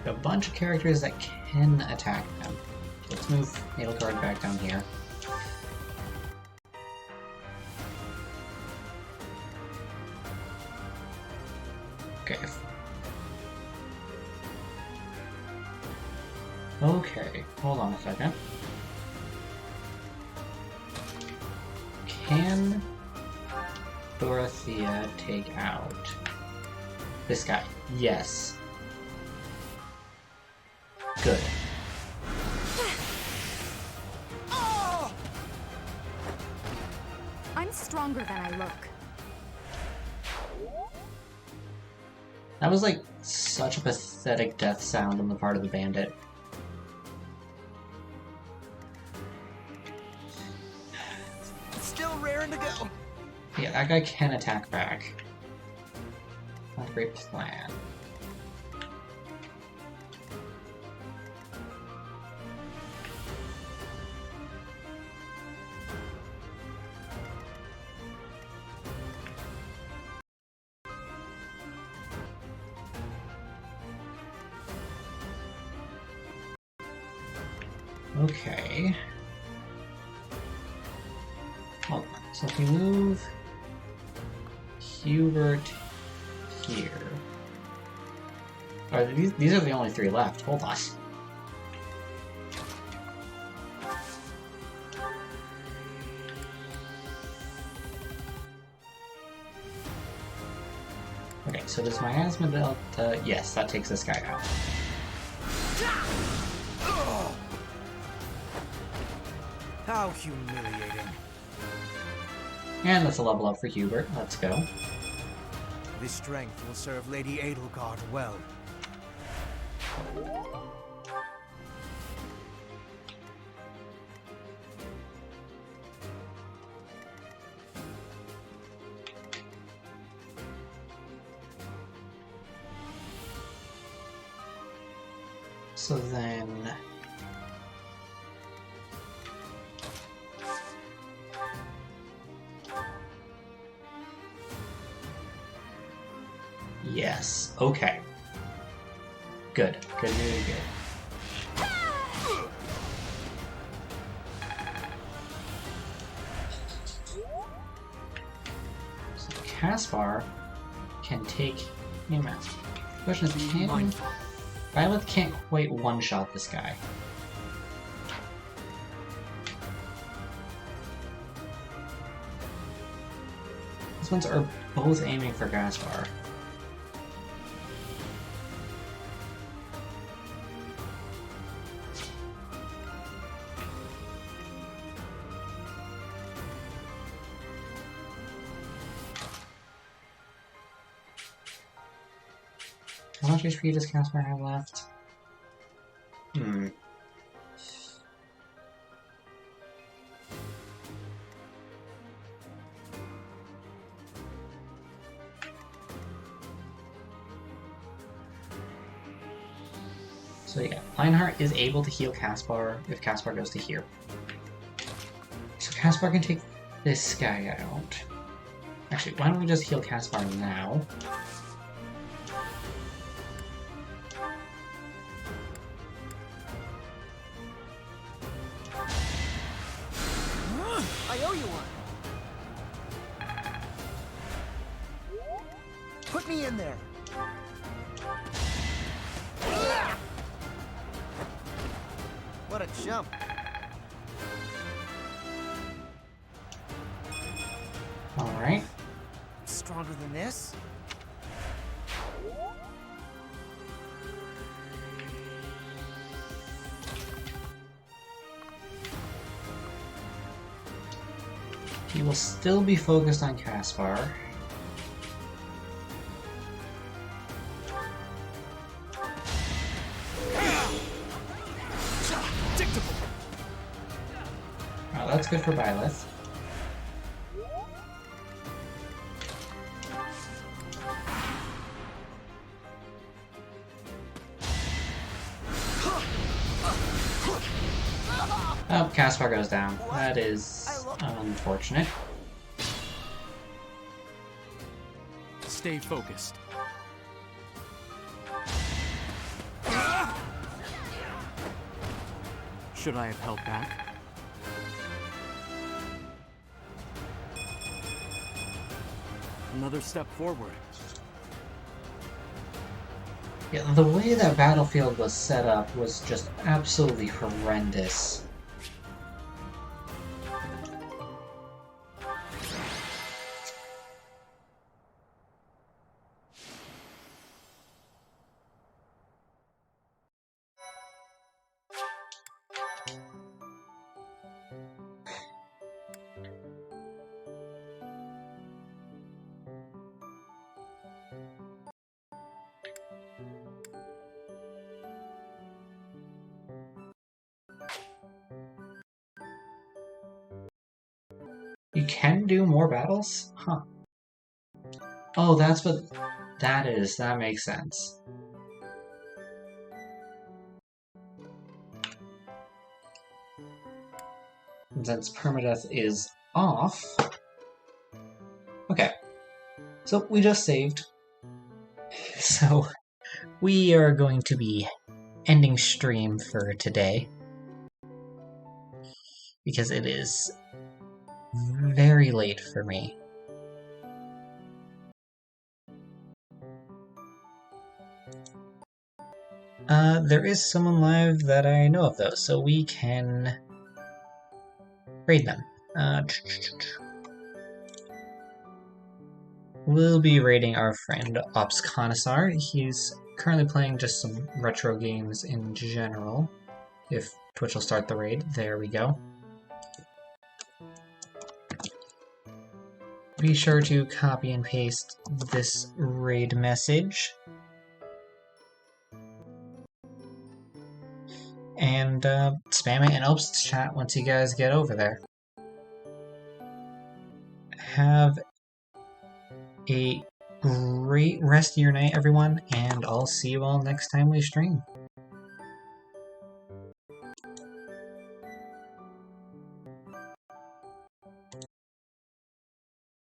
A bunch of characters that can attack them. Let's move Edelgard back down here. Okay. Okay, hold on a second. Can Dorothea take out this guy? Yes. Good. I'm stronger than I look. That was like such a pathetic death sound on the part of the bandit. Still raring to go. Yeah, that guy can attack back. Not a great plan. Okay. Hold on. So if we move Hubert here. Or these are the only three left. Hold on. Okay, so does Miasma Delta... yes, that takes this guy out. How humiliating. And that's a level up for Hubert. Let's go. This strength will serve Lady Edelgard well. So then... yes. Okay. Good. Good, good, good. So Caspar can take him out. The question is, can... Violet can't quite one-shot this guy. These ones are both aiming for Caspar. How much HP does Caspar have left? So yeah, Lionheart is able to heal Caspar if Caspar goes to here. So Caspar can take this guy out. Actually, why don't we just heal Caspar now? I owe you one. Put me in there! What a jump! Alright. Stronger than this? He will still be focused on Caspar. Oh, that's good for Byleth. Oh, Caspar goes down. That is unfortunate. Stay focused. Should I have held back? Another step forward. Yeah, the way that battlefield was set up was just absolutely horrendous. You can do more battles? Huh. Oh, that's what that is. That makes sense. And since permadeath is off... Okay. So, we just saved. So, we are going to be ending stream for today. Because it is very late for me. There is someone live that I know of though, so we can raid them. We'll be raiding our friend Ops Connoisseur. He's currently playing just some retro games in general. If Twitch will start the raid, there we go. Be sure to copy and paste this raid message. And spam it in Ops's chat once you guys get over there. Have a great rest of your night, everyone, and I'll see you all next time we stream.